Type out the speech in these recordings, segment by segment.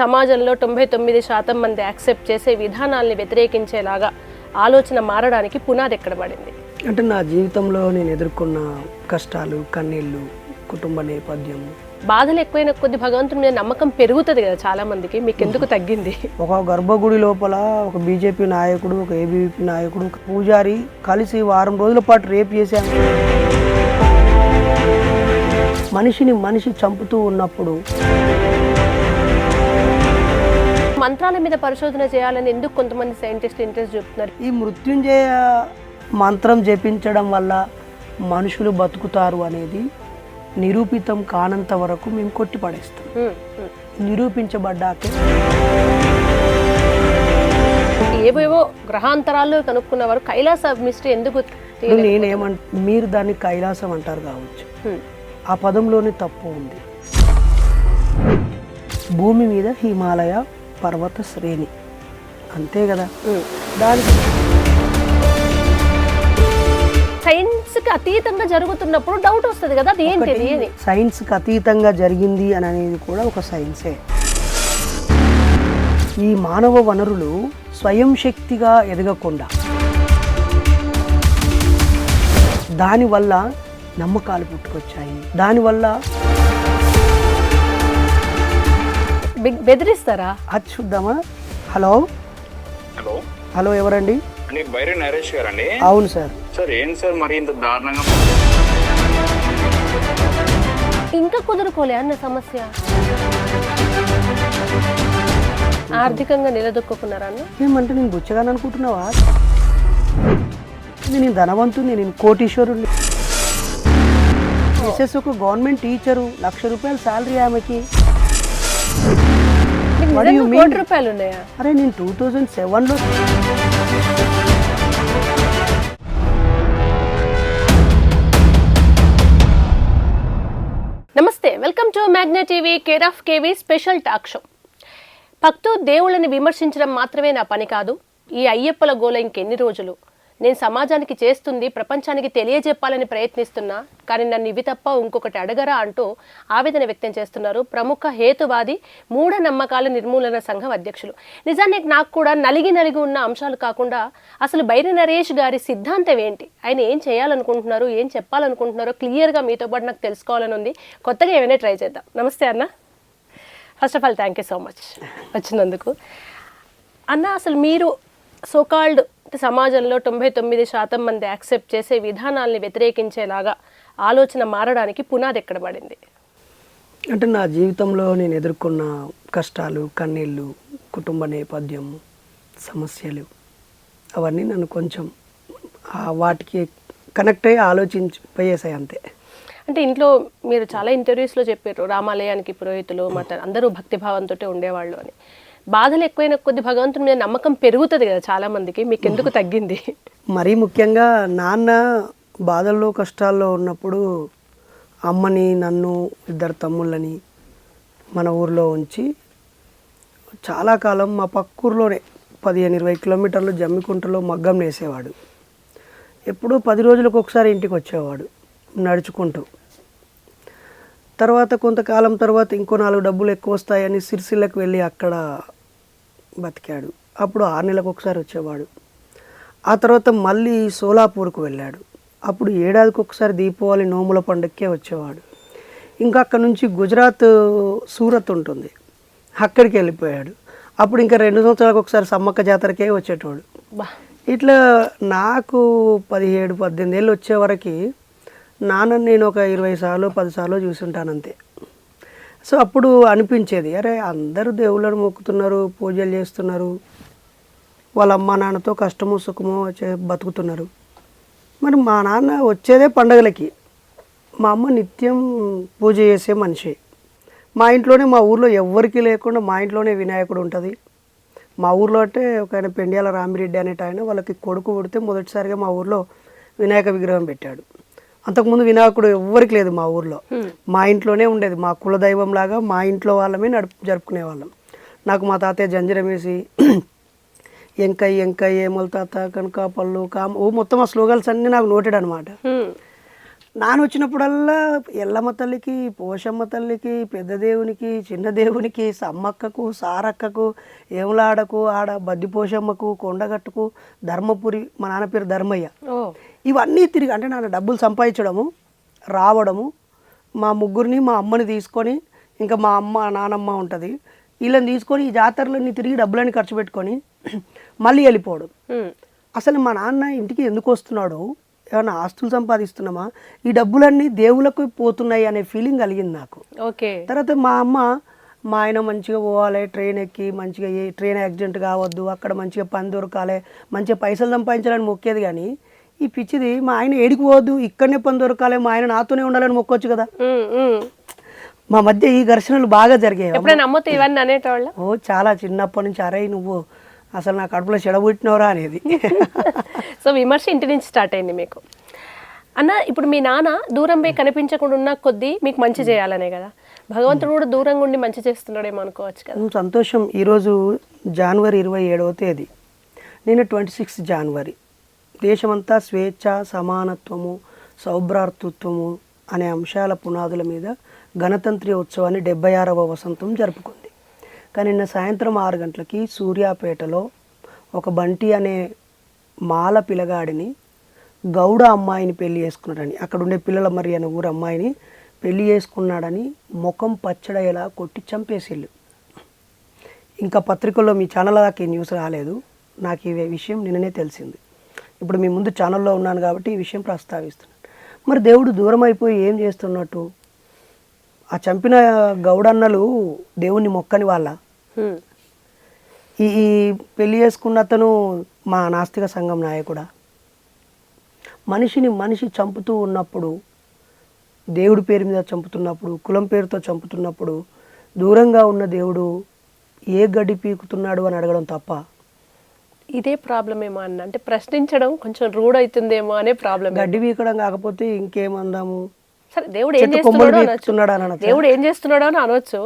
సమాజంలో 99% మంది యాక్సెప్ట్ చేసే విధానాల్ని వ్యతిరేకించేలాగా ఆలోచన మారడానికి పునాది ఎక్కడ పడింది? అంటే నా జీవితంలో నేను ఎదుర్కొన్న కష్టాలు, కన్నీళ్ళు, కుటుంబ నేపథ్యం. బాధలు ఎక్కువైన కొద్ది భగవంతుని మీద నమ్మకం పెరుగుతుంది కదా చాలా మందికి. మీకు ఎందుకు తగ్గింది? ఒక గర్భగుడి లోపల ఒక బీజేపీ నాయకుడు, ఒక ఏబీవీపీ నాయకుడు, ఒక పూజారి కలిసి వారం రోజుల పాటు రేప్ చేశాను. మనిషిని మనిషి చంపుతూ ఉన్నప్పుడు మంత్రాల మీద పరిశోధన చేయాలని ఎందుకు కొంతమంది సైంటిస్టులు ఇంట్రెస్ట్ చూపుతున్నారు? ఈ మృత్యుంజయ మంత్రం జపించడం వల్ల మనుషులు బతుకుతారు అనేది నిరూపితం కానంత వరకు మేము కొట్టిపడేస్తాం. నిరూపించబడ్డాకే ఏవేవో గ్రహాంతరాల్లో కనుక్కున్నవారు కైలాస మిస్టరీ ఎందుకు మీరు దాన్ని కైలాసం అంటారు కావచ్చు. ఆ పదంలోనే తప్పు ఉంది. భూమి మీద హిమాలయ పర్వత శ్రేణి అంతే కదా. దానికి సైన్స్కి అతీతంగా జరుగుతున్నప్పుడు డౌట్ వస్తుంది కదా, అది ఏంటిది అని. సైన్స్కి అతీతంగా జరిగింది అని అనేది కూడా ఒక సైన్సే. ఈ మానవ వనరులు స్వయం శక్తిగా ఎదగకుండా దానివల్ల నమ్మకాలు పుట్టుకొచ్చాయి. దానివల్ల బెదిరిస్తారా? అది చూద్దామా. హలో హలో హలో ఎవరండి? బైరే నరేష్ గారండి? అవును సార్. సార్ ఏంటి సార్ మరి ఇంత దారుణంగా? ఇంకా కుదురుకోలే అన్న సమస్య. ఆర్థికంగా నిలదొక్కున్నారా అన్న? ఏమంటే నేను బుచ్చగాని అనుకుంటున్నావా? నేను ధనవంతుని, నేను కోటీశ్వరుని. ఎస్ఎస్ ఒక గవర్నమెంట్ టీచరు, ₹1,00,000 శాలరీ ఆమెకి. ₹1,00,000 ఉన్నాయా? అరే నేను 2007లో నమస్తే, welcome to Magna TV, care of KV special talk show. భక్తు దేవుళ్ళని విమర్శించడం మాత్రమే నా పని కాదు. ఈ అయ్యప్పల గోల ఇంకెన్ని రోజులు? నేను సమాజానికి చేస్తుంది ప్రపంచానికి తెలియజెప్పాలని ప్రయత్నిస్తున్నా, కానీ నన్ను ఇవి తప్ప ఇంకొకటి అడగరా అంటూ ఆవేదన వ్యక్తం చేస్తున్నారు ప్రముఖ హేతువాది మూఢనమ్మకాల నిర్మూలన సంఘం అధ్యక్షులు. నిజానికి నాకు కూడా నలిగి ఉన్న అంశాలు కాకుండా అసలు బైరి నరేష్ గారి సిద్ధాంతం ఏంటి, ఆయన ఏం చేయాలనుకుంటున్నారు, ఏం చెప్పాలనుకుంటున్నారో క్లియర్గా మీతో పాటు నాకు తెలుసుకోవాలని ఉంది. కొత్తగా ఏమైనా ట్రై చేద్దాం. నమస్తే అన్న. First of all thank you so much వచ్చినందుకు. అన్న, అసలు మీరు సోకాల్డ్ సమాజంలో 99% మంది యాక్సెప్ట్ చేసే విధానాల్ని వ్యతిరేకించేలాగా ఆలోచన మారడానికి పునాది ఎక్కడ పడింది? అంటే నా జీవితంలో నేను ఎదుర్కొన్న కష్టాలు, కన్నీళ్ళు, కుటుంబ నేపథ్యం, సమస్యలు అవన్నీ నన్ను కొంచెం వాటికి కనెక్ట్ అయ్యి ఆలోచించిపోయేసాయి అంతే. అంటే ఇంట్లో మీరు చాలా ఇంటర్వ్యూస్లో చెప్పారు, రామాలయానికి పురోహితులు అందరూ భక్తిభావంతో ఉండేవాళ్ళు అని. బాధలు ఎక్కువైన కొద్ది భగవంతుని మీద నమ్మకం పెరుగుతుంది కదా చాలా మందికి. మీకు ఎందుకు తగ్గింది? మరీ ముఖ్యంగా నాన్న బాధల్లో కష్టాల్లో ఉన్నప్పుడు అమ్మని, నన్ను, 2 తమ్ముళ్ళని మన ఊర్లో ఉంచి చాలా కాలం మా పక్కూర్లోనే 15-20 కిలోమీటర్లు జమ్మికుంటలో మగ్గం వేసేవాడు. ఎప్పుడూ 10 రోజులకు ఒకసారి ఇంటికి వచ్చేవాడు నడుచుకుంటూ. తర్వాత కొంతకాలం తర్వాత ఇంకో 4 డబ్బులు ఎక్కువ వస్తాయని సిరిసిల్లకు వెళ్ళి అక్కడ బతికాడు. అప్పుడు 6 నెలలకు ఒకసారి వచ్చేవాడు. ఆ తర్వాత మళ్ళీ సోలాపూర్కు వెళ్ళాడు. అప్పుడు ఏడాదికి ఒకసారి దీపావళి నోముల పండుగకే వచ్చేవాడు. ఇంకా అక్కడ నుంచి గుజరాత్ సూరత్ ఉంటుంది, అక్కడికి వెళ్ళిపోయాడు. అప్పుడు ఇంకా 2 సంవత్సరాలకు ఒకసారి సమ్మక్క జాతరకే వచ్చేటోడు. ఇట్లా నాకు 17-18 ఏళ్ళు వచ్చే వరకు నాన్నని నేను ఒక 20 సార్లు 10 సార్లు చూసుంటాను అంతే. సో అప్పుడు అనిపించేది, అరే అందరూ దేవుళ్ళని మొక్కుతున్నారు, పూజలు చేస్తున్నారు, వాళ్ళ అమ్మ నాన్నతో కష్టమో సుఖమో బతుకుతున్నారు. మరి మా నాన్న వచ్చేదే పండగలకి, మా అమ్మ నిత్యం పూజ చేసే మనిషి. మా ఇంట్లోనే, మా ఊర్లో ఎవ్వరికీ లేకుండా మా ఇంట్లోనే వినాయకుడు ఉంటుంది. మా ఊర్లో అంటే ఒక ఆయన పెండ్యాల రామిరెడ్డి అనేట ఆయన, వాళ్ళకి కొడుకు పుడితే మొదటిసారిగా మా ఊర్లో వినాయక విగ్రహం పెట్టాడు. అంతకుముందు వినాయకుడు ఎవ్వరికి లేదు మా ఊర్లో. మా ఇంట్లోనే ఉండేది, మా కులదైవం లాగా మా ఇంట్లో వాళ్ళమే జరుపుకునే వాళ్ళం. నాకు మా తాతయ్య జంజరం వేసి ఎంకయ్య ఎంకయ్య ఏమల తాత కనక పళ్ళు కామ మొత్తం ఆ స్లోగన్స్ అన్నీ నాకు నోటెడ్ అనమాట. నాన్న వచ్చినప్పుడల్లా ఎల్లమ్మ తల్లికి, పోషమ్మ తల్లికి, పెద్ద దేవునికి, చిన్న దేవునికి, సమ్మక్కకు, సారక్కకు, ఏములాడకు, ఆడ బద్ది పోషమ్మకు, కొండగట్టుకు, ధర్మపురి, మా నాన్న పేరు ధర్మయ్య, ఓ ఇవన్నీ తిరిగి అంటే నాన్న డబ్బులు సంపాదించడము, రావడము, మా ముగ్గురిని మా అమ్మని తీసుకొని, ఇంకా మా అమ్మ నానమ్మ ఉంటుంది, వీళ్ళని తీసుకొని ఈ జాతరలన్నీ తిరిగి డబ్బులని ఖర్చు పెట్టుకొని మళ్ళీ వెళ్ళిపోవడం. అసలు మా నాన్న ఇంటికి ఎందుకు వస్తున్నాడు, ఏమన్నా ఆస్తులు సంపాదిస్తున్నామా, ఈ డబ్బులన్నీ దేవులకు పోతున్నాయి అనే ఫీలింగ్ కలిగింది నాకు. ఓకే. తర్వాత మా అమ్మ, మా ఆయన మంచిగా పోవాలి, ట్రైన్ ఎక్కి మంచిగా ఏ ట్రైన్ యాక్సిడెంట్ కావద్దు, అక్కడ మంచిగా పని దొరకాలి, మంచిగా పైసలు సంపాదించాలని మొక్కేది. కానీ ఈ పిచ్చిది మా ఆయన ఏడికి పోవద్దు, ఇక్కడనే పని దొరకాలి, మా ఆయన నాతోనే ఉండాలని మొక్కొచ్చు కదా. మా మధ్య ఈ ఘర్షణలు బాగా జరిగాయి. ఎప్పుడైనా అమ్మతో ఇవన్నీ అనేటవాళ్ళ? ఓ చాలా చిన్నప్పటి నుంచి, అరే నువ్వు అసలు నా కడుపులో చెడబుట్టినవరా అనేది. సో విమర్శ ఇంటి నుంచి స్టార్ట్ అయింది మీకు. అన్న ఇప్పుడు మీ నాన్న దూరం పోయి కనిపించకుండా ఉన్న కొద్దీ మీకు మంచి చేయాలనే కదా, భగవంతుడు కూడా దూరంగా ఉండి మంచి చేస్తున్నాడేమో అనుకోవచ్చు కదా. సంతోషం. ఈరోజు జనవరి 27వ తేదీ, నేను 26 జనవరి. దేశమంతా స్వేచ్ఛ, సమానత్వము, సౌభ్రాతృత్వము అనే అంశాల పునాదుల మీద గణతంత్ర ఉత్సవాన్ని 76వ వసంతం జరుపుకుంది. కానీ నిన్న సాయంత్రం 6 గంటలకి సూర్యాపేటలో ఒక బంటి అనే మాల పిల్లగాడిని గౌడ అమ్మాయిని పెళ్లి చేసుకున్నాడని, అక్కడ ఉండే పిల్లల మరి అనే ఊరు అమ్మాయిని పెళ్లి చేసుకున్నాడని ముఖం పచ్చడయ్యేలా కొట్టి చంపేసిళ్ళు. ఇంకా పత్రికల్లో మీ ఛానల్ దాకా ఈ న్యూస్ రాలేదు, నాకు ఈ విషయం నిన్ననే తెలిసింది. ఇప్పుడు మీ ముందు ఛానల్లో ఉన్నాను కాబట్టి ఈ విషయం ప్రస్తావిస్తున్నాను. మరి దేవుడు దూరం అయిపోయి ఏం చేస్తున్నట్టు? ఆ చంపిన గౌడన్నలు దేవుణ్ణి మొక్కని వాళ్ళ, ఈ పెళ్లి చేసుకున్న అతను మా నాస్తిక సంఘం నాయకుడా? మనిషిని మనిషి చంపుతూ ఉన్నప్పుడు, దేవుడి పేరు మీద చంపుతున్నప్పుడు, కులం పేరుతో చంపుతున్నప్పుడు దూరంగా ఉన్న దేవుడు ఏ గడ్డి పీకుతున్నాడు అని అడగడం తప్ప. ఇదే ప్రాబ్లం ఏమో అన్న, అంటే ప్రశ్నించడం కొంచెం రూడ్ అవుతుందేమో అనే ప్రాబ్లం. గడ్డి పీకడం కాకపోతే ఇంకేమందాము? సరే దేవుడు ఏం చేస్తున్నాడో అనొచ్చు, దేవుడు ఏం చేస్తున్నాడో అని అనొచ్చు.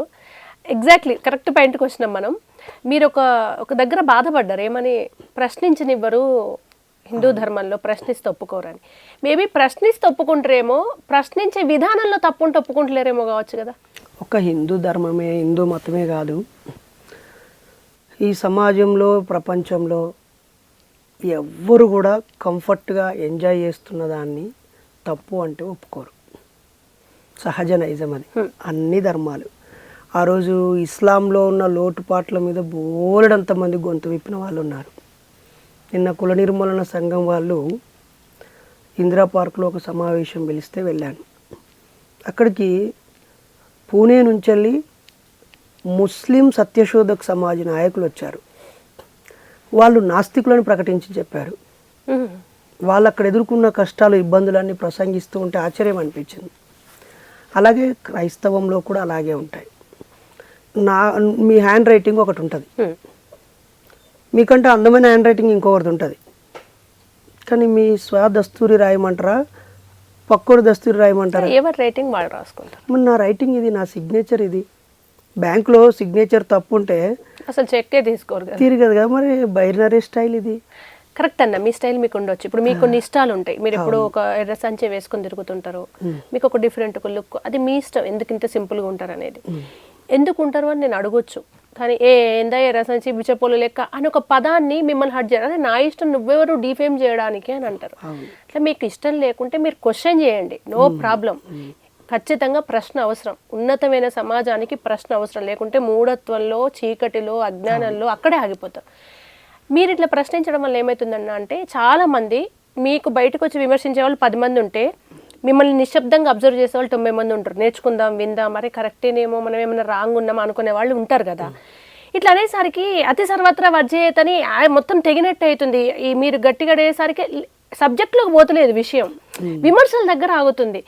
ఎగ్జాక్ట్లీ కరెక్ట్ పాయింట్కి వచ్చినాం మనం. మీరు ఒక దగ్గర బాధపడ్డారు, ఏమని? ప్రశ్నించనివ్వరు హిందూ ధర్మంలో, ప్రశ్నిస్తే ఒప్పుకోరని. మేబీ ప్రశ్నిస్తే ఒప్పుకుంటారేమో, ప్రశ్నించే విధానంలో తప్పుంటే ఒప్పుకుంటలేరేమో కావచ్చు కదా. ఒక హిందూ ధర్మమే, హిందూ మతమే కాదు, ఈ సమాజంలో ప్రపంచంలో ఎవ్వరు కూడా కంఫర్ట్గా ఎంజాయ్ చేస్తున్న దాన్ని తప్పు అంటే ఒప్పుకోరు. సహజ నైజం అది అన్ని ధర్మాలు. ఆ రోజు ఇస్లాంలో ఉన్న లోటుపాట్ల మీద బోలెడంత మంది గొంతు విప్పిన వాళ్ళు ఉన్నారు. నిన్న కుల నిర్మూలన సంఘం వాళ్ళు ఇందిరా పార్క్లో ఒక సమావేశం పిలిస్తే వెళ్ళాను. అక్కడికి పూణే నుంచి వెళ్ళి ముస్లిం సత్యశోధక్ సమాజ్ నాయకులు వచ్చారు. వాళ్ళు నాస్తికులను ప్రకటించి చెప్పారు. వాళ్ళు అక్కడ ఎదుర్కొన్న కష్టాలు, ఇబ్బందులన్నీ ప్రసంగిస్తూ ఉంటే ఆశ్చర్యం అనిపించింది. అలాగే క్రైస్తవంలో కూడా అలాగే ఉంటాయి. మీ హ్యాండ్ రైటింగ్ ఒకటి ఉంటుంది, మీకంటే అందమైన హ్యాండ్ రైటింగ్ ఇంకొకటి ఉంటుంది. కానీ మీ దస్తూరి రాయమంటారా, పక్కోడు దస్తూరి రాయమంటారా? ఎవరి రైటింగ్ వాళ్ళు రాసుకుంటారు. మరి నా రైటింగ్ ఇది, నా సిగ్నేచర్ ఇది. బ్యాంకులో సిగ్నేచర్ తప్పు ఉంటే అసలు చెక్కే తీసుకోరు కదా, తిరగదు కదా. మరి బైనరీ స్టైల్ ఇది. కరెక్ట్ అన్న, మీ స్టైల్ మీకు ఉండొచ్చు. ఇప్పుడు మీకు కొన్ని ఇష్టాలు ఉంటాయి, మీరు ఇప్పుడు ఒక ఎర్ర సంచి వేసుకొని తిరుగుతుంటారు, మీకు ఒక డిఫరెంట్ ఒక లుక్, అది మీ ఇష్టం. ఎందుకు ఇంత సింపుల్గా ఉంటారు అనేది, ఎందుకు ఉంటారు అని నేను అడగొచ్చు. కానీ ఏందా ఎర్ర సంచి బిచ్చపోలు లెక్క అని ఒక పదాన్ని మిమ్మల్ని హర్ట్ చేయడం, అదే నా ఇష్టం, నువ్వెవరు డిఫేమ్ చేయడానికి అని అంటారు. అట్లా మీకు ఇష్టం లేకుంటే మీరు క్వశ్చన్ చేయండి, నో ప్రాబ్లం. ఖచ్చితంగా ప్రశ్న అవసరం, ఉన్నతమైన సమాజానికి ప్రశ్న అవసరం. లేకుంటే మూఢత్వంలో, చీకటిలో, అజ్ఞానంలో అక్కడే ఆగిపోతారు. మీరు ఇట్లా ప్రశ్నించడం వల్ల ఏమవుతుందన్న అంటే, చాలామంది మీకు బయటకు వచ్చి విమర్శించే వాళ్ళు 10 మంది ఉంటే, మిమ్మల్ని నిశ్శబ్దంగా అబ్జర్వ్ చేసే వాళ్ళు 90 మంది ఉంటారు. నేర్చుకుందాం, విందాం, మరి కరెక్టేనేమో, మనం ఏమైనా రాంగ్ ఉన్నామా అనుకునే వాళ్ళు ఉంటారు కదా. ఇట్లా అనేసరికి అతి సర్వత్రా వర్జేయతని మొత్తం తెగినట్టు అవుతుంది. ఈ మీరు గట్టిగా అయ్యేసరికి సబ్జెక్ట్లోకి పోతలేదు విషయం, విమర్శల దగ్గర ఆగుతుంది.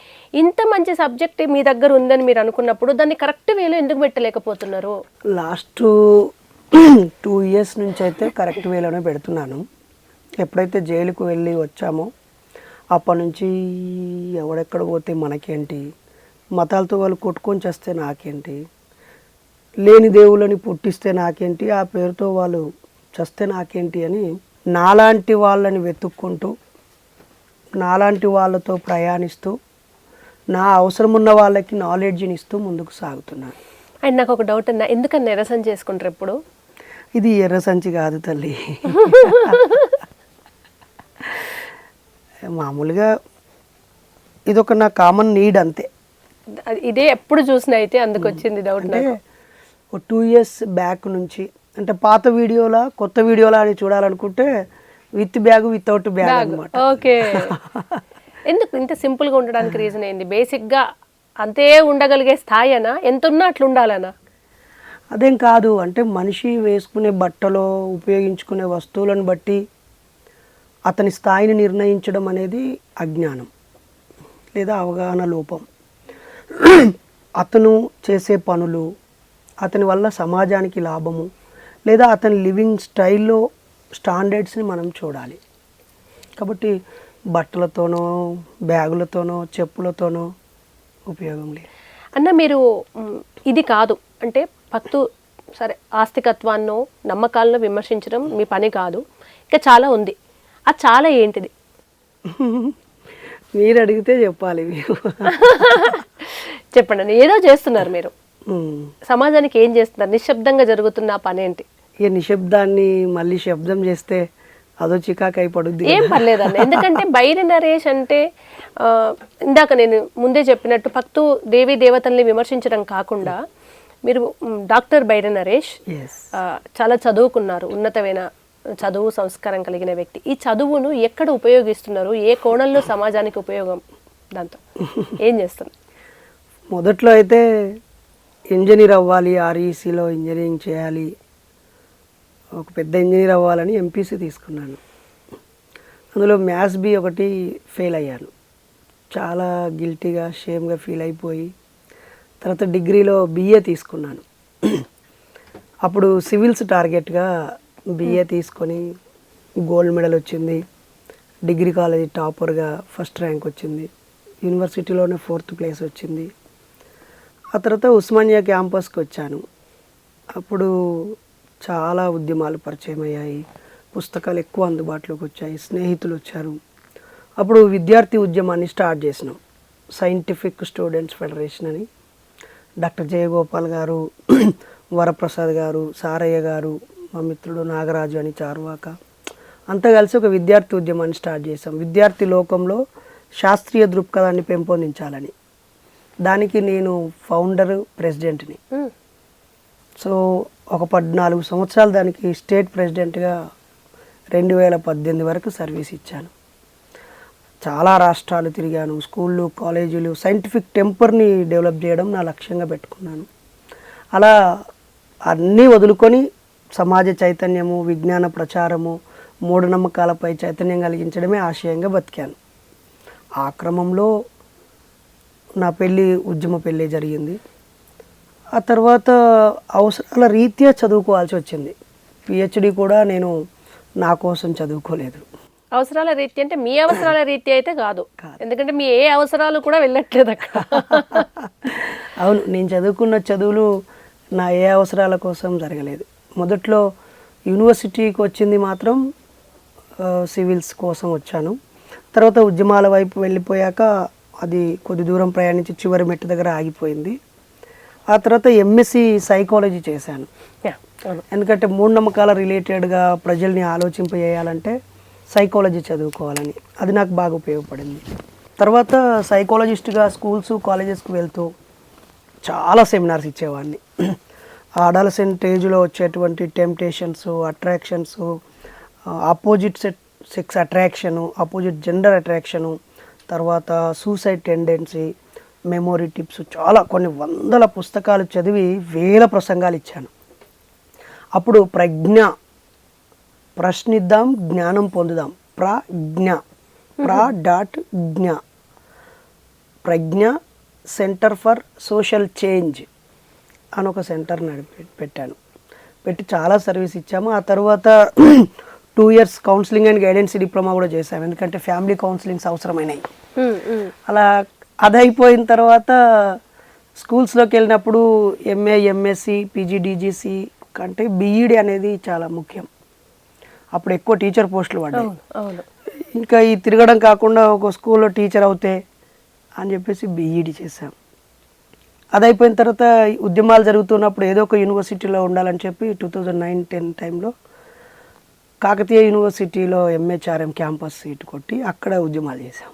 ఇంత మంచి సబ్జెక్ట్ మీ దగ్గర ఉందని మీరు అనుకున్నప్పుడు దాన్ని కరెక్ట్ వేలో ఎందుకు పెట్టలేకపోతున్నారు? లాస్ట్ 2 years నుంచి అయితే కరెక్ట్ వేలోనే పెడుతున్నాను. ఎప్పుడైతే జైలుకు వెళ్ళి వచ్చామో అప్పటి నుంచి ఎవడెక్కడ పోతే మనకేంటి, మతాలతో వాళ్ళు కొట్టుకొని చేస్తే నాకేంటి, లేని దేవుళ్ళని పుట్టిస్తే నాకేంటి, ఆ పేరుతో వాళ్ళు చేస్తే నాకేంటి అని నాలాంటి వాళ్ళని వెతుక్కుంటూ, నాలాంటి వాళ్ళతో ప్రయాణిస్తూ నా అవసరం ఉన్న వాళ్ళకి నాలెడ్జ్ని ఇస్తూ ముందుకు సాగుతున్నాను. అండ్ నాకు ఒక డౌట్ అన్న, ఎందుకని నిరసన చేసుకుంటారు ఎప్పుడు? ఇది ఎర్ర సంచి కాదు తల్లి. మామూలుగా ఇదొక నా కామన్ నీడ్ అంతే. ఇదే ఎప్పుడు చూసినా అయితే అందుకు వచ్చింది డౌట్. అంటే ఒక 2 years బ్యాక్ నుంచి, అంటే పాత వీడియోలా కొత్త వీడియోలా అని చూడాలనుకుంటే విత్ బ్యాగ్ వితౌట్ బ్యాగ్ అనమాట. ఓకే. ఎందుకు ఇంత సింపుల్గా ఉండడానికి రీజన్ ఏంది? బేసిక్గా అంతే ఉండగలిగే స్థాయి అనా, ఎంత ఉన్నా అట్లా ఉండాలనా? అదేం కాదు, అంటే మనిషి వేసుకునే బట్టలో ఉపయోగించుకునే వస్తువులను బట్టి అతని స్థాయిని నిర్ణయించడం అనేది అజ్ఞానం లేదా అవగాహన లోపం. అతను చేసే పనులు, అతని వల్ల సమాజానికి లాభము లేదా అతని లివింగ్ స్టైల్లో స్టాండర్డ్స్ని మనం చూడాలి. కాబట్టి బట్టలతోనో బ్యాగులతోనో చెప్పులతోనో ఉపయోగం లేదు. అన్న మీరు ఇది కాదు అంటే భక్తు సరే ఆస్తికత్వాన్నో నమ్మకాలను విమర్శించడం మీ పని కాదు, ఇంకా చాలా ఉంది. ఆ చాలా ఏంటిది? మీరు అడిగితే చెప్పాలి. మీరు చెప్పండి. ఏదో చేస్తున్నారు మీరు, సమాజానికి ఏం చేస్తున్నారు? నిశ్శబ్దంగా జరుగుతున్న ఆ పని ఏంటి? ఈ నిశ్శబ్దాన్ని మళ్ళీ శబ్దం చేస్తే అదో చికాకు అయిపడుద్ది. ఏం పర్లేదన్న, ఎందుకంటే బైరి నరేష్ అంటే ఇందాక నేను ముందే చెప్పినట్టు భక్తు దేవీ దేవతల్ని విమర్శించడం కాకుండా మీరు డాక్టర్ బైరి నరేష్ చాలా చదువుకున్నారు, ఉన్నతమైన చదువు సంస్కారం కలిగిన వ్యక్తి. ఈ చదువును ఎక్కడ ఉపయోగిస్తున్నారు? ఏ కోణంలో సమాజానికి ఉపయోగం? దాంతో ఏం చేస్తున్నారు? మొదట్లో అయితే ఇంజనీర్ అవ్వాలి, ఆర్ఈసీలో ఇంజనీరింగ్ చేయాలి, ఒక పెద్ద ఇంజనీర్ అవ్వాలని ఎంపీసీ తీసుకున్నాను. అందులో మ్యాథ్స్ బి ఒకటి ఫెయిల్ అయ్యాను. చాలా గిల్టీగా షేమ్గా ఫీల్ అయిపోయి తర్వాత డిగ్రీలో బిఏ తీసుకున్నాను. అప్పుడు సివిల్స్ టార్గెట్గా బిఏ తీసుకొని గోల్డ్ మెడల్ వచ్చింది, డిగ్రీ కాలేజీ టాపర్గా ఫస్ట్ ర్యాంక్ వచ్చింది, యూనివర్సిటీలోనే 4th place వచ్చింది. ఆ తర్వాత ఉస్మానియా క్యాంపస్కి వచ్చాను. అప్పుడు చాలా ఉద్యమాలు పరిచయం అయ్యాయి, పుస్తకాలు ఎక్కువ అందుబాటులోకి వచ్చాయి, స్నేహితులు వచ్చారు. అప్పుడు విద్యార్థి ఉద్యమాన్ని స్టార్ట్ చేసినాం, సైంటిఫిక్ స్టూడెంట్స్ ఫెడరేషన్ అని. డాక్టర్ జయగోపాల్ గారు, వరప్రసాద్ గారు, సారయ్య గారు, మా మిత్రుడు నాగరాజు అని చార్వాక అంతా కలిసి ఒక విద్యార్థి ఉద్యమాన్ని స్టార్ట్ చేసాం. విద్యార్థి లోకంలో శాస్త్రీయ దృక్పథాన్ని పెంపొందించాలని. దానికి నేను ఫౌండర్ ప్రెసిడెంట్ని. సో ఒక 14 సంవత్సరాలు దానికి స్టేట్ ప్రెసిడెంట్గా 2018 వరకు సర్వీస్ ఇచ్చాను. చాలా రాష్ట్రాలు తిరిగాను, స్కూళ్ళు కాలేజీలు, సైంటిఫిక్ టెంపర్ని డెవలప్ చేయడం నా లక్ష్యంగా పెట్టుకున్నాను. అలా అన్నీ వదులుకొని సమాజ చైతన్యము, విజ్ఞాన ప్రచారము, మూఢనమ్మకాలపై చైతన్యం కలిగించడమే ఆశయంగా బతికాను. ఆ క్రమంలో నా ఉద్యమ పెళ్ళి జరిగింది. ఆ తర్వాత అవసరాల రీత్యా చదువుకోవాల్సి వచ్చింది. పిహెచ్డి కూడా నేను నా కోసం చదువుకోలేదు. అవసరాల రీత్యా అంటే మీ అవసరాల రీత్యా అయితే కాదు, ఎందుకంటే మీ ఏ అవసరాలు కూడా వెళ్ళట్లేదు అక్కడ. అవును, నేను చదువుకున్న చదువులు నా ఏ అవసరాల కోసం జరగలేదు. మొదట్లో యూనివర్సిటీకి వచ్చింది మాత్రం సివిల్స్ కోసం వచ్చాను. తర్వాత ఉద్యమాల వైపు వెళ్ళిపోయాక అది కొద్ది దూరం ప్రయాణించి చివరి మెట్టు దగ్గర ఆగిపోయింది. ఆ తర్వాత ఎంఎస్సి సైకాలజీ చేశాను. ఎందుకంటే మూఢనమ్మకాల రిలేటెడ్గా ప్రజల్ని ఆలోచింపజేయాలంటే సైకాలజీ చదువుకోవాలని, అది నాకు బాగా ఉపయోగపడింది. తర్వాత సైకాలజిస్ట్గా స్కూల్స్ కాలేజెస్కి వెళ్తూ చాలా సెమినార్స్ ఇచ్చేవాడిని. అడాలసెంట్ ఏజ్లో వచ్చేటువంటి temptations, attractions, opposite sex attraction, opposite gender attraction, తర్వాత సూసైడ్ టెండెన్సీ, మెమొరీ టిప్స్, చాలా కొన్ని 100 పుస్తకాలు చదివి 1000 ప్రసంగాలు ఇచ్చాను. అప్పుడు ప్రజ్ఞ, ప్రశ్నిద్దాం జ్ఞానం పొందుదాం, జ్ఞ ప్రజ్ఞ సెంటర్ ఫర్ సోషల్ చేంజ్ అని ఒక సెంటర్ పెట్టాను. పెట్టి చాలా సర్వీస్ ఇచ్చాము. ఆ తర్వాత 2 years counselling and guidance diploma కూడా చేశాము, ఎందుకంటే ఫ్యామిలీ కౌన్సిలింగ్స్ అవసరమైనాయి. అలా అది అయిపోయిన తర్వాత స్కూల్స్లోకి వెళ్ళినప్పుడు ఎంఏ, ఎంఎస్సి, పీజీడీజీసీ కంటే బీఈడి అనేది చాలా ముఖ్యం. అప్పుడు ఎక్కువ టీచర్ పోస్టులు పడ్డాయి. ఇంకా ఈ తిరగడం కాకుండా ఒక స్కూల్లో టీచర్ అవుతే అని చెప్పేసి బీఈడి చేశాం. అది అయిపోయిన తర్వాత ఉద్యమాలు జరుగుతున్నప్పుడు ఏదో ఒక యూనివర్సిటీలో ఉండాలని చెప్పి 2009-10 టైంలో కాకతీయ యూనివర్సిటీలో ఎంహెచ్ఆర్ఎం క్యాంపస్ సీట్ కొట్టి అక్కడ ఉద్యమాలు చేశాం.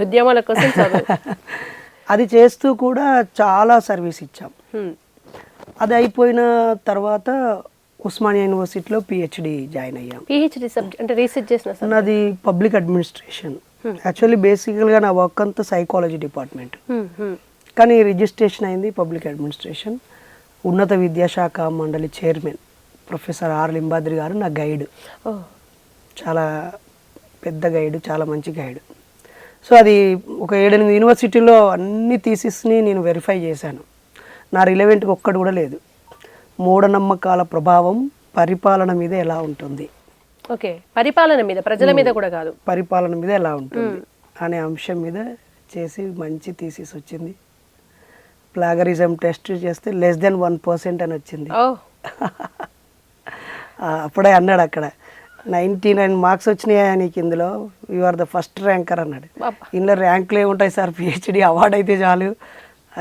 ఉద్యమాల కోసం చదువు. అది చేస్తూ కూడా చాలా సర్వీస్ ఇచ్చాం. అది అయిపోయిన తర్వాత ఉస్మానియా యూనివర్సిటీలో పిహెచ్డి జాయిన్ అయ్యాం. పిహెచ్డి సబ్జెక్ట్ అంటే రీసెర్చ్ చేసిన నాది పబ్లిక్ అడ్మినిస్ట్రేషన్. యాక్చువల్లీ బేసికల్గా నా వర్క్ అంతా సైకాలజీ డిపార్ట్మెంట్, కానీ రిజిస్ట్రేషన్ అయింది పబ్లిక్ అడ్మినిస్ట్రేషన్. ఉన్నత విద్యాశాఖ మండలి చైర్మన్ ప్రొఫెసర్ ఆర్ లింబాద్రి గారు నా గైడ్. చాలా పెద్ద గైడ్, చాలా మంచి గైడ్. సో అది ఒక 7-8 యూనివర్సిటీలో అన్ని థీసిస్ని నేను వెరిఫై చేశాను. నా రిలవెంట్గా ఒక్కటి కూడా లేదు. మూఢనమ్మకాల ప్రభావం పరిపాలన మీద ఎలా ఉంటుంది, ఓకే, పరిపాలన మీద, ప్రజల మీద కూడా కాదు, పరిపాలన మీద ఎలా ఉంటుంది అనే అంశం మీద చేసి మంచి థీసిస్ వచ్చింది. ప్లాగరిజం టెస్ట్ చేస్తే <1% అని వచ్చింది. అప్పుడే అన్నాడు అక్కడ 99 మార్క్స్ వచ్చినాయా నీకు, ఇందులో you are the first ranker అన్నాడు. ఇందులో ర్యాంకులు ఏముంటాయి సార్, పిహెచ్డి అవార్డు అయితే చాలు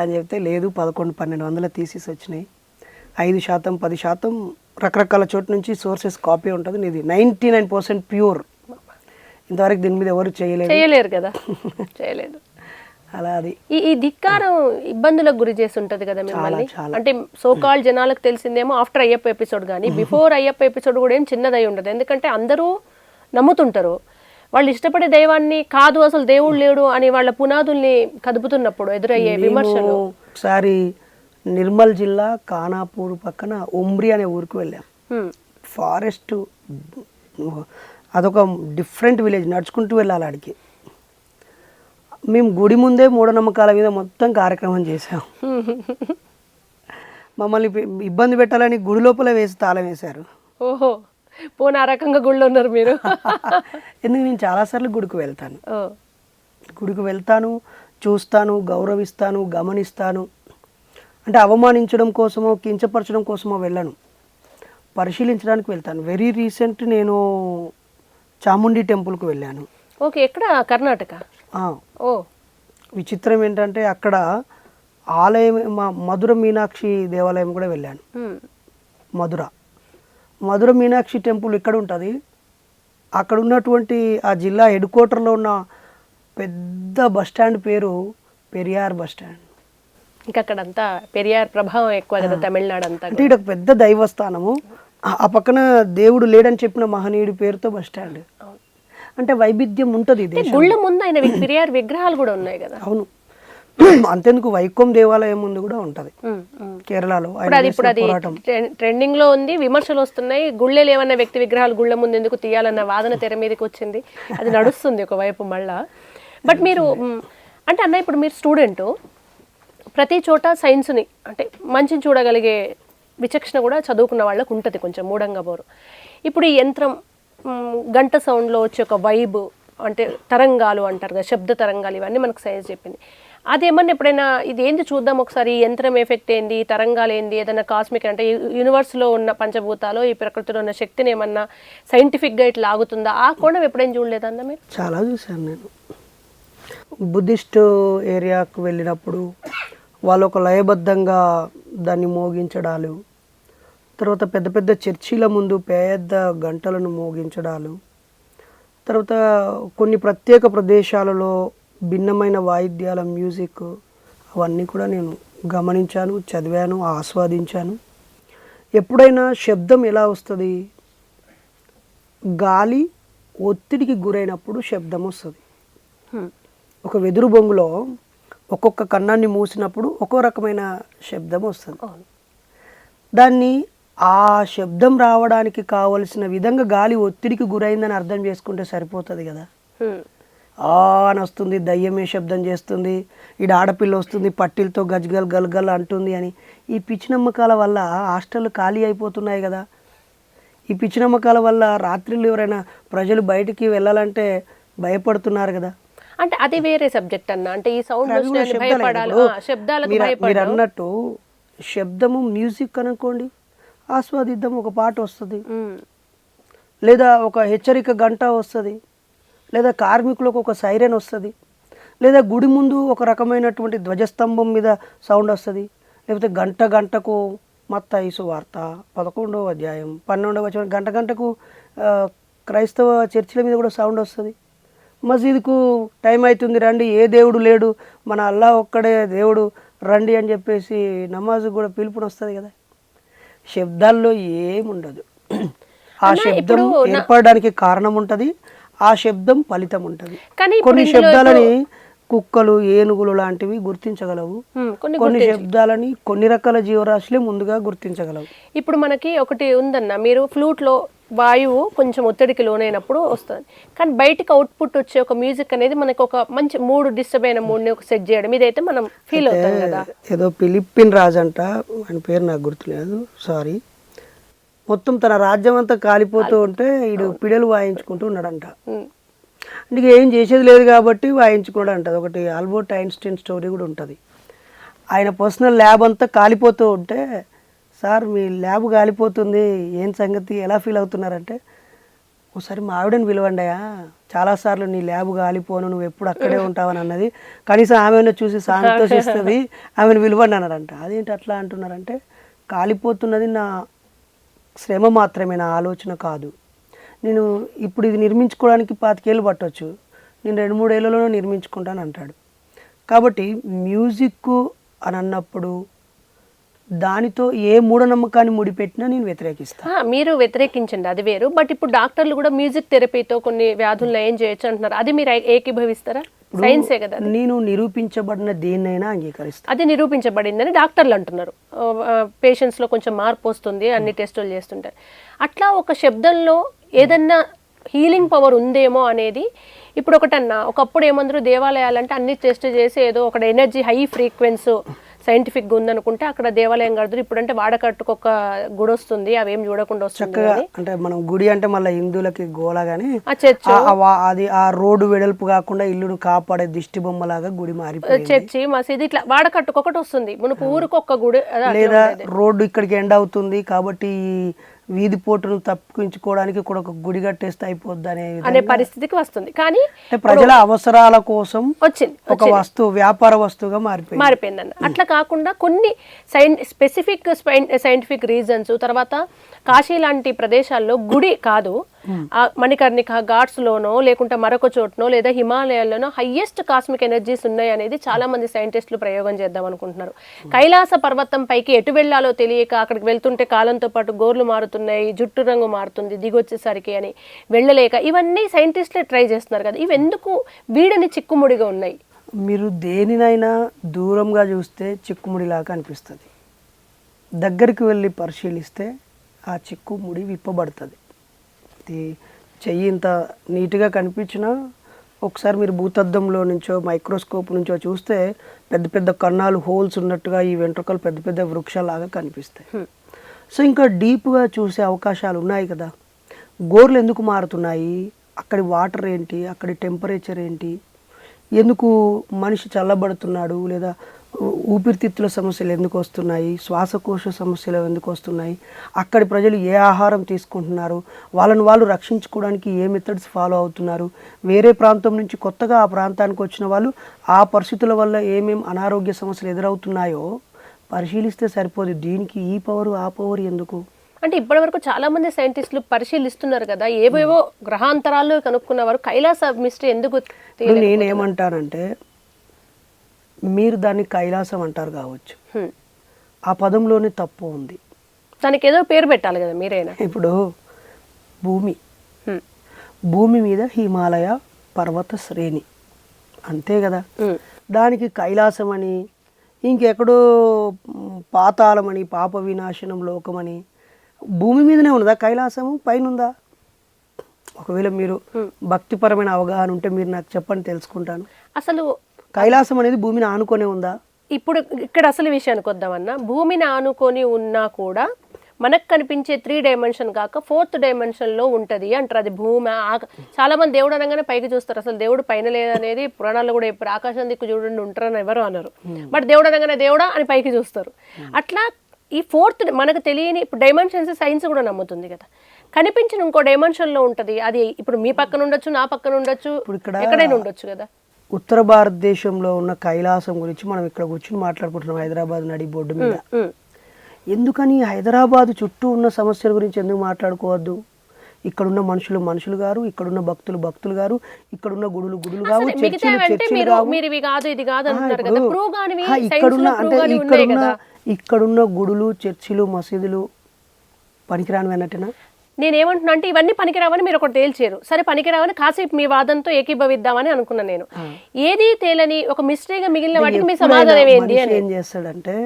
అని చెప్తే లేదు, 1100-1200 థీసిస్ వచ్చినాయి. 5%, 10% రకరకాల చోటు నుంచి సోర్సెస్ కాపీ ఉంటుంది, నీది 99% ప్యూర్. ఇంతవరకు దీని మీద ఎవరు చేయలేరు కదా, చేయలేదు. అలా అది ఈ ధిక్కారం ఇబ్బందులకు గురి చేసి ఉంటది కదా మిమ్మల్ని. అంటే సోకాల్ జనాలకు తెలిసిందేమో ఆఫ్టర్ అయ్యప్ప ఎపిసోడ్, కానీ బిఫోర్ అయ్యప్ప ఎపిసోడ్ కూడా ఏం చిన్నదై ఉండదు. ఎందుకంటే అందరూ నమ్ముతుంటారు, వాళ్ళు ఇష్టపడే దైవాన్ని కాదు అసలు దేవుడు లేడు అని వాళ్ళ పునాదుల్ని కదుపుతున్నప్పుడు ఎదురయ్యే విమర్శలు. ఒకసారి నిర్మల్ జిల్లా ఖానాపూర్ పక్కన ఉమ్రి అనే ఊరికి వెళ్ళాం. ఫారెస్ట్, అదొక డిఫరెంట్ విలేజ్, నడుచుకుంటూ వెళ్ళాలి ఆడికి. మేము గుడి ముందే మూఢనమ్మకాల మీద మొత్తం కార్యక్రమం చేసాం. మమ్మల్ని ఇబ్బంది పెట్టాలని గుడి లోపల వేసి తాళం వేశారు. ఓహో, పోనీ ఆ రకంగా గుడిలో ఉన్నారు మీరు. ఎందుకు, నేను చాలాసార్లు గుడికి వెళ్తాను, చూస్తాను, గౌరవిస్తాను, గమనిస్తాను. అంటే అవమానించడం కోసమో కించపరచడం కోసమో వెళ్ళను, పరిశీలించడానికి వెళ్తాను. వెరీ రీసెంట్ నేను చాముండి టెంపుల్కి వెళ్ళాను. ఓకే, ఎక్కడ? కర్ణాటక. ఓ విచిత్రం ఏంటంటే అక్కడ ఆలయం, మధుర మీనాక్షి దేవాలయం కూడా వెళ్ళాను. మధుర మీనాక్షి టెంపుల్ ఇక్కడ ఉంటుంది. అక్కడ ఉన్నటువంటి ఆ జిల్లా హెడ్ క్వార్టర్లో ఉన్న పెద్ద బస్ స్టాండ్ పేరు పెరియార్ బస్ స్టాండ్. ఇంకా అక్కడంతా పెరియార్ ప్రభావం ఎక్కువ కదా, తమిళనాడు అంతా. అంటే ఇక్కడ పెద్ద దైవస్థానము, ఆ పక్కన దేవుడు లేడని చెప్పిన మహనీయుడి పేరుతో బస్ స్టాండ్. అంటే వైవిధ్యం ఉంటుంది. గుళ్ళ ముందు ఆయన పెరియార్ విగ్రహాలు కూడా ఉన్నాయి కదా. అవును, అంతెందుకు వైకోం దేవాలయం ముందు కూడా ఉంటది కేరళలో. ఇప్పుడు అది ట్రెండింగ్ లో ఉంది, విమర్శలు వస్తున్నాయి. గుళ్ళే లేవన్న వ్యక్తి విగ్రహాలు గుళ్ళ ముందు ఎందుకు తీయాలన్న వాదన తెర మీదకి వచ్చింది. అది నడుస్తుంది ఒకవైపు మళ్ళా. బట్ మీరు అంటే అన్న, ఇప్పుడు మీరు స్టూడెంట్, ప్రతి చోట సైన్స్ని అంటే మంచిని చూడగలిగే విచక్షణ కూడా చదువుకున్న వాళ్ళకు ఉంటుంది, కొంచెం మూఢంగా పోరు. ఇప్పుడు ఈ యంత్రం గంట సౌండ్లో వచ్చే ఒక వైబ్, అంటే తరంగాలు అంటారు కదా, శబ్ద తరంగాలు, ఇవన్నీ మనకు సైన్స్ చెప్పింది. అదేమన్నా ఎప్పుడైనా ఇది ఏంది చూద్దాం ఒకసారి, ఈ యంత్రం ఎఫెక్ట్ ఏంది, తరంగాలు ఏంది, ఏదైనా కాస్మిక్ అంటే యూనివర్స్లో ఉన్న పంచభూతాలు, ఈ ప్రకృతిలో ఉన్న శక్తిని ఏమన్నా సైంటిఫిక్గా ఇట్లా ఆగుతుందా, ఆ కోణం ఎప్పుడైనా చూడలేదన్నా మీరు? చాలా చూశాను నేను. బుద్ధిస్ట్ ఏరియాకు వెళ్ళినప్పుడు వాళ్ళు ఒక లయబద్ధంగా దాన్ని మోగించడాలు, తర్వాత పెద్ద పెద్ద చర్చిల ముందు పెద్ద గంటలను మోగించడాలు, తర్వాత కొన్ని ప్రత్యేక ప్రదేశాలలో భిన్నమైన వాయిద్యాల మ్యూజిక్, అవన్నీ కూడా నేను గమనించాను, చదివాను, ఆస్వాదించాను. ఎప్పుడైనా శబ్దం ఎలా వస్తుంది, గాలి ఒత్తిడికి గురైనప్పుడు శబ్దం వస్తుంది. ఒక వెదురు బొంగులో ఒక్కొక్క కన్నాన్ని మూసినప్పుడు ఒక్కో రకమైన శబ్దం వస్తుంది. దాన్ని ఆ శబ్దం రావడానికి కావలసిన విధంగా గాలి ఒత్తిడికి గురైందని అర్థం చేసుకుంటే సరిపోతుంది కదా. అని వస్తుంది, దయ్యమే శబ్దం చేస్తుంది, ఈడ ఆడపిల్ల వస్తుంది పట్టిలతో గజ్గల్ గల్గల్ అంటుంది అని. ఈ పిచ్చి నమ్మకాల వల్ల హాస్టళ్ళు ఖాళీ అయిపోతున్నాయి కదా. ఈ పిచ్చి నమ్మకాల వల్ల రాత్రిళ్ళు ఎవరైనా ప్రజలు బయటికి వెళ్ళాలంటే భయపడుతున్నారు కదా. అంటే అది వేరే సబ్జెక్ట్ అన్న. అంటే ఈ సౌండ్ మీరు అన్నట్టు శబ్దము మ్యూజిక్ అనుకోండి, ఆస్వాదిద్దాం, ఒక పాట వస్తుంది, లేదా ఒక హెచ్చరిక గంట వస్తుంది, లేదా కార్మికులకు ఒక సైరన్ వస్తుంది, లేదా గుడి ముందు ఒక రకమైనటువంటి ధ్వజస్తంభం మీద సౌండ్ వస్తుంది, లేకపోతే గంట గంటకు మత్తయి సువార్త 11వ అధ్యాయం 12వ వచనం గంట గంటకు క్రైస్తవ చర్చిల మీద కూడా సౌండ్ వస్తుంది. మసీదుకు టైం అవుతుంది రండి, ఏ దేవుడు లేడు, మన అల్లా ఒక్కడే దేవుడు రండి అని చెప్పేసి నమాజ్ కూడా పిలుపుని వస్తుంది కదా. శబ్దాల్లో ఏముండదు. ఆ శబ్దం ఏర్పడడానికి కారణం ఉంటుంది, ఆ శబ్దం ఫలితం ఉంటుంది. కొన్ని శబ్దాలని కుక్కలు, ఏనుగులు లాంటివి గుర్తించగలవు, కొన్ని శబ్దాలని కొన్ని రకాల జీవరాశులే ముందుగా గుర్తించగలవు. ఇప్పుడు మనకి ఒకటి ఉందన్న, మీరు ఫ్లూట్లో వాయువు కొంచెం ఒత్తిడికి లోనైనప్పుడు వస్తుంది, కానీ బయటకు అవుట్పుట్ వచ్చే ఒక మ్యూజిక్ అనేది మనకి ఒక మంచి మూడు డిస్టర్బ్ అయిన మూడ్ని ఒక సెట్ చేయడం, ఇదైతే మనం ఫీల్ అవుతాం కదా. ఏదో ఫిలిప్పీన్ రాజు అంట, ఆయన పేరు నాకు గుర్తులేదు, సారీ, మొత్తం తన రాజ్యం అంతా కాలిపోతూ ఉంటే ఈడు పిడలు వాయించుకుంటూ ఉన్నాడంట. అంటే ఏం చేసేది లేదు కాబట్టి వాయించుకోవడం అంటది. ఒకటి ఆల్బర్ట్ ఐన్స్టీన్ స్టోరీ కూడా ఉంటుంది. ఆయన పర్సనల్ ల్యాబ్ అంతా కాలిపోతూ ఉంటే, సార్ మీ ల్యాబ్ కాలిపోతుంది, ఏం సంగతి, ఎలా ఫీల్ అవుతున్నారంటే, ఒకసారి మా ఆవిడని పిలవండియా, చాలాసార్లు నీ ల్యాబ్ కాలిపోను, నువ్వు ఎప్పుడు అక్కడే ఉంటావని అన్నది, కనీసం ఆమెను చూసి సంతోషిస్తుంది, ఆమెను పిలవండి అన్నారంట. అదేంటి అట్లా అంటున్నారంటే, కాలిపోతున్నది నా శ్రమ మాత్రమే, నా ఆలోచన కాదు. నేను ఇప్పుడు ఇది నిర్మించుకోవడానికి 25 ఏళ్ళు పట్టవచ్చు, నేను 2-3 ఏళ్ళలోనే నిర్మించుకుంటాను అంటాడు. కాబట్టి మ్యూజిక్ అని అన్నప్పుడు దానితో ఏ మూఢనమ్మకాన్ని ముడిపెట్టినా నేను వ్యతిరేకిస్తాను. మీరు వ్యతిరేకించండి, అది వేరు. బట్ ఇప్పుడు డాక్టర్లు కూడా మ్యూజిక్ థెరపీతో కొన్ని వ్యాధులను ఏం చేయొచ్చు అంటున్నారు, అది మీరు ఏకీభవిస్తారా? సైన్సే కదా. నేను నిరూపించబడిన దేన్నైనా అంగీకరిస్తాను. అది నిరూపించబడిందని డాక్టర్లు అంటున్నారు. పేషెంట్స్లో కొంచెం మార్పు వస్తుంది అన్ని టెస్టులు చేస్తుంటారు. అట్లా ఒక శబ్దంలో ఏదన్నా హీలింగ్ పవర్ ఉందేమో అనేది ఇప్పుడు ఒకటన్నా, ఒకప్పుడు ఏమందరూ దేవాలయాలంటే అన్ని టెస్ట్ చేసి ఏదో ఒక ఎనర్జీ హై ఫ్రీక్వెన్సీ సైంటిఫిక్గా ఉందనుకుంటే అక్కడ దేవాలయం కడతారు. ఇప్పుడంటే వాడకట్టుకు ఒక గుడి వస్తుంది, అవేం చూడకుండా వస్తుంది. అంటే మనం గుడి అంటే మళ్ళీ హిందువులకి గోలా గానీ అది ఆ రోడ్డు వెడల్పు కాకుండా ఇల్లును కాపాడే దిష్టి బొమ్మలాగా గుడి మారిపోయింది. చర్చి, మసీదు ఇట్లా వాడకట్టుకు ఒకటి వస్తుంది, మనకు ఊరికి ఒక్క గుడి. లేదా రోడ్డు ఇక్కడికి ఎండ్ అవుతుంది కాబట్టి వీధి పోటును తప్పించుకోవడానికి కూడా ఒక గుడి కట్టేస్తే అయిపోద్ది అనే పరిస్థితికి వస్తుంది. కానీ ప్రజల అవసరాల కోసం వచ్చింది ఒక వస్తువు, వ్యాపార వస్తువుగా మారిపోయిందన్న. అట్లా కాకుండా కొన్ని స్పెసిఫిక్ సైంటిఫిక్ రీజన్స్, తర్వాత కాశీ లాంటి ప్రదేశాల్లో గుడి కాదు, మణికర్ణిక ఘాట్స్ లోనో లేకుంటే మరొక చోటనో లేదా హిమాలయాల్లోనో హైయెస్ట్ కాస్మిక్ ఎనర్జీస్ ఉన్నాయి అనేది చాలా మంది సైంటిస్టులు ప్రయోగం చేద్దాం అనుకుంటున్నారు. కైలాస పర్వతం పైకి ఎటు వెళ్లాలో తెలియక అక్కడికి వెళ్తుంటే కాలంతో పాటు గోర్లు మారుతున్నాయి, జుట్టు రంగు మారుతుంది దిగొచ్చేసరికి అని వెళ్ళలేక, ఇవన్నీ సైంటిస్టులే ట్రై చేస్తున్నారు కదా. ఇవి ఎందుకు వీడని చిక్కుముడిగా ఉన్నాయి? మీరు దేనినైనా దూరంగా చూస్తే చిక్కుముడిలాగా అనిపిస్తుంది, దగ్గరికి వెళ్ళి పరిశీలిస్తే ఆ చిక్కుముడి విప్పబడుతుంది. చెయ్యి ఇంత నీట్గా కనిపించినా ఒకసారి మీరు భూతద్దంలో నుంచో మైక్రోస్కోప్ నుంచో చూస్తే పెద్ద పెద్ద కన్నాలు, హోల్స్ ఉన్నట్టుగా ఈ వెంట్రుకలు పెద్ద పెద్ద వృక్షాలాగా కనిపిస్తాయి. సో ఇంకా డీప్గా చూసే అవకాశాలు ఉన్నాయి కదా. గోర్లు ఎందుకు మారుతున్నాయి, అక్కడి వాటర్ ఏంటి, అక్కడి టెంపరేచర్ ఏంటి, ఎందుకు మనిషి చల్లబడుతున్నాడు, లేదా ఊపిరితిత్తుల సమస్యలు ఎందుకు వస్తున్నాయి, శ్వాసకోశ సమస్యలు ఎందుకు వస్తున్నాయి, అక్కడి ప్రజలు ఏ ఆహారం తీసుకుంటున్నారు, వాళ్ళని వాళ్ళు రక్షించుకోవడానికి ఏ మెథడ్స్ ఫాలో అవుతున్నారు, వేరే ప్రాంతం నుంచి కొత్తగా ఆ ప్రాంతానికి వచ్చిన వాళ్ళు ఆ పరిస్థితుల వల్ల ఏమేమి అనారోగ్య సమస్యలు ఎదురవుతున్నాయో పరిశీలిస్తే సరిపోదు. దీనికి ఈ పవర్ ఆ పవర్ ఎందుకు అంటే ఇప్పటి వరకు చాలా మంది సైంటిస్టులు పరిశీలిస్తున్నారు కదా, ఏవేవో గ్రహాంతరాల్లో కనుక్కున్నవారు కైలాస మిస్టరీ ఎందుకు? నేనేమంటానంటే, మీరు దాన్ని కైలాసం అంటారు కావచ్చు, ఆ పదంలోనే తప్పు ఉంది, దానికి ఏదో పేరు పెట్టాలి కదా మీరైనా. ఇప్పుడు భూమి మీద హిమాలయ పర్వత శ్రేణి అంతే కదా, దానికి కైలాసం అని, ఇంకెక్కడో పాతాళమని, పాప వినాశనం లోకమని, భూమి మీదనే ఉన్నదా కైలాసము, పైన ఉందా? ఒకవేళ మీరు భక్తిపరమైన అవగాహన ఉంటే మీరు నాకు చెప్పండి, తెలుసుకుంటాను. అసలు కైలాసం అనేది భూమిని ఆనుకొని ఉందా? ఇప్పుడు ఇక్కడ అసలు విషయానికి వద్దామన్నా, భూమిని ఆనుకొని ఉన్నా కూడా మనకు కనిపించే 3 డైమెన్షన్ కాక 4th డైమెన్షన్లో ఉంటుంది అంటారు. అది భూమి. చాలా మంది దేవుడు అనగానే పైకి చూస్తారు, అసలు దేవుడు పైన లేదనేది పురాణాల్లో కూడా ఎప్పుడు ఆకాశం దిక్కు చూడండి ఉంటారని ఎవరు అన్నారు. బట్ దేవుడు అనగానే దేవుడా అని పైకి చూస్తారు. అట్లా ఈ 4th మనకు తెలియని ఇప్పుడు డైమెన్షన్స్ సైన్స్ కూడా నమ్ముతుంది కదా, కనిపించిన ఇంకో డైమెన్షన్లో ఉంటుంది. అది ఇప్పుడు మీ పక్కన ఉండొచ్చు, నా పక్కన ఉండొచ్చు, ఎక్కడైనా ఉండొచ్చు కదా. ఉత్తర భారతదేశంలో ఉన్న కైలాసం గురించి మనం ఇక్కడ కూర్చుని మాట్లాడుకుంటున్నాం హైదరాబాద్ నడి బోర్డు మీద. ఉమ్. ఎందుకని హైదరాబాద్ చుట్టూ ఉన్న సమస్యల గురించి ఎందుకు మాట్లాడుకోవద్దు? ఇక్కడున్న మనుషులు గారు, ఇక్కడున్న భక్తులు గారు, ఇక్కడున్న గుడులు కావు, చర్చిలు కావు. మీరు ఇవి కాదు ఇది కాదు అంటున్నారు కదా, ప్రూవ్ కానివి ఇక్కడున్న science లో అంటే prove కానివి ఉన్నాయి కదా. ఇక్కడున్న గుడులు, చర్చిలు, మసీదులు పనికిరానివి అన్నట్టేనా? నేనేమంటున్నా అంటే ఇవన్నీ పనికిరావని మీరు ఒకటి తేల్చారు. సరే పనికిరావని కాసేపు మీ వాదంతో ఏకీభవిద్దామని అనుకున్నాను నేను. ఏది తేలని ఒక మిస్టరీగా మిగిలిన వాటికి మీ సమాధానం ఏంటి అని. ఏం చేస్తాడంటే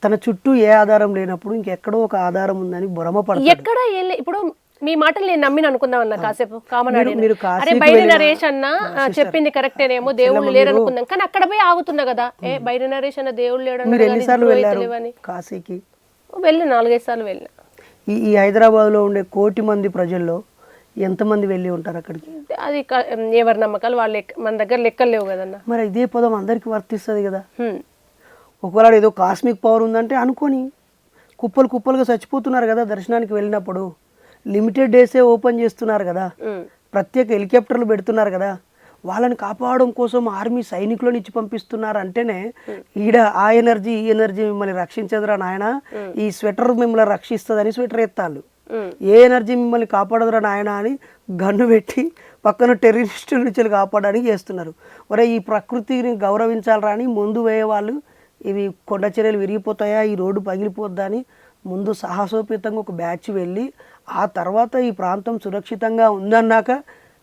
తన చుట్టూ ఏ ఆధారం లేనప్పుడు ఇంకెక్కడో ఒక ఆధారం ఉందని భ్రమపడతాడు. ఎక్కడ ఇప్పుడు మీ మాటలు నేను నమ్మిన అనుకుందాం అన్న కాసేపు కామన్ మీరు అరే బైరి నరేష్ అన్న చెప్పింది కరెక్టేనేమో, దేవుళ్ళు లేరనుకుందాం, కానీ అక్కడ పోయి ఆగుతున్నా కదా. బైరి నరేష్ అన్న దేవుళ్ళు మీరు ఎన్నిసార్లు వెళ్ళారు లేడని కాశీకి? వెళ్ళిన 4-5 సార్లు వెళ్ళిన. ఈ హైదరాబాద్లో ఉండే 1 కోటి మంది ప్రజల్లో ఎంతమంది వెళ్ళి ఉంటారు అక్కడికి? అది ఎవరి నమ్మకాలు వాళ్ళు, మన దగ్గర లెక్కలు లేవు కదన్న. మరి ఇదే పదం అందరికి వర్తిస్తుంది కదా. ఒకవేళ ఏదో కాస్మిక్ పవర్ ఉందంటే అనుకొని కుప్పలుగా చచ్చిపోతున్నారు కదా దర్శనానికి వెళ్ళినప్పుడు. లిమిటెడ్ డేసే ఓపెన్ చేస్తున్నారు కదా, ప్రత్యేక హెలికాప్టర్లు పెడుతున్నారు కదా, వాళ్ళని కాపాడడం కోసం ఆర్మీ సైనికులను ఇచ్చి పంపిస్తున్నారు అంటేనే ఈడ ఆ ఎనర్జీ ఈ ఎనర్జీ మిమ్మల్ని రక్షించదురా నాయన, ఈ స్వెటర్ మిమ్మల్ని రక్షిస్తుందని స్వెటర్ ఎత్తాళ్ళు. ఏ ఎనర్జీ మిమ్మల్ని కాపాడదురా నాయన అని గన్ను పెట్టి పక్కన టెర్రరిస్టుల నుంచి కాపాడడానికి చేస్తున్నారు. ఒరే ఈ ప్రకృతిని గౌరవించాలరా అని ముందు వేయేవాళ్ళు ఇవి కొండ చర్యలు విరిగిపోతాయా, ఈ రోడ్డు పగిలిపోద్దా అని ముందు సాహసోపేతంగా ఒక బ్యాచ్ వెళ్ళి ఆ తర్వాత ఈ ప్రాంతం సురక్షితంగా ఉందన్నాక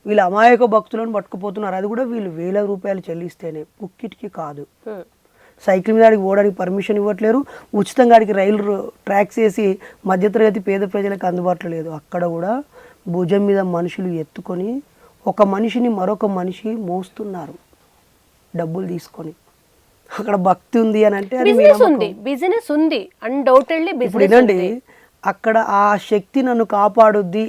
వీళ్ళు అమాయక భక్తులను పట్టుకుపోతున్నారు. అది కూడా వీళ్ళు 1000 రూపాయలు చెల్లిస్తేనే, పుక్కిటికి కాదు. సైకిల్ మీద ఆడికి పోవడానికి పర్మిషన్ ఇవ్వట్లేరు, ఉచితంగా ఆడికి రైలు ట్రాక్స్ వేసి మధ్యతరగతి పేద ప్రజలకు అందుబాటులో లేదు. అక్కడ కూడా భుజం మీద మనుషులు ఎత్తుకొని ఒక మనిషిని మరొక మనిషి మోస్తున్నారు డబ్బులు తీసుకొని. అక్కడ భక్తి ఉంది అని అంటే బిజినెస్ ఉంది అన్డౌటెడ్లీ. ఇప్పుడు ఇదండి, అక్కడ ఆ శక్తి నన్ను కాపాడుద్ది,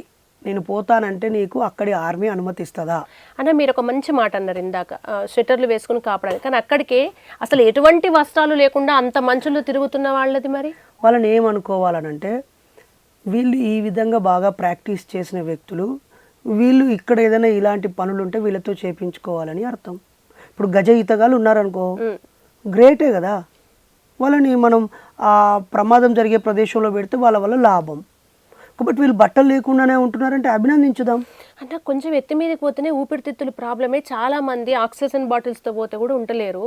నేను పోతానంటే నీకు అక్కడి ఆర్మీ అనుమతిస్తుందా అన్న? మీరు ఒక మంచి మాట అన్నారు ఇందాక, స్వెటర్లు వేసుకుని కాపాడాలి, కానీ అక్కడికి అసలు ఎటువంటి వస్త్రాలు లేకుండా అంత మంచులు తిరుగుతున్న వాళ్ళది. మరి వాళ్ళని ఏమనుకోవాలనంటే వీళ్ళు ఈ విధంగా బాగా ప్రాక్టీస్ చేసిన వ్యక్తులు, వీళ్ళు ఇక్కడ ఏదైనా ఇలాంటి పనులు ఉంటే వీళ్ళతో చేపించుకోవాలని అర్థం. ఇప్పుడు గజ ఈతగాళ్ళు ఉన్నారనుకో, గ్రేటే కదా, వాళ్ళని మనం ఆ ప్రమాదం జరిగే ప్రదేశంలో పెడితే వాళ్ళ వల్ల లాభం. కాబట్టి వీళ్ళు బట్టలు లేకుండానే ఉంటున్నారంటే అభినందించుదాం. అంటే కొంచెం ఎత్తి మీదకి పోతేనే ఊపిరితిత్తుల ప్రాబ్లమే. చాలా మంది ఆక్సిజన్ బాటిల్స్తో పోతే కూడా ఉండలేరు.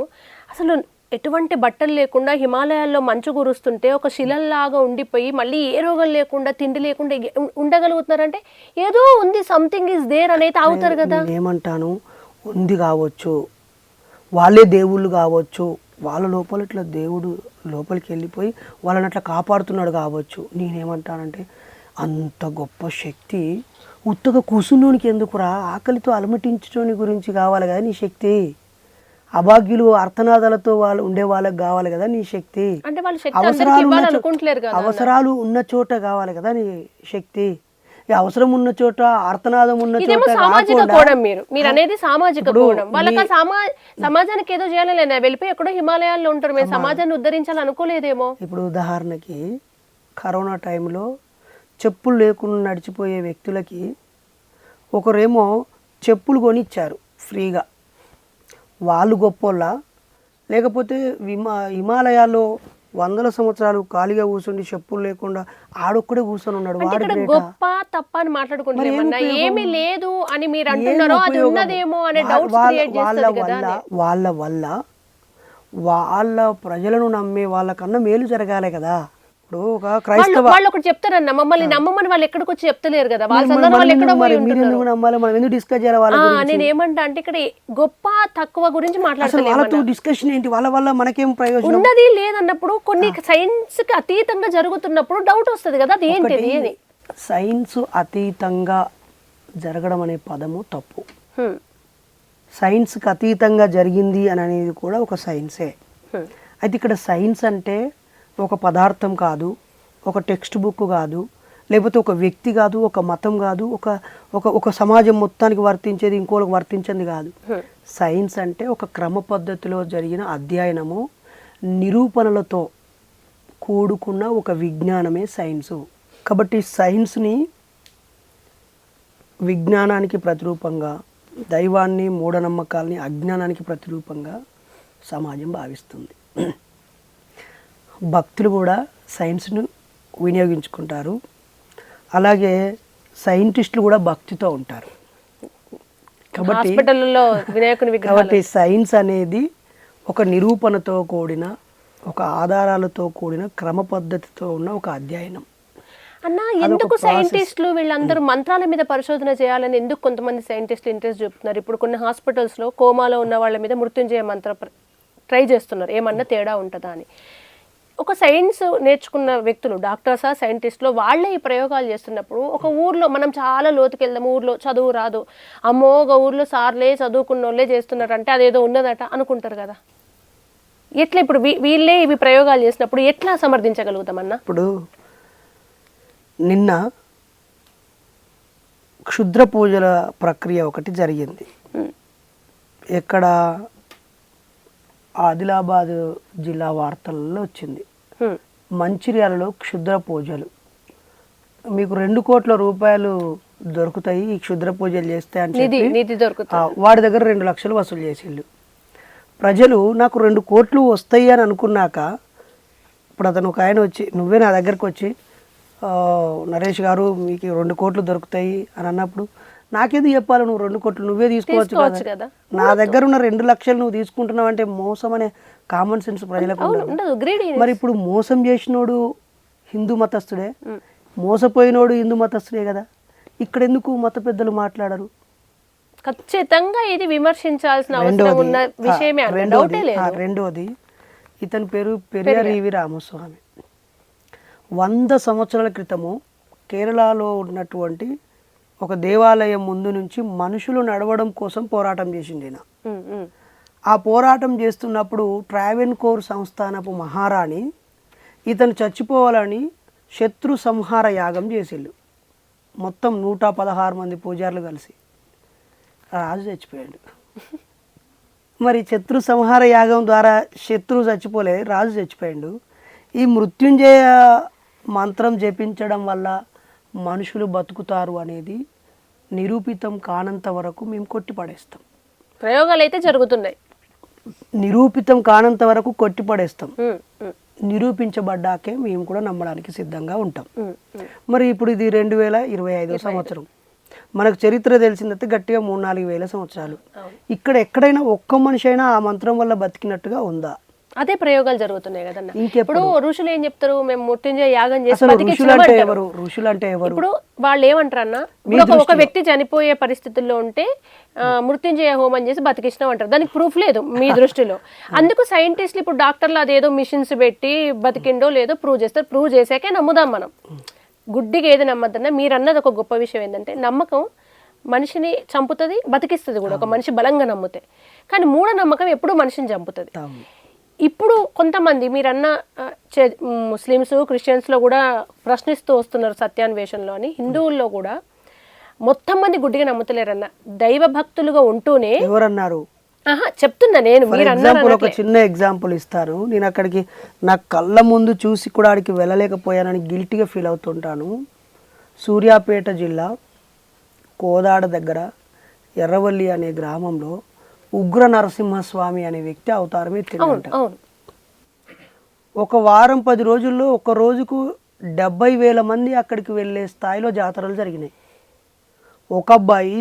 అసలు ఎటువంటి బట్టలు లేకుండా హిమాలయాల్లో మంచు కురుస్తుంటే ఒక శిలల్లాగా ఉండిపోయి మళ్ళీ ఏ రోగం లేకుండా తిండి లేకుండా ఉండగలుగుతున్నారంటే ఏదో ఉంది, సంథింగ్ ఈజ్ దేర్ అనేది ఆగుతారు కదా. ఏమంటాను, ఉంది కావచ్చు, వాళ్ళే దేవుళ్ళు కావచ్చు, వాళ్ళ లోపల ఇట్లా దేవుడు లోపలికి వెళ్ళిపోయి వాళ్ళని అట్లా కాపాడుతున్నాడు కావచ్చు. నేనేమంటానంటే అంత గొప్ప శక్తి ఉత్తగా కూసున్నోనికి ఎందుకురా, ఆకలితో అలమటించుని గురించి కావాలి కదా నీ శక్తి. అభాగ్యులు అర్థనాదాలతో వాళ్ళు ఉండే వాళ్ళకి కావాలి కదా నీ శక్తి. అవసరాలు ఉన్న చోట కావాలి కదా నీ శక్తి. అవసరం ఉన్న చోట, అర్థనాదం ఉన్న చోట. సామాజిక కోణం మీరు అనేది సామాజిక కోణం. వాళ్ళకి సమాజానికి ఏదో చేయాలి, వెళ్ళిపోయి ఎక్కడో హిమాలయాల్లో ఉంటారు, మేము సమాజాన్ని ఉద్ధరించాలి అనుకోలేదేమో. ఇప్పుడు ఉదాహరణకి కరోనా టైంలో చెప్పులు లేకుండా నడిచిపోయే వ్యక్తులకి ఒకరేమో చెప్పులు కొనిచ్చారు ఫ్రీగా, వాళ్ళు గొప్పోళ్ళ? లేకపోతే హిమాలయాల్లో 100 సంవత్సరాలు ఖాళీగా కూర్చుండి చెప్పులు లేకుండా ఆడొక్కడే కూర్చొని ఉన్నాడు, వాడు గొప్ప తప్ప అని మాట్లాడుకుంటున్నా. ఏమీ లేదు అని మీరు అంటున్నారో అది ఉన్నదేమో అనే డౌట్స్ క్రియేట్ చేస్తారు కదా. వాళ్ళ వల్ల వాళ్ళ ప్రజలను నమ్మే వాళ్ళకన్నా మేలు జరగాలి కదా. ఇప్పుడు ఒక క్రైస్తవ వాళ్ళు ఒకటి చెప్తారన్న, మమ్మల్ని నమ్మమని వాళ్ళు ఎక్కడికి వచ్చి చెప్తలేరు కదా, వాళ్ళ వాళ్ళు ఎక్కడో డిస్కస్ చేయాలి. నేను ఏమంటా అంటే ఇక్కడ గొప్ప తక్కువ గురించి మాట్లాడలేదు. డిస్కషన్ ఏంటి, వాళ్ళ వల్ల మనకేం ప్రయోజనం ఉన్నది లేదన్నప్పుడు, కొన్ని సైన్స్ కి అతీతంగా జరుగుతున్నప్పుడు డౌట్ వస్తుంది కదా, అది ఏంటిది అని. సైన్స్ అతీతంగా జరగడం అనే పదము తప్పు. సైన్స్కి అతీతంగా జరిగింది అని అనేది కూడా ఒక సైన్సే. అయితే ఇక్కడ సైన్స్ అంటే ఒక పదార్థం కాదు, ఒక టెక్స్ట్ బుక్ కాదు, లేకపోతే ఒక వ్యక్తి కాదు, ఒక మతం కాదు, ఒక సమాజం మొత్తానికి వర్తించేది ఇంకోళ్ళకి వర్తించేది కాదు. సైన్స్ అంటే ఒక క్రమ పద్ధతిలో జరిగిన అధ్యయనము, నిరూపణలతో కూడుకున్న ఒక విజ్ఞానమే సైన్సు. కాబట్టి సైన్స్ని విజ్ఞానానికి ప్రతిరూపంగా, దైవాన్ని మూఢనమ్మకాల్ని అజ్ఞానానికి ప్రతిరూపంగా సమాజం భావిస్తుంది. భక్తులు కూడా సైన్స్ను వినియోగించుకుంటారు. అలాగే సైంటిస్టులు కూడా భక్తితో ఉంటారు. కాబట్టి హాస్పిటల్లో వినాయకుని విగ్రహాలు కాబట్టి సైన్స్ అనేది ఒక నిరూపణతో కూడిన, ఒక ఆధారాలతో కూడిన, క్రమ పద్ధతితో ఉన్న ఒక అధ్యయనం. అన్న ఎందుకు సైంటిస్టులు వీళ్ళందరూ మంత్రాల మీద పరిశోధన చేయాలని ఎందుకు కొంతమంది సైంటిస్టులు ఇంట్రెస్ట్ చూపుతున్నారు? ఇప్పుడు కొన్ని హాస్పిటల్స్లో కోమాలో ఉన్న వాళ్ళ మీద మృత్యుంజయ మంత్ర ట్రై చేస్తున్నారు, ఏమన్నా తేడా ఉంటుందా అని. ఒక సైన్స్ నేర్చుకున్న వ్యక్తులు, డాక్టర్సా సైంటిస్టులు, వాళ్ళే ఈ ప్రయోగాలు చేస్తున్నప్పుడు ఒక ఊర్లో మనం చాలా లోతుకి వెళ్దాం, ఊర్లో చదువు రాదు, అమ్మో ఒక ఊర్లో సార్లే చదువుకున్న వాళ్ళే చేస్తున్నారంటే అదేదో ఉన్నదట అనుకుంటారు కదా. ఎట్లా ఇప్పుడు వీళ్ళే ఇవి ప్రయోగాలు చేసినప్పుడు ఎట్లా సమర్థించగలుగుతామన్నా? ఇప్పుడు నిన్న క్షుద్ర పూజల ప్రక్రియ ఒకటి జరిగింది. ఎక్కడ? ఆదిలాబాద్ జిల్లా వార్తలలో వచ్చింది. మంచిర్యాలలో క్షుద్ర పూజలు, మీకు 2 కోట్ల రూపాయలు దొరుకుతాయి ఈ క్షుద్ర పూజలు చేస్తే అని చెప్పి వాడి దగ్గర 2 లక్షలు వసూలు చేసిండు. ప్రజలు నాకు 2 కోట్లు వస్తాయి అని అనుకున్నాక, ఇప్పుడు అతను ఒక ఆయన వచ్చి నువ్వే నా దగ్గరకు వచ్చి నరేష్ గారు మీకు 2 కోట్లు దొరుకుతాయి అని అన్నప్పుడు నాకేది చెప్పాలి? నువ్వు 2 కోట్లు నువ్వే తీసుకోవచ్చు కదా. నా దగ్గర ఉన్న 2 లక్షలు నువ్వు తీసుకుంటున్నావు అంటే మోసం అనే కామన్ సెన్స్ ప్రజలకు ఉండదు. మరి ఇప్పుడు మోసం చేసినోడు హిందూ మతస్థుడే, మోసపోయినోడు హిందూ మతస్థుడే కదా. ఇక్కడ ఎందుకు మత పెద్దలు మాట్లాడరు? ఖచ్చితంగా ఇది విమర్శించాల్సిన అవసరం ఉన్న విషయమే. రెండోది, ఇతని పేరు పెరియార్ ఈవి రామస్వామి. 100 సంవత్సరాల క్రితము కేరళలో ఉన్నటువంటి ఒక దేవాలయం ముందు నుంచి మనుషులు నడవడం కోసం పోరాటం చేసింది ఈయన. ఆ పోరాటం చేస్తున్నప్పుడు ట్రావెన్కోర్ సంస్థానపు మహారాణి ఇతను చచ్చిపోవాలని శత్రు సంహార యాగం చేసిళ్ళు. మొత్తం 116 మంది పూజారులు కలిసి. రాజు చచ్చిపోయాడు. మరి శత్రు సంహార యాగం ద్వారా శత్రువు చచ్చిపోలే, రాజు చచ్చిపోయాడు. ఈ మృత్యుంజయ మంత్రం జపించడం వల్ల మనుషులు బతుకుతారు అనేది నిరూపితం కానంత వరకు మేము కొట్టిపడేస్తాం. ప్రయోగాలు అయితే జరుగుతున్నాయి, నిరూపితం కానంత వరకు కొట్టిపడేస్తాం. నిరూపించబడ్డాకే మేము కూడా నమ్మడానికి సిద్ధంగా ఉంటాం. మరి ఇప్పుడు ఇది 2025 సంవత్సరం. మనకు చరిత్ర తెలిసిందైతే గట్టిగా 3-4 వేల సంవత్సరాలు. ఇక్కడ ఎక్కడైనా ఒక్క మనిషి అయినా ఆ మంత్రం వల్ల బతికినట్టుగా ఉందా? అదే ప్రయోగాలు జరుగుతున్నాయి కదన్న. ఇప్పుడు ఋషులు ఏం చెప్తారు? మేము మృత్యుంజయ యాగం చేసి ఋషులు అంటే ఎవరు? ఇప్పుడు వాళ్ళు ఏమంటారన్నా, ఒక వ్యక్తి చనిపోయే పరిస్థితుల్లో ఉంటే మృత్యుంజయ హోమం చేసి బతికించినాం అంటారు. దానికి ప్రూఫ్ లేదు మీ దృష్టిలో. అందుకు సైంటిస్టులు ఇప్పుడు డాక్టర్లు అదేదో మిషన్స్ పెట్టి బతికిండో లేదో ప్రూవ్ చేస్తారు. ప్రూవ్ చేశాకే నమ్ముదాం మనం. గుడ్డిగా ఏది నమ్మద్దన్నా. మీరు అన్నది ఒక గొప్ప విషయం ఏంటంటే, నమ్మకం మనిషిని చంపుతుంది, బతికిస్తుంది కూడా, ఒక మనిషి బలంగా నమ్మితే. కానీ మూఢనమ్మకం ఎప్పుడూ మనిషిని చంపుతుంది. ఇప్పుడు కొంతమంది మీరన్న ముస్లిమ్స్, క్రిస్టియన్స్లో కూడా ప్రశ్నిస్తూ వస్తున్నారు సత్యాన్వేషణలో అని. హిందువుల్లో కూడా మొత్తం మంది గుడ్డిగా నమ్ముతలేరన్న. దైవ భక్తులుగా ఉంటూనే ఎవరన్నారు? చెప్తున్నా నేను. ఒక చిన్న ఎగ్జాంపుల్ ఇస్తాను. నేను అక్కడికి నా కళ్ళ ముందు చూసి కూడా అక్కడికి వెళ్ళలేకపోయానని గిల్టీగా ఫీల్ అవుతుంటాను. సూర్యాపేట జిల్లా కోదాడ దగ్గర ఎర్రవల్లి అనే గ్రామంలో ఉగ్ర నరసింహస్వామి అనే వ్యక్తి అవతారం ఎత్తిందంట. ఒక వారం 10 రోజుల్లో ఒక రోజుకు 70,000 మంది అక్కడికి వెళ్ళే స్థాయిలో జాతరలు జరిగినాయి. ఒక అబ్బాయి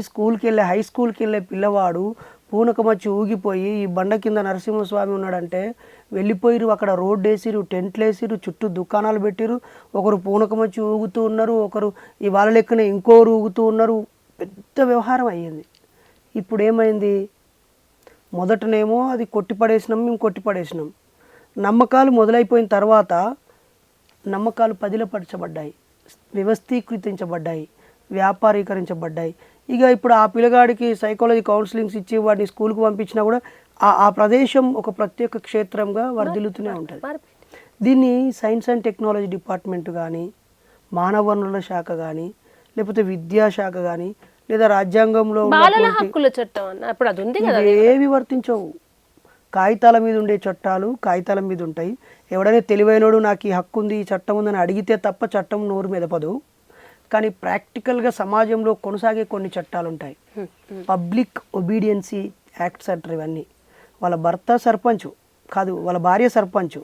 హై స్కూల్కి వెళ్ళే పిల్లవాడు పూనకమచ్చి ఊగిపోయి ఈ బండ కింద నరసింహస్వామి ఉన్నాడంటే వెళ్ళిపోయిరు. అక్కడ రోడ్డు వేసిరు, టెంట్లు వేసిరు, చుట్టూ దుకాణాలు పెట్టిరు. ఒకరు పూనకమచ్చి ఊగుతూ ఉన్నారు, ఒకరు ఇవాళ లెక్కనే ఇంకోరు ఊగుతూ ఉన్నారు. పెద్ద వ్యవహారం అయ్యింది. ఇప్పుడు ఏమైంది? మొదటనేమో అది కొట్టిపడేసినాం, మేము కొట్టిపడేసినాం. నమ్మకాలు మొదలైపోయిన తర్వాత నమ్మకాలు పదిలపరచబడ్డాయి, వ్యవస్థీకృతించబడ్డాయి, వ్యాపారీకరించబడ్డాయి. ఇక ఇప్పుడు ఆ పిల్లగాడికి సైకాలజీ కౌన్సిలింగ్స్ ఇచ్చి వాడిని స్కూల్కి పంపించినా కూడా ఆ ప్రదేశం ఒక ప్రత్యేక క్షేత్రంగా వర్ధిల్లుతూనే ఉంటుంది. దీన్ని సైన్స్ అండ్ టెక్నాలజీ డిపార్ట్మెంట్ కానీ, మానవ వనరుల శాఖ కానీ, లేకపోతే విద్యాశాఖ కానీ, లేదా రాజ్యాంగంలో ఏవి వర్తించవు. కాగితాల మీద ఉండే చట్టాలు కాగితాల మీద ఉంటాయి. ఎవడైనా తెలివైనోడు నాకు ఈ హక్కు ఉంది, ఈ చట్టం ఉందని అడిగితే తప్ప చట్టం నోరు మెదపదు. కానీ ప్రాక్టికల్గా సమాజంలో కొనసాగే కొన్ని చట్టాలు ఉంటాయి. పబ్లిక్ ఒబీడియన్సీ యాక్ట్స్ అంటారు ఇవన్నీ. వాళ్ళ భర్త సర్పంచ్ కాదు, వాళ్ళ భార్య సర్పంచ్,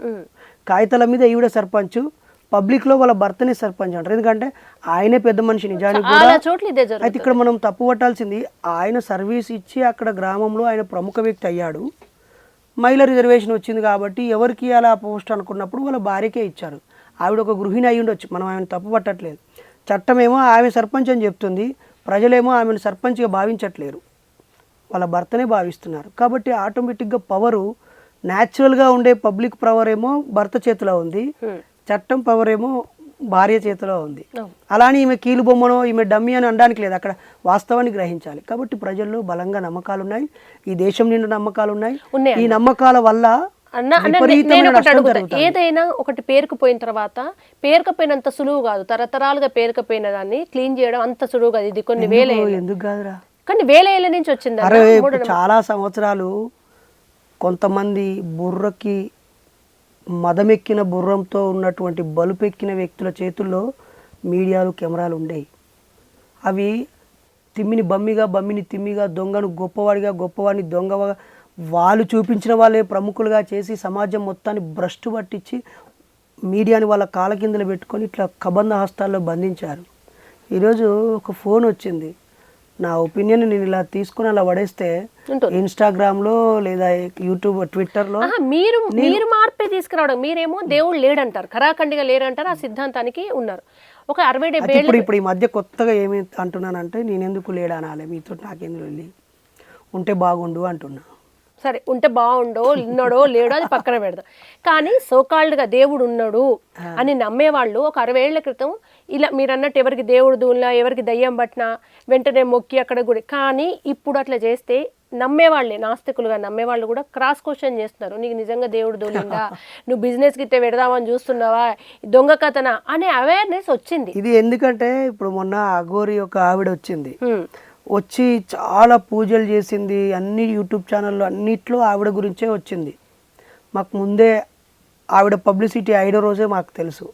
కాగితాల మీద ఈవిడ సర్పంచ్, పబ్లిక్లో వాళ్ళ భర్తనే సర్పంచ్ అంటారు. ఎందుకంటే ఆయనే పెద్ద మనిషి నిజానికి కూడా. చాలా చోట్ల ఇదే జరుగుతుంది. అయితే ఇక్కడ మనం తప్పు పట్టాల్సింది, ఆయన సర్వీస్ ఇచ్చి అక్కడ గ్రామంలో ఆయన ప్రముఖ వ్యక్తి అయ్యాడు, మహిళా రిజర్వేషన్ వచ్చింది కాబట్టి ఎవరికి అలా పోస్ట్ అనుకున్నప్పుడు వాళ్ళ భార్యకే ఇచ్చారు. ఆవిడ ఒక గృహిణి అయి ఉండొచ్చు, మనం ఆమెను తప్పు పట్టట్లేదు. చట్టమేమో ఆమె సర్పంచ్ అని చెప్తుంది, ప్రజలేమో ఆమెను సర్పంచ్గా భావించట్లేరు, వాళ్ళ భర్తనే భావిస్తున్నారు. కాబట్టి ఆటోమేటిక్గా పవరు న్యాచురల్గా ఉండే పబ్లిక్ పవర్ ఏమో భర్త చేతిలో ఉంది, చట్టం పవర్ ఏమో భార్య చేతిలో ఉంది. అలానే ఈమె కీలు బొమ్మనో ఈమె డమ్మీ అని అనడానికి లేదు, అక్కడ వాస్తవాన్ని గ్రహించాలి. కాబట్టి ప్రజల్లో బలంగా నమ్మకాలు ఉన్నాయి, ఈ దేశం నిండా నమ్మకాలు ఉన్నాయి. ఈ నమ్మకాల వల్ల ఏదైనా ఒకటి పేరుకుపోయిన తర్వాత పేరుకపోయినంత సులువు కాదు, తరతరాలుగా పేరుకపోయిన దాన్ని క్లీన్ చేయడం అంత సులువు కాదు. ఇది కొన్ని వేల ఎందుకు కాదురా, కానీ వేల ఏళ్ళ నుంచి వచ్చింది. చాలా సంవత్సరాలు కొంతమంది బుర్రకి మదమెక్కిన బుర్రంతో ఉన్నటువంటి బలుపెక్కిన వ్యక్తుల చేతుల్లో మీడియాలు కెమెరాలు ఉండేవి. అవి తిమ్మిని బమ్మిగా, బమ్మిని తిమ్మిగా, దొంగను గొప్పవాడిగా, గొప్పవాడిని దొంగగా వాళ్ళు చూపించిన వాళ్ళే ప్రముఖులుగా చేసి సమాజం మొత్తాన్ని భ్రష్టు పట్టించి మీడియాని వాళ్ళ కాళ్ళ కిందలు పెట్టుకొని ఇట్లా కబంధ హస్తాల్లో బంధించారు. ఈరోజు ఒక ఫోన్ వచ్చింది, నా ఒపీనియన్ నేను ఇలా తీసుకుని అలా పడేస్తే ఇన్స్టాగ్రామ్లో లేదా యూట్యూబ్ ట్విట్టర్లో మీరు మార్పే తీసుకురావడం, మీరేమో దేవుడు లేడంటారు, ఖరాఖండిగా లేరంటారు, ఆ సిద్ధాంతానికి ఉన్నారు. ఒక 60-70 ఇప్పుడు ఈ మధ్య కొత్తగా ఏమి అంటున్నానంటే, నేనెందుకు లేడా అనాలి, మీతో నాకెందుకు వెళ్ళి ఉంటే బాగుండు అంటున్నా. సరే, ఉంటే బాగుండో ఉన్నాడో లేడో అది పక్కన పెడదాం. కానీ సోకాల్డ్గా దేవుడు ఉన్నాడు అని నమ్మేవాళ్ళు ఒక 60 ఏళ్ల క్రితం ఇలా మీరు అన్నట్టు ఎవరికి దేవుడు దూలా, ఎవరికి దయ్యం పట్టినా వెంటనే మొక్కి అక్కడ గుడి. కానీ ఇప్పుడు అట్లా చేస్తే నమ్మేవాళ్ళే, నాస్తికులుగా నమ్మేవాళ్ళు కూడా క్రాస్ క్వశ్చన్ చేస్తున్నారు. నీకు నిజంగా దేవుడు దూలిందా, నువ్వు బిజినెస్ గిట్టే పెడదామని చూస్తున్నావా, దొంగ కథనా అనే అవేర్నెస్ వచ్చింది. ఇది ఎందుకంటే ఇప్పుడు మొన్న అఘోరి ఒక ఆవిడ వచ్చింది, వచ్చి చాలా పూజలు చేసింది, అన్ని యూట్యూబ్ ఛానల్లో అన్నిట్లో ఆవిడ గురించే వచ్చింది. మాకు ముందే ఆవిడ పబ్లిసిటీ అయిన రోజే మాకు తెలుసు,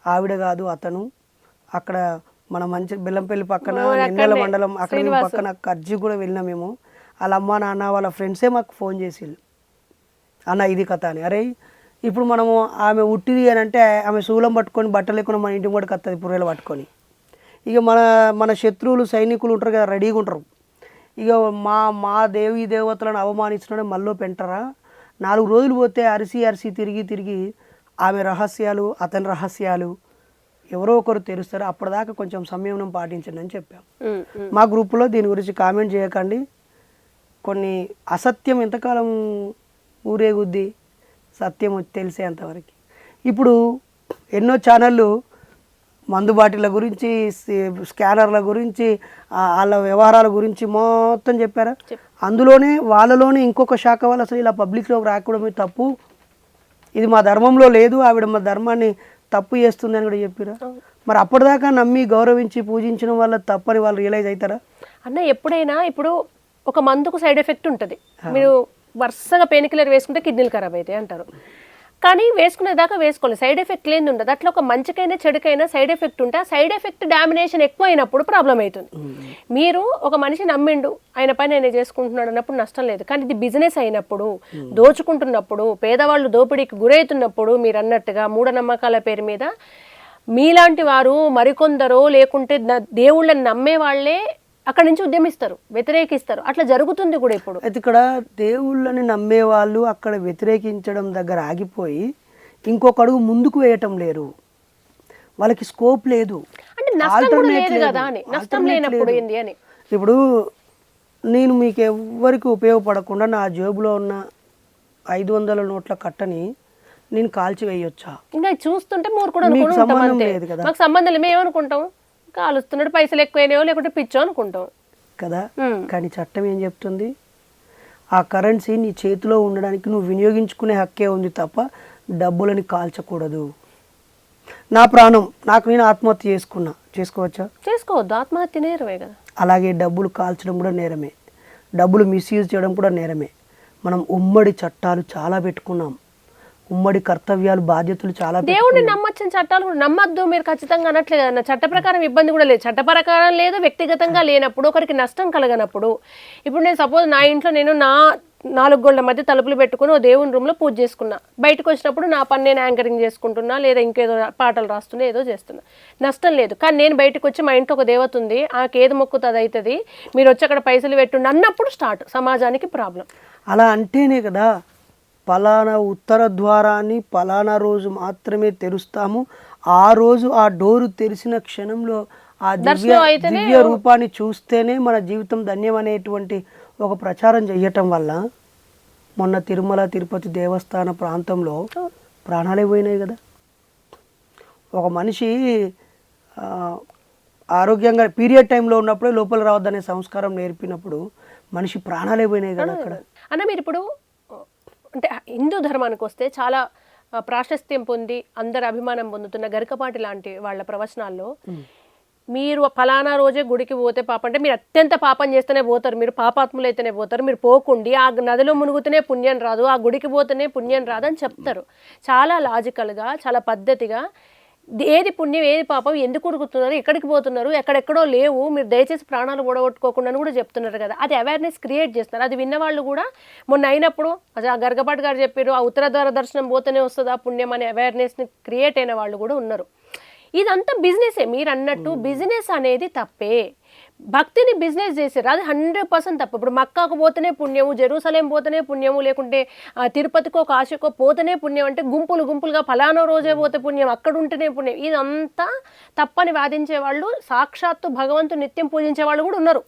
ఆవిడ కాదు అతను. అక్కడ మన మంచి బెల్లంపల్లి పక్కన నెన్నెల మండలం అక్కడ పక్కన కర్జీ కూడా వెళ్ళినా మేము. వాళ్ళ అమ్మ నాన్న వాళ్ళ ఫ్రెండ్సే మాకు ఫోన్ చేసిళ్ళు, అన్న ఇది కథ అని. అరే ఇప్పుడు మనము ఆమె ఉట్టిది అని అంటే ఆమె శూలం పట్టుకొని బట్టలు లేకుండా మన ఇంటి కూడా కత్తది పుర్రెలు పట్టుకొని. ఇక మన శత్రువులు సైనికులు ఉంటారు కదా, రెడీగా ఉంటారు. ఇక మా దేవీ దేవతలను అవమానించడం మళ్ళీ పెంటరా. 4 రోజులు పోతే అరిసి తిరిగి ఆమె రహస్యాలు, అతని రహస్యాలు ఎవరో ఒకరు తెలుస్తారు. అప్పటిదాకా కొంచెం సంయమనం పాటించండి అని చెప్పాం. మా గ్రూపులో దీని గురించి కామెంట్ చేయకండి. కొన్ని అసత్యం ఎంతకాలం ఊరేగుద్ది, సత్యం తెలిసేంతవరకు. ఇప్పుడు ఎన్నో ఛానళ్ళు మందు బాటిల గురించి, స్కానర్ల గురించి, వాళ్ళ వ్యవహారాల గురించి మొత్తం చెప్పారా. అందులోనే వాళ్ళలోనే ఇంకొక శాఖ వాళ్ళు అసలు ఇలా పబ్లిక్లోకి రాకూడమే తప్పు, ఇది మా ధర్మంలో లేదు, ఆవిడ మా ధర్మాన్ని తప్పు చేస్తుంది అని కూడా చెప్పారా. మరి అప్పటిదాకా నమ్మి గౌరవించి పూజించడం వల్ల తప్పని వాళ్ళు రియలైజ్ అవుతారా అన్న? ఎప్పుడైనా ఇప్పుడు ఒక మందుకు సైడ్ ఎఫెక్ట్ ఉంటుంది, మీరు వరుసగా పెయిన్ కిల్లర్ వేసుకుంటే కిడ్నీలు ఖరాబ్ అవుతాయి అంటారు. కానీ వేసుకునేదాకా వేసుకోవాలి, సైడ్ ఎఫెక్ట్ లేని ఉండదు. అట్లా ఒక మంచికైనా చెడుకైనా సైడ్ ఎఫెక్ట్ ఉంటే ఆ సైడ్ ఎఫెక్ట్ డామినేషన్ ఎక్కువైనప్పుడు ప్రాబ్లం అవుతుంది. మీరు ఒక మనిషి నమ్మిండు, ఆయన పని ఆయన చేసుకుంటున్నాడు అన్నప్పుడు నష్టం లేదు. కానీ ఇది బిజినెస్ అయినప్పుడు, దోచుకుంటున్నప్పుడు, పేదవాళ్ళు దోపిడీకి గురవుతున్నప్పుడు, మీరు అన్నట్టుగా మూఢనమ్మకాల పేరు మీద మీలాంటి వారు మరికొందరో లేకుంటే దేవుళ్ళని నమ్మే వాళ్ళే అక్కడ నుంచి ఉద్యమిస్తారు, వ్యతిరేకిస్తారు. అట్లా జరుగుతుంది కూడా ఇప్పుడు. అయితే ఇక్కడ దేవుళ్ళని నమ్మే వాళ్ళు అక్కడ వ్యతిరేకించడం దగ్గర ఆగిపోయి ఇంకొక అడుగు ముందుకు వేయటం లేరు, వాళ్ళకి స్కోప్ లేదు. అంటే నష్టం లేదు కదా అని, నష్టం లేనప్పుడు ఏంది అని. ఇప్పుడు నేను మీకు ఎవరికి ఉపయోగపడకుండా నా జేబులో ఉన్న 500 నోట్ల కట్టని నేను కాల్చి వేయొచ్చా? ఇంకా చూస్తుంటే మూరు కూడా మాకు సంబంధం ఏమనుకుంటాం, కాలుస్తున్నాడు, పైసలు ఎక్కువైనాయో లేకుంటే పిచ్చో అనుకుంటాం కదా. కానీ చట్టం ఏం చెప్తుంది, ఆ కరెన్సీ నీ చేతిలో ఉండడానికి నువ్వు వినియోగించుకునే హక్కే ఉంది తప్ప డబ్బులని కాల్చకూడదు. నా ప్రాణం నాకు నేను ఆత్మహత్య చేసుకోవచ్చా? చేసుకోవద్దు, ఆత్మహత్య నేరమే కదా. అలాగే డబ్బులు కాల్చడం కూడా నేరమే, డబ్బులు మిస్యూజ్ చేయడం కూడా నేరమే. మనం ఉమ్మడి చట్టాలు చాలా పెట్టుకున్నాం, ఉమ్మడి కర్తవ్యాలు బాధ్యతలు చాలా దేవుడిని నమ్మొచ్చిన చట్టాలు కూడా నమ్మద్దు మీరు ఖచ్చితంగా అనట్లేదు కదా. చట్ట ప్రకారం ఇబ్బంది కూడా లేదు, చట్ట ప్రకారం లేదు, వ్యక్తిగతంగా లేనప్పుడు, ఒకరికి నష్టం కలగనప్పుడు. ఇప్పుడు నేను సపోజ్ నా ఇంట్లో నేను నా 4 గోళ్ల మధ్య తలుపులు పెట్టుకుని ఓ దేవుని రూమ్లో పూజ చేసుకున్నా, బయటకు వచ్చినప్పుడు నా పని నేను యాంకరింగ్ చేసుకుంటున్నా, లేదా ఇంకేదో పాటలు రాస్తున్నా, ఏదో చేస్తున్నా, నష్టం లేదు. కానీ నేను బయటకు వచ్చి మా ఇంట్లో ఒక దేవత ఉంది, ఆకేది మొక్కుతుంది అవుతుంది, మీరు వచ్చి అక్కడ పైసలు పెట్టుండి అన్నప్పుడు స్టార్ట్ సమాజానికి ప్రాబ్లం. అలా అంటేనే కదా పలానా ఉత్తర ద్వారాన్ని పలానా రోజు మాత్రమే తెరుస్తాము, ఆ రోజు ఆ డోరు తెరిచిన క్షణంలో ఆ దివ్య రూపాన్ని చూస్తేనే మన జీవితం ధన్యం అనేటువంటి ఒక ప్రచారం చేయటం వల్ల మొన్న తిరుమల తిరుపతి దేవస్థాన ప్రాంతంలో ప్రాణాలే పోయినాయి కదా. ఒక మనిషి ఆరోగ్యంగా పీరియడ్ టైంలో ఉన్నప్పుడే లోపల రావద్దనే సంస్కారం నేర్పినప్పుడు మనిషి ప్రాణాలే పోయినాయి కదా అక్కడ. అన్న మీరు ఇప్పుడు అంటే హిందూ ధర్మానికి వస్తే చాలా ప్రాశస్త్యం పొంది అందరు అభిమానం పొందుతున్న గరికపాటి లాంటి వాళ్ళ ప్రవచనాల్లో మీరు ఫలానా రోజే గుడికి పోతే పాపం అంటే మీరు అత్యంత పాపం చేస్తేనే పోతారు, మీరు పాపాత్ములు అయితేనే పోతారు, మీరు పోకుండి ఆ నదిలో మునుగుతూనే పుణ్యం రాదు, ఆ గుడికి పోతేనే పుణ్యం రాదు అని చెప్తారు. చాలా లాజికల్గా, చాలా పద్ధతిగా ఏది పుణ్యం ఏది పాపం, ఎందుకు ఉడుకుతున్నారు, ఎక్కడికి పోతున్నారు, ఎక్కడెక్కడో లేవు, మీరు దయచేసి ప్రాణాలు ఓడగొట్టుకోకుండా కూడా చెప్తున్నారు కదా. అది అవేర్నెస్ క్రియేట్ చేస్తున్నారు. అది విన్నవాళ్ళు కూడా మొన్న అయినప్పుడు ఆ గరికపాటి గారు చెప్పారు, ఆ ఉత్తర ద్వార దర్శనం పోతేనే వస్తుందా పుణ్యం అనే అవేర్నెస్ని క్రియేట్ అయిన వాళ్ళు కూడా ఉన్నారు. ఇదంతా బిజినెసే. మీరు అన్నట్టు బిజినెస్ అనేది తప్పే, భక్తిని బిజినెస్ చేశారు, అది 100% తప్పు. ఇప్పుడు మక్కాకు పోతేనే పుణ్యము, జెరూసలేం పోతేనే పుణ్యము, లేకుంటే తిరుపతికో కాశీకో పోతేనే పుణ్యం, అంటే గుంపులు గుంపులుగా ఫలానా రోజే పోతే పుణ్యం, అక్కడ ఉంటేనే పుణ్యం, ఇదంతా తప్పని వాదించే వాళ్ళు, సాక్షాత్తు భగవంతుని నిత్యం పూజించే వాళ్ళు కూడా ఉన్నారు.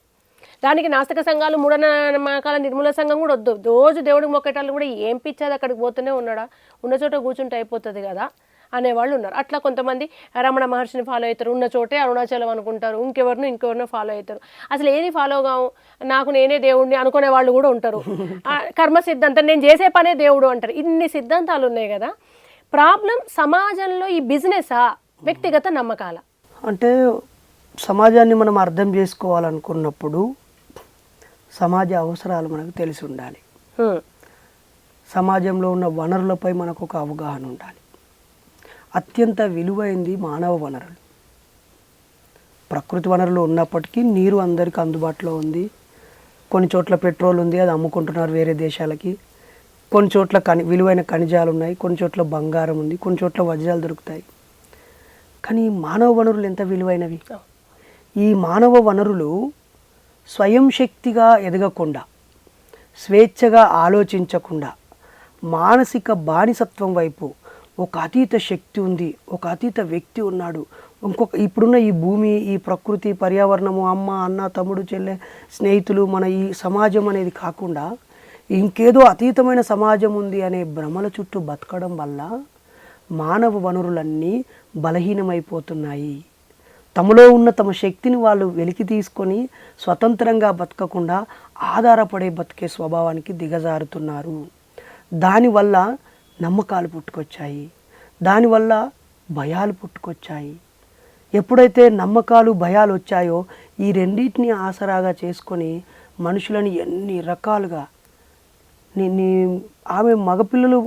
దానికి నాస్తిక సంఘాలు, మూఢనమ్మకాల నిర్మూలన సంఘం కూడా వద్దు. రోజు దేవుడికి మొక్కేటాళ్ళు కూడా ఏం పిచ్చేది, అక్కడికి పోతూనే ఉన్నాడా, ఉన్న చోట కూర్చుంటే అయిపోతుంది కదా అనేవాళ్ళు ఉన్నారు. అట్లా కొంతమంది రమణ మహర్షిని ఫాలో అవుతారు, ఉన్న చోటే అరుణాచలం అనుకుంటారు, ఇంకెవరినో ఫాలో అవుతారు. అసలు ఏది ఫాలో కావు, నాకు నేనే దేవుడిని అనుకునే వాళ్ళు కూడా ఉంటారు. కర్మ సిద్ధాంతం, నేను చేసే పనే దేవుడు అంటారు. ఇన్ని సిద్ధాంతాలు ఉన్నాయి కదా. ప్రాబ్లం సమాజంలో ఈ బిజినెసా, వ్యక్తిగత నమ్మకాల? అంటే సమాజాన్ని మనం అర్థం చేసుకోవాలనుకున్నప్పుడు సమాజ అవసరాలు మనకు తెలిసి ఉండాలి, సమాజంలో ఉన్న వనరులపై మనకు ఒక అవగాహన ఉండాలి. అత్యంత విలువైంది మానవ వనరులు. ప్రకృతి వనరులు ఉన్నప్పటికీ నీరు అందరికీ అందుబాటులో ఉంది. కొన్ని చోట్ల పెట్రోల్ ఉంది, అది అమ్ముకుంటున్నారు వేరే దేశాలకి. కొన్ని చోట్ల విలువైన ఖనిజాలు ఉన్నాయి, కొన్ని చోట్ల బంగారం ఉంది, కొన్ని చోట్ల వజ్రాలు దొరుకుతాయి. కానీ మానవ వనరులు ఎంత విలువైనవి. ఈ మానవ వనరులు స్వయం శక్తిగా ఎదగకుండా, స్వేచ్ఛగా ఆలోచించకుండా, మానసిక బానిసత్వం వైపు ఒక అతీత శక్తి ఉంది, ఒక అతీత వ్యక్తి ఉన్నాడు, ఇప్పుడున్న ఈ భూమి, ఈ ప్రకృతి, పర్యావరణము, అమ్మ, అన్న, తమ్ముడు, చెల్లె, స్నేహితులు, మన ఈ సమాజం అనేది కాకుండా ఇంకేదో అతీతమైన సమాజం ఉంది అనే భ్రమల చుట్టూ బతకడం వల్ల మానవ వనరులన్నీ బలహీనమైపోతున్నాయి. తమలో ఉన్న తమ శక్తిని వాళ్ళు వెలికి తీసుకొని స్వతంత్రంగా బతకకుండా ఆధారపడే బతికే స్వభావానికి దిగజారుతున్నారు. దానివల్ల నమ్మకాలు పుట్టుకొచ్చాయి, దానివల్ల భయాలు పుట్టుకొచ్చాయి. ఎప్పుడైతే నమ్మకాలు భయాలు వచ్చాయో ఈ రెండింటిని ఆసరాగా చేసుకొని మనుషులని ఎన్ని రకాలుగా ఆమె మగపిల్లలు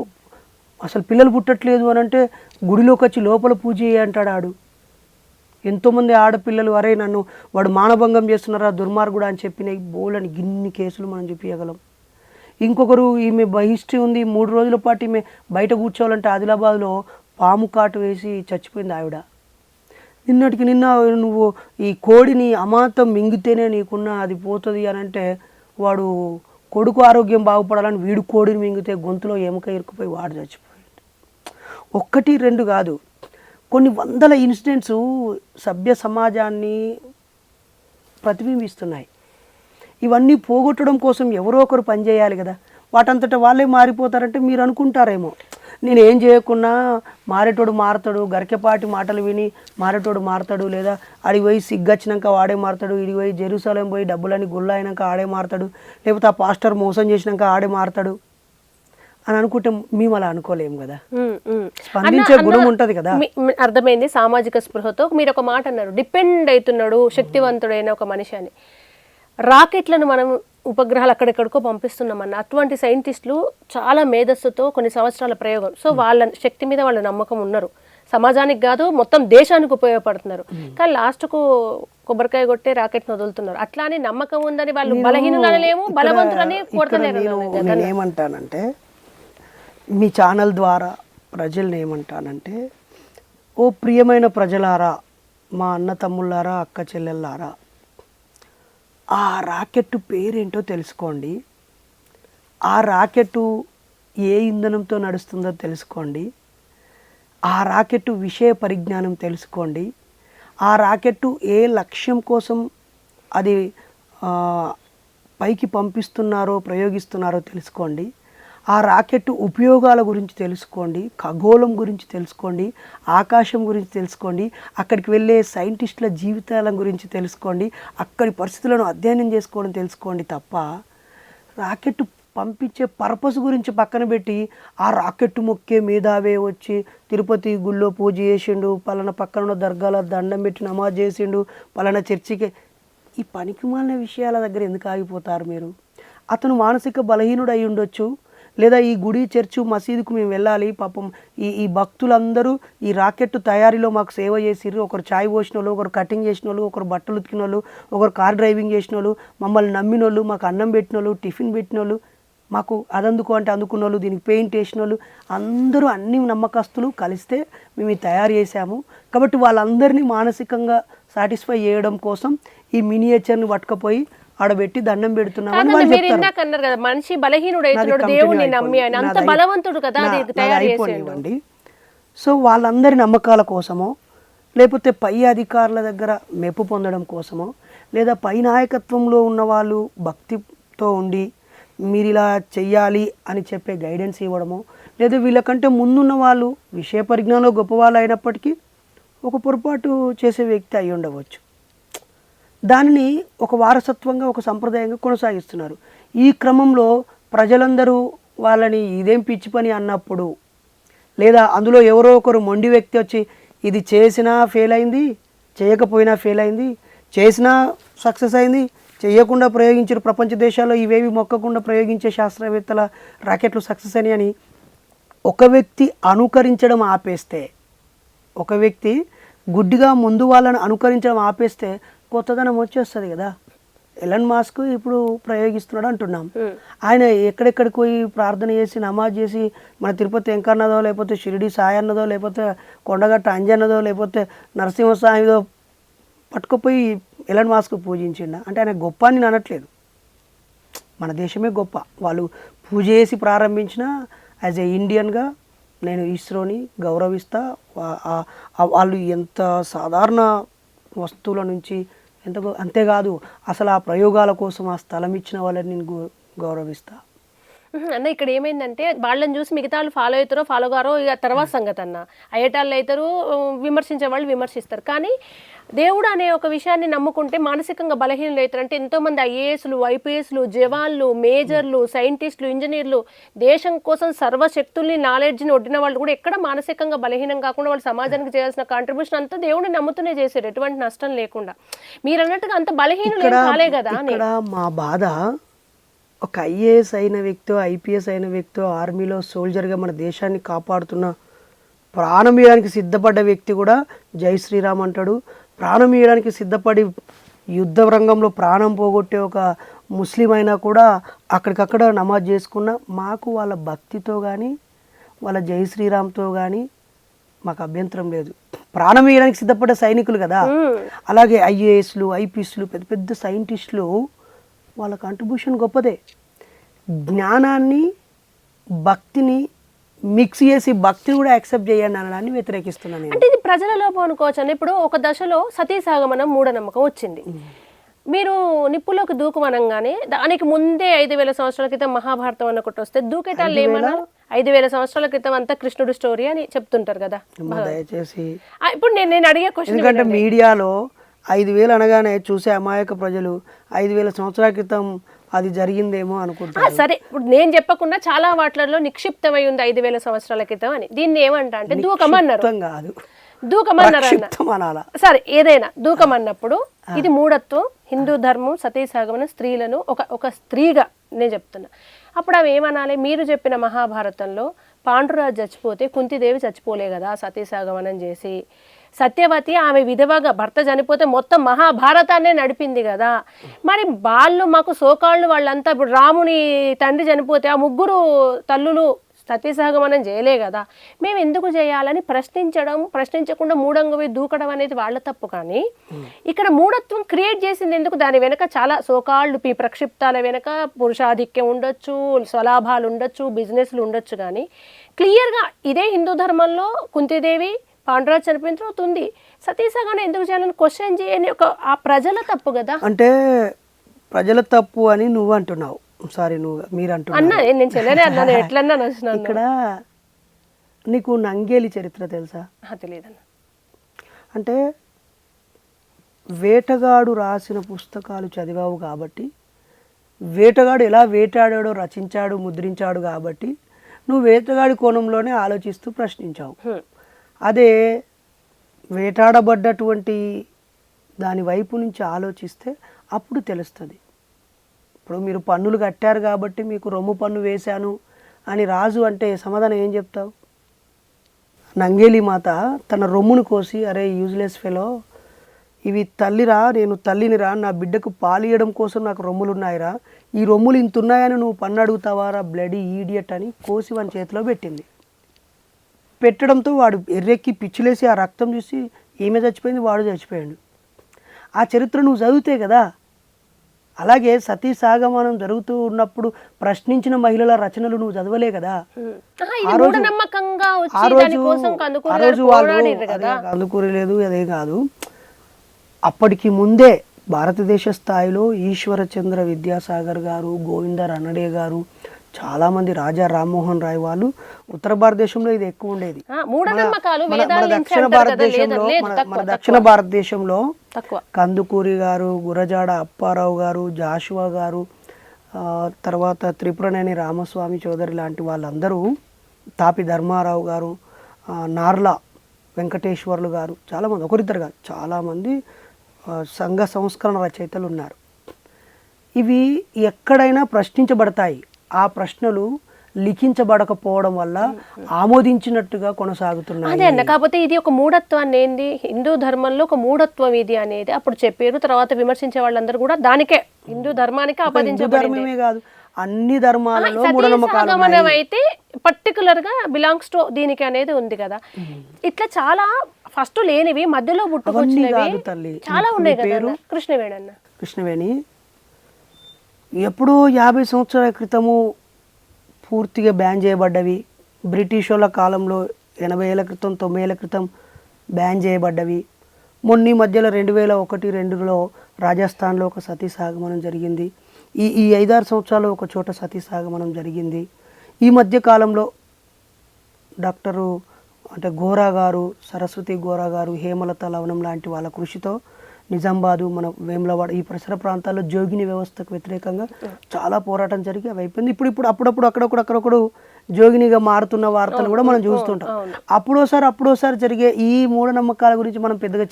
అసలు పిల్లలు పుట్టట్లేదు అని అంటే గుడిలోకి వచ్చి లోపల పూజ అంటాడు. ఎంతోమంది ఆడపిల్లలు అరే నన్ను వాడు మానభంగం చేస్తున్నారా దుర్మార్గుడు అని చెప్పిన బోలని గిన్ని కేసులు మనం చూపించగలం. ఇంకొకరు ఈమె హిస్టరీ ఉంది, 3 రోజుల పాటు ఈమె బయట కూర్చోవాలంటే ఆదిలాబాద్లో పాము కాటు వేసి చచ్చిపోయింది ఆవిడ. నిన్నటికి నిన్న నువ్వు ఈ కోడిని అమాంతం మింగితేనే నీకున్న అది పోతుంది అని అంటే వాడు కొడుకు ఆరోగ్యం బాగుపడాలని వీడు కోడిని మింగితే గొంతులో ఎముక ఇరుక్కుపోయి వాడు చచ్చిపోయాడు. 1, 2 కాదు, కొన్ని వందల ఇన్సిడెంట్స్ సభ్య సమాజాన్ని ప్రతిబింబిస్తున్నాయి. ఇవన్నీ పోగొట్టడం కోసం ఎవరో ఒకరు పనిచేయాలి కదా. వాటంతటా వాళ్ళే మారిపోతారంటే మీరు అనుకుంటారేమో నేను ఏం చేయకున్నా మారేటోడు మారతాడు, గరికపాటి మాటలు విని మారేటోడు మారతాడు, లేదా అడిగి పోయి సిగ్గొచ్చినాక వాడే మారతాడు, ఇడికి పోయి జెరూసలేం పోయి డబ్బులని గుళ్ళ అయినాక ఆడే మారతాడు, లేకపోతే ఆ పాస్టర్ మోసం చేసినాక ఆడే మారతాడు అని అనుకుంటే మేము అలా అనుకోలేము కదా. స్పందించే గుణం ఉంటుంది కదా. అర్థమైంది. సామాజిక స్పృహతో మీరు ఒక మాట అన్నారు, డిపెండ్ అవుతున్నాడు శక్తివంతుడైన ఒక మనిషి అని. రాకెట్లను మనం ఉపగ్రహాలు అక్కడెక్కడికో పంపిస్తున్నామన్న అటువంటి సైంటిస్టులు చాలా మేధస్సుతో కొన్ని సంవత్సరాల ప్రయోగం, సో వాళ్ళ శక్తి మీద వాళ్ళ నమ్మకం ఉన్నారు, సమాజానికి కాదు మొత్తం దేశానికి ఉపయోగపడుతున్నారు. కానీ లాస్ట్కు కొబ్బరికాయ కొట్టే రాకెట్ వదులుతున్నారు. అట్లా అని నమ్మకం ఉందని వాళ్ళు బలహీనులనేమో బలవంతులని కోరతలేరు. నేనేమంటానంటే మీ ఛానల్ ద్వారా ప్రజల్ని ఏమంటానంటే, ఓ ప్రియమైన ప్రజలారా, మా అన్న తమ్ముళ్ళారా, అక్క చెల్లెళ్ళారా, ఆ రాకెట్ పేరేంటో తెలుసుకోండి, ఆ రాకెట్ ఏ ఇంధనంతో నడుస్తుందో తెలుసుకోండి, ఆ రాకెట్ విషయ పరిజ్ఞానం తెలుసుకోండి, ఆ రాకెట్ ఏ లక్ష్యం కోసం అది పైకి పంపిస్తున్నారో ప్రయోగిస్తున్నారో తెలుసుకోండి, ఆ రాకెట్ ఉపయోగాల గురించి తెలుసుకోండి, ఖగోళం గురించి తెలుసుకోండి, ఆకాశం గురించి తెలుసుకోండి, అక్కడికి వెళ్ళే సైంటిస్టుల జీవితాల గురించి తెలుసుకోండి, అక్కడి పరిస్థితులను అధ్యయనం చేసుకోవడం తెలుసుకోండి తప్ప రాకెట్ పంపించే పర్పస్ గురించి పక్కన పెట్టి ఆ రాకెట్ మొక్కే మేధావే వచ్చి తిరుపతి గుళ్ళో పూజ చేసిండు, పలానా పక్కన ఉన్న దర్గాలో దండం పెట్టి నమాజ్ చేసిండు, పలానా చర్చికి, ఈ పనికిమాలిన విషయాల దగ్గర ఎందుకు ఆగిపోతారు మీరు? అతను మానసిక బలహీనుడు అయి ఉండొచ్చు, లేదా ఈ గుడి చర్చు మసీదుకు మేము వెళ్ళాలి, పాపం ఈ భక్తులందరూ ఈ రాకెట్ తయారీలో మాకు సేవ చేసిర్రు, ఒకరు చాయ్ పోసిన వాళ్ళు, ఒకరు కటింగ్ చేసిన వాళ్ళు, ఒకరు బట్టలు ఉతికిన వాళ్ళు, ఒకరు కార్ డ్రైవింగ్ చేసిన వాళ్ళు, మమ్మల్ని నమ్మిన వాళ్ళు, మాకు అన్నం పెట్టిన వాళ్ళు, టిఫిన్ పెట్టిన వాళ్ళు, మాకు అదందుకు అంటే అందుకున్న వాళ్ళు, దీనికి పెయింట్ వేసిన వాళ్ళు, అందరూ అన్ని నమ్మకస్తులు కలిస్తే మేము ఇది తయారు చేశాము. కాబట్టి వాళ్ళందరినీ మానసికంగా సాటిస్ఫై చేయడం కోసం ఈ మినియేచర్ని పట్టుకపోయి ఆడబెట్టి దండం పెడుతున్నామని వాళ్ళు చెప్తారు. మనిషి బలహీనుడు అవుతున్నాడు, దేవుడిని నమ్మి ఆయన అంత బలవంతుడు కదా, అది తయారు అయిపోనివ్వండి. సో వాళ్ళందరి నమ్మకాల కోసమో, లేకపోతే పై అధికారుల దగ్గర మెప్పు పొందడం కోసమో, లేదా పై నాయకత్వంలో ఉన్న వాళ్ళు భక్తితో ఉండి మీరు ఇలా చెయ్యాలి అని చెప్పే గైడెన్స్ ఇవ్వడమో, లేదా వీళ్ళకంటే ముందున్న వాళ్ళు విషయ పరిజ్ఞానంలో గొప్పవాళ్ళు అయినప్పటికీ ఒక పొరపాటు చేసే వ్యక్తి అయి ఉండవచ్చు. దానిని ఒక వారసత్వంగా ఒక సంప్రదాయంగా కొనసాగిస్తున్నారు. ఈ క్రమంలో ప్రజలందరూ వాళ్ళని ఇదేం పిచ్చి పని అన్నప్పుడు, లేదా అందులో ఎవరో ఒకరు మొండి వ్యక్తి వచ్చి ఇది చేసినా ఫెయిల్ అయింది, చేయకపోయినా ఫెయిల్ అయింది, చేసినా సక్సెస్ అయింది, చేయకుండా ప్రయోగించారు, ప్రపంచ దేశాల్లో ఇవేవి మొక్కకుండా ప్రయోగించే శాస్త్రవేత్తల రాకెట్లు సక్సెస్ అని ఒక వ్యక్తి అనుకరించడం ఆపేస్తే, ఒక వ్యక్తి గుడ్డిగా ముందు వాళ్ళని అనుకరించడం ఆపేస్తే కొత్తదనం వచ్చేస్తుంది కదా. ఎలన్ మాస్క్ ఇప్పుడు ప్రయోగిస్తున్నాడు అంటున్నాం, ఆయన ఎక్కడెక్కడికి పోయి ప్రార్థన చేసి నమాజ్ చేసి మన తిరుపతి వెంకన్నదో, లేకపోతే షిరిడి సాయి అన్నదో, లేకపోతే కొండగట్ట అంజన్నదో, లేకపోతే నరసింహస్వామిదో పట్టుకుపోయి ఎలన్ మాస్క్ పూజించిండ అంటే ఆయన గొప్ప అని నేను అనట్లేదు, మన దేశమే గొప్ప. వాళ్ళు పూజ చేసి ప్రారంభించిన యాజ్ ఏ ఇండియన్గా నేను ఇస్రోని గౌరవిస్తా. వాళ్ళు ఎంత సాధారణ వస్తువుల నుంచి అంతేకాదు అసలు ఆ ప్రయోగాల కోసం ఆ స్థలం ఇచ్చిన వాళ్ళని నేను గౌరవిస్తా. అన్న ఇక్కడ ఏమైందంటే వాళ్ళని చూసి మిగతా వాళ్ళు ఫాలో అవుతారో ఫాలో గారో ఇక తర్వాత సంగతి అన్న, అయ్యేటాళ్ళు అవుతారు, విమర్శించే వాళ్ళు విమర్శిస్తారు. కానీ దేవుడు అనే ఒక విషయాన్ని నమ్ముకుంటే మానసికంగా బలహీనలు అవుతారు. అంటే ఎంతోమంది ఐఏఎస్లు, ఐపీఎస్లు, జవాన్లు, మేజర్లు, సైంటిస్టులు, ఇంజనీర్లు, దేశం కోసం సర్వశక్తుల్ని నాలెడ్జ్ని ఒడ్డిన వాళ్ళు కూడా ఎక్కడ మానసికంగా బలహీనం కాకుండా వాళ్ళు సమాజానికి చేయాల్సిన కాంట్రిబ్యూషన్ అంతా దేవుడిని నమ్ముతూనే చేశారు, ఎటువంటి నష్టం లేకుండా. మీరు అన్నట్టుగా అంత బలహీనులు కాలే కదా. ఇక్కడ మా బాధ ఒక ఐఏఎస్ అయిన వ్యక్తో, ఐపీఎస్ అయిన వ్యక్తో, ఆర్మీలో సోల్జర్గా మన దేశాన్ని కాపాడుతున్న ప్రాణం ఇవ్వడానికి సిద్ధపడ్డ వ్యక్తి కూడా జై శ్రీరామ్ అంటాడు. ప్రాణం ఇవ్వడానికి సిద్ధపడి యుద్ధ రంగంలో ప్రాణం పోగొట్టే ఒక ముస్లిం అయినా కూడా అక్కడికక్కడ నమాజ్ చేసుకున్న మాకు వాళ్ళ భక్తితో కానీ వాళ్ళ జై శ్రీరామ్తో కానీ మాకు అభ్యంతరం లేదు. ప్రాణం ఇవ్వడానికి సిద్ధపడ్డ సైనికులు కదా. అలాగే ఐఏఎస్లు, ఐపీఎస్లు, పెద్ద పెద్ద సైంటిస్టులు వాళ్ళ కాంట్రిబ్యూషన్ గొప్పదే. జ్ఞానాన్ని భక్తిని మిక్స్ చేసి భక్తిని కూడా యాక్సెప్ట్ చేయండి అనడాన్ని వ్యతిరేకిస్తున్నాను. అంటే ఇది ప్రజల లోపం అనుకోవచ్చు అని. ఇప్పుడు ఒక దశలో సతీసాగమనం మూఢనమ్మకం వచ్చింది, మీరు నిప్పులోకి దూకమనంగానే దానికి ముందే 5000 సంవత్సరాల క్రితం మహాభారతం అన్నకొట్టి వస్తే దూకేటాళ్ళు ఏమన్నా 5000 సంవత్సరాల క్రితం అంతా కృష్ణుడు స్టోరీ అని చెప్తుంటారు కదా. దయచేసి ఇప్పుడు నేను అడిగే క్వశ్చన్, ఎందుకంటే మీడియాలో 5000 అనగానే చూసే అమాయక ప్రజలు 5000 సంవత్సరాల క్రితం అది జరిగిందేమో అనుకుంటారు. సరే, ఇప్పుడు నేను చెప్పకుండా చాలా వాటిలలో నిక్షిప్తమై ఉంది 5000 సంవత్సరాల క్రితం అని. దీన్ని ఏమంటా అంటే దూకమన్నారు, కాదు దూకమన్నారు అన్న, సరే ఏదైనా దూకమన్నప్పుడు ఇది మూఢత్వం. హిందూ ధర్మం సతీసాగమన స్త్రీలను ఒక స్త్రీగా నేను చెప్తున్నా. అప్పుడు అవి ఏమనాలి? మీరు చెప్పిన మహాభారతంలో పాండురాజు చచ్చిపోతే కుంతిదేవి చచ్చిపోలే కదా సతీసాగమనం చేసి. సత్యవతి ఆమె విధవగా భర్త చనిపోతే మొత్తం మహాభారతాన్నే నడిపింది కదా. మరి వాళ్ళు మాకు సోకాళ్ళు వాళ్ళంతా ఇప్పుడు రాముని తండ్రి చనిపోతే ఆ ముగ్గురు తల్లులు సతీసాగమనం చేయలే కదా, మేము ఎందుకు చేయాలని ప్రశ్నించకుండా మూఢంగా దూకడం అనేది వాళ్ళ తప్పు. కానీ ఇక్కడ మూఢత్వం క్రియేట్ చేసింది ఎందుకు? దాని వెనక చాలా సోకాళ్ళు ఈ ప్రక్షిప్తాల వెనక పురుషాధిక్యం ఉండొచ్చు, స్వలాభాలు ఉండొచ్చు, బిజినెస్లు ఉండొచ్చు. కానీ క్లియర్గా ఇదే హిందూ ధర్మంలో కుంతిదేవి పాండురాజు చనిపోయిన తర్వాత ఉంది. సతీసాగమనం ఎందుకు చేయాలని క్వశ్చన్ చేయని ఆ ప్రజల తప్పు కదా. అంటే ప్రజల తప్పు అని నువ్వు అంటున్నావు. సారీ, మీరు అంటున్నావు. అన్నా నేను చెల్లెనే అన్నాను, ఎట్లన్నా నచ్చినాను. ఇక్కడ నీకు నంగేలి చరిత్ర తెలుసా? తెలియదన్న. అంటే వేటగాడు రాసిన పుస్తకాలు చదివావు కాబట్టి, వేటగాడు ఎలా వేటాడాడో రచించాడు, ముద్రించాడు కాబట్టి నువ్వు వేటగాడి కోణంలోనే ఆలోచిస్తూ ప్రశ్నించావు. అదే వేటాడబడ్డటువంటి దాని వైపు నుంచి ఆలోచిస్తే అప్పుడు తెలుస్తుంది. ఇప్పుడు మీరు పన్నులు కట్టారు కాబట్టి మీకు రొమ్ము పన్ను వేశాను అని రాజు అంటే సమాధానం ఏం చెప్తావు? నంగేలి మాత తన రొమ్మును కోసి, అరే యూజ్లెస్ ఫెలో, ఇవి తల్లిరా, నేను తల్లినిరా, నా బిడ్డకు పాలియడం కోసం నాకు రొమ్ములున్నాయిరా, ఈ రొమ్ములు ఇంత ఉన్నాయని నువ్వు పన్ను అడుగుతావారా బ్లడీ ఈడియట్ అని కోసి వాని చేతిలో పెట్టింది. పెట్టడంతో వాడు ఎర్రెక్కి పిచ్చిలేసి ఆ రక్తం చూసి ఈమె చచ్చిపోయింది, వాడు చచ్చిపోయాడు. ఆ చరిత్ర నువ్వు చదివితే కదా. అలాగే సతీసాగమనం జరుగుతూ ఉన్నప్పుడు ప్రశ్నించిన మహిళల రచనలు నువ్వు చదవలే కదా. ఆ రోజు వాళ్ళు కందుకూరి లేదు, అదే కాదు, అప్పటికి ముందే భారతదేశ స్థాయిలో ఈశ్వరచంద్ర విద్యాసాగర్ గారు, గోవింద రనడే గారు, చాలామంది, రాజా రామ్మోహన్ రాయ్ వాళ్ళు, ఉత్తర భారతదేశంలో ఇది ఎక్కువ ఉండేది. మన దక్షిణ భారతదేశంలో కందుకూరి గారు, గురజాడ అప్పారావు గారు, జాషువా గారు, తర్వాత త్రిపురనేని రామస్వామి చౌదరి లాంటి వాళ్ళందరూ, తాపి ధర్మారావు గారు, నార్ల వెంకటేశ్వర్లు గారు, చాలామంది, ఒకరిద్దరు కాదు, చాలామంది సంఘ సంస్కరణ రచయితలు ఉన్నారు. ఇవి ఎక్కడైనా ప్రశ్నించబడతాయి. ఆ ప్రశ్నలు లిఖించబడకపోవడం వల్ల ఆమోదించినట్టుగా కొనసాగుతున్నాయి. అదే అన్న, కాకపోతే ఇది ఒక మూఢత్వాన్ని ఏంది, హిందూ ధర్మంలో ఒక మూఢత్వం ఇది అనేది అప్పుడు చెప్పారు. తర్వాత విమర్శించే వాళ్ళందరూ కూడా దానికే హిందూ ధర్మానికి ధర్మమే కాదు, అన్ని ధర్మాలలో మూఢనమ్మకాలు అయితే పర్టికులర్ గా బిలాంగ్స్ టు దీనికి అనేది ఉంది కదా. ఇట్లా చాలా ఫస్ట్ లేనివి మధ్యలో పుట్టుకొచ్చినవి చాలా ఉన్నాయి కదా. కృష్ణవేణి అన్న, కృష్ణవేణి ఎప్పుడో 50 సంవత్సరాల క్రితము పూర్తిగా బ్యాన్ చేయబడ్డవి. బ్రిటిష్ వాళ్ళ కాలంలో 80 ఏళ్ళ క్రితం, 90 ఏళ్ళ క్రితం బ్యాన్ చేయబడ్డవి. మొన్న మధ్యలో 2001-2లో రాజస్థాన్లో ఒక సతీసాగమనం జరిగింది. ఈ 5-6 సంవత్సరాలు ఒక చోట సతీసాగమనం జరిగింది. ఈ మధ్య కాలంలో డాక్టరు అంటే గోరా గారు, సరస్వతి గోరా గారు, హేమలత లవణం లాంటి వాళ్ళ కృషితో నిజామాబాదు, మన వేములవాడ, ఈ పరిసర ప్రాంతాల్లో జోగిని వ్యవస్థకు వ్యతిరేకంగా చాలా పోరాటం జరిగి అవి అయిపోయింది. ఇప్పుడు అప్పుడప్పుడు అక్కడొకడు జోగినిగా మారుతున్న వార్తలు కూడా మనం చూస్తుంటాం. అప్పుడోసారి జరిగే ఈ మూఢనమ్మకాల గురించి మనం పెద్దగా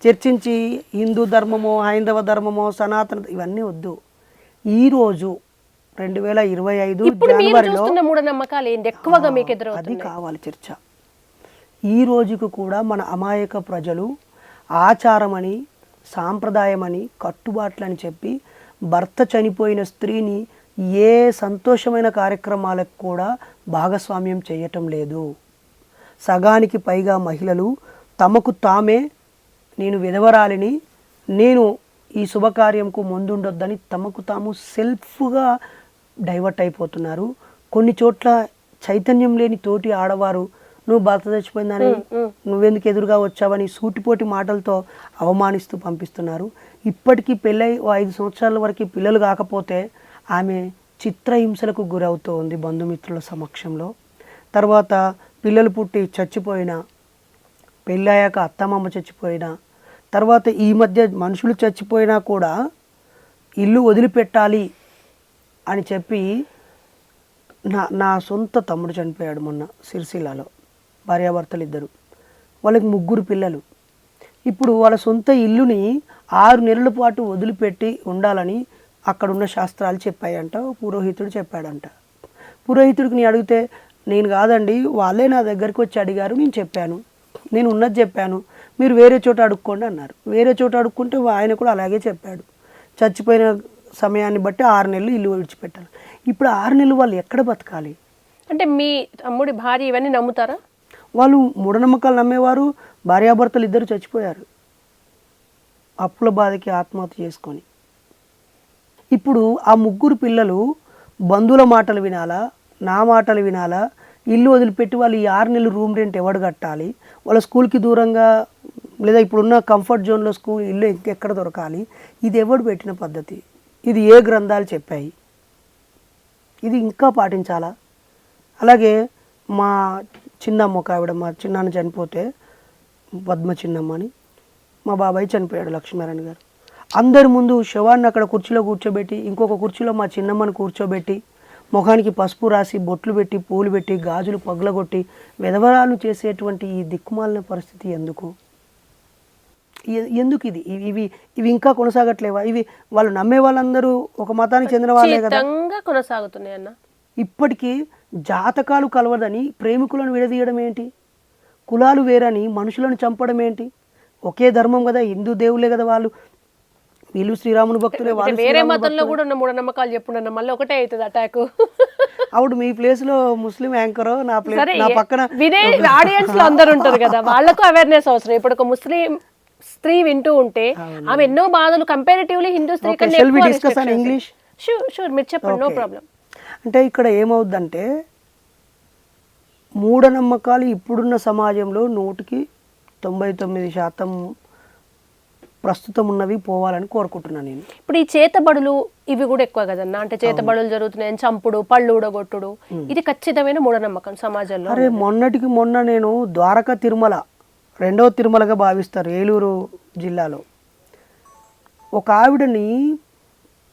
చర్చించి హిందూ ధర్మమో, హైందవ ధర్మమో, సనాతన, ఇవన్నీ వద్దు. ఈరోజు 2025 జనవరిలో అది కావాలి చర్చ. ఈ రోజుకు కూడా మన అమాయక ప్రజలు ఆచారమని, సాంప్రదాయమని, కట్టుబాట్లని చెప్పి భర్త చనిపోయిన స్త్రీని ఏ సంతోషమైన కార్యక్రమాలకు కూడా భాగస్వామ్యం చేయటం లేదు. సగానికి పైగా మహిళలు తమకు తామే, నేను విధవరాలిని, నేను ఈ శుభకార్యంకు ముందుండొద్దని తమకు తాము సెల్ఫ్గా డైవర్ట్ అయిపోతున్నారు. కొన్ని చోట్ల చైతన్యం లేని తోటి ఆడవారు, నువ్వు భర్త చచ్చిపోయిందని నువ్వెందుకు ఎదురుగా వచ్చావని సూటిపోటి మాటలతో అవమానిస్తూ పంపిస్తున్నారు. ఇప్పటికీ పెళ్ళై 5 సంవత్సరాల వరకు పిల్లలు కాకపోతే ఆమె చిత్రహింసలకు గురవుతూ ఉంది బంధుమిత్రుల సమక్షంలో. తర్వాత పిల్లలు పుట్టి చచ్చిపోయినా, పెళ్ళయ్యాక అత్తమామ చచ్చిపోయినా, తర్వాత ఈ మధ్య మనుషులు చచ్చిపోయినా కూడా ఇల్లు వదిలిపెట్టాలి అని చెప్పి, నా సొంత తమ్ముడు చనిపోయాడు మొన్న సిరిసిల్లలో, భార్యాభర్తలు ఇద్దరు, వాళ్ళకి 3 పిల్లలు. ఇప్పుడు వాళ్ళ సొంత ఇల్లుని 6 నెలల పాటు వదిలిపెట్టి ఉండాలని అక్కడున్న శాస్త్రాలు చెప్పాయంట. పురోహితుడు చెప్పాడంట. పురోహితుడికి నేను అడిగితే, నేను కాదండి, వాళ్ళే నా దగ్గరికి వచ్చి అడిగారు, నేను చెప్పాను, నేను ఉన్నది చెప్పాను, మీరు వేరే చోట అడుక్కోండి అన్నారు. వేరే చోట అడుక్కుంటే ఆయన కూడా అలాగే చెప్పాడు. చచ్చిపోయిన సమయాన్ని బట్టి 6 నెలలు ఇల్లు విడిచిపెట్టాలి. ఇప్పుడు 6 నెలలు వాళ్ళు ఎక్కడ బతకాలి? అంటే మీ తమ్ముడి భార్య ఇవన్నీ నమ్ముతారా? వాళ్ళు మూఢనమ్మకాలు నమ్మేవారు. భార్యాభర్తలు ఇద్దరు చచ్చిపోయారు అప్పుల బాధకి ఆత్మహత్య చేసుకొని. ఇప్పుడు ఆ 3 పిల్లలు బంధువుల మాటలు వినాలా, నా మాటలు వినాలా? ఇల్లు వదిలిపెట్టి వాళ్ళు ఈ 6 నెలలు రూమ్ రెంట్ ఎవడు కట్టాలి? వాళ్ళ స్కూల్కి దూరంగా లేదా ఇప్పుడున్న కంఫర్ట్ జోన్లో స్కూల్ ఇల్లు ఎక్కడ దొరకాలి? ఇది ఎవడు పెట్టిన పద్ధతి? ఇది ఏ గ్రంథాలు చెప్పాయి? ఇది ఇంకా పాటించాలా? అలాగే మా చిన్నమ్మ ఒక ఆవిడ, మా చిన్నాన్న చనిపోతే పద్మ చిన్నమ్మ అని, మా బాబాయ్ చనిపోయాడు లక్ష్మీనారాయణ గారు. అందరి ముందు శవాన్ని అక్కడ కుర్చీలో కూర్చోబెట్టి, ఇంకొక కుర్చీలో మా చిన్నమ్మని కూర్చోబెట్టి, ముఖానికి పసుపు రాసి, బొట్లు పెట్టి, పూలు పెట్టి, గాజులు పగలగొట్టి వెధవరాలు చేసేటువంటి ఈ దిక్కుమాలిన పరిస్థితి ఎందుకు? ఎందుకు ఇది? ఇవి ఇవి ఇంకా కొనసాగట్లేవా? ఇవి వాళ్ళు నమ్మే వాళ్ళందరూ ఒక మతానికి చెందిన వాళ్ళే కదా. కొనసాగుతున్నాయి అన్న. ఇప్పటికీ జాతకాలు కలవదని ప్రేమికులను విడదీయడం ఏంటి? కులాలు వేరని మనుషులను చంపడం ఏంటి? ఒకే ధర్మం కదా, హిందూ దేవులే కదా వాళ్ళు. వీళ్ళు శ్రీరాముని భక్తులే, వాళ్ళు వేరే మతంలో కూడా ఉన్న మూఢనమ్మకాలు చెప్పుకున్నా మళ్ళీ ఒకటే అవుతుంది అటాక్. అప్పుడు మీ ప్లేస్ లో ముస్లిం యాంకర్, నా ప్లేస్ నా పక్కన వినే ఆడియన్స్ లో అందరు ఉంటారు కదా, వాళ్ళకు అవేర్నెస్ అవసరం. ఇప్పుడు ఒక ముస్లిం స్త్రీ వింటూ ఉంటే ఆమె ఎన్నో బాధలు కంపారిటివ్లీ హిందూ స్త్రీ కన్నా ఇంగ్లీష్. షూర్ మీరు చెప్పండి, నో ప్రాబ్లం. అంటే ఇక్కడ ఏమవుద్దంటే, మూఢనమ్మకాలు ఇప్పుడున్న సమాజంలో 100కి 99% ప్రస్తుతం ఉన్నవి పోవాలని కోరుకుంటున్నాను నేను. ఇప్పుడు ఈ చేతబడులు ఇవి కూడా ఎక్కువ కదన్నా, అంటే చేతబడులు జరుగుతున్నాయి, చంపుడు, పళ్ళు ఊడగొట్టుడు, ఇది ఖచ్చితమైన మూఢనమ్మకం సమాజంలో. అరే మొన్నటికి మొన్న నేను ద్వారకా తిరుమల 2వ తిరుమలగా భావిస్తారు ఏలూరు జిల్లాలో, ఒక ఆవిడని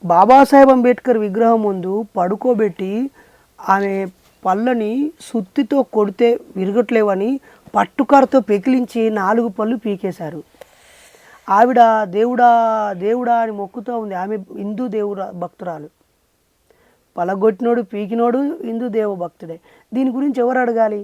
బాబాసాహెబ్ అంబేద్కర్ విగ్రహం ముందు పడుకోబెట్టి ఆమె పళ్ళని సుత్తితో కొడితే విరగట్లేవని పట్టుకారుతో పెకిలించి 4 పళ్ళు పీకేశారు. ఆవిడ దేవుడా దేవుడా అని మొక్కుతూ ఉంది. ఆమె హిందూ దేవుడు భక్తురాలు. పలగొట్టినోడు పీకినోడు హిందూ దేవ భక్తుడే. దీని గురించి ఎవరు అడగాలి?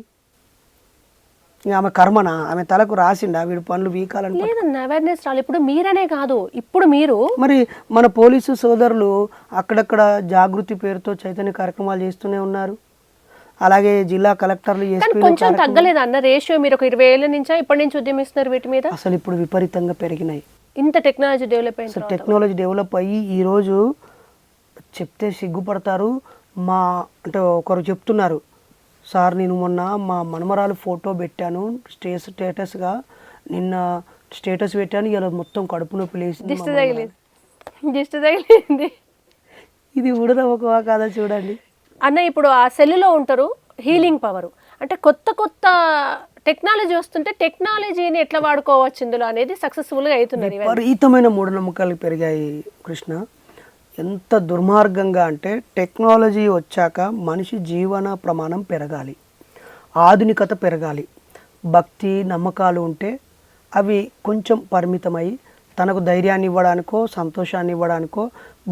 ఆమె కర్మనా? ఆమె తలకు రాసిండా వీడు పనులు వీకాలని? లేదన్న, అవేర్నెస్ రాలి. ఇప్పుడు మీరనే కాదు, ఇప్పుడు మీరు మరి మన పోలీసు సోదరులు అక్కడక్కడ జాగృతి పేరుతో చైతన్య కార్యక్రమాలు చేస్తూనే ఉన్నారు. అలాగే జిల్లా కలెక్టర్లు కొంచెం తగ్గలేదు అన్న రేషియో. మీరు ఒక 20 ఏళ్ళ నుంచా ఇప్పటి నుంచి ఉద్యమిస్తున్నారు వీటి మీద? అసలు ఇప్పుడు విపరీతంగా పెరిగినాయి. ఇంత టెక్నాలజీ డెవలప్ అయింది. టెక్నాలజీ డెవలప్ అయ్యి ఈరోజు చెప్తే సిగ్గుపడతారు. అంటే ఒకరు చెప్తున్నారు, సార్ నేను మొన్న మా మనమరాలు ఫోటో పెట్టాను స్టేటస్గా, నిన్న స్టేటస్ పెట్టాను, ఇలా మొత్తం కడుపు నొప్పి లేసింది. దిష్టి తగిలింది. ఇది ఊడనమ్మకమా కాదా చూడండి అన్న. ఇప్పుడు ఆ సెల్లులో ఉంటారు హీలింగ్ పవర్, అంటే కొత్త కొత్త టెక్నాలజీ వస్తుంటే టెక్నాలజీని ఎట్లా వాడుకోవచ్చు ఇందులో అనేది సక్సెస్ఫుల్గా అవుతున్నారు. విపరీతమైన మూఢనమ్మకాలు పెరిగాయి కృష్ణ. ఎంత దుర్మార్గంగా అంటే, టెక్నాలజీ వచ్చాక మనిషి జీవన ప్రమాణం పెరగాలి, ఆధునికత పెరగాలి, భక్తి నమ్మకాలు ఉంటే అవి కొంచెం పరిమితమై తనకు ధైర్యాన్ని ఇవ్వడానికో సంతోషాన్ని ఇవ్వడానికో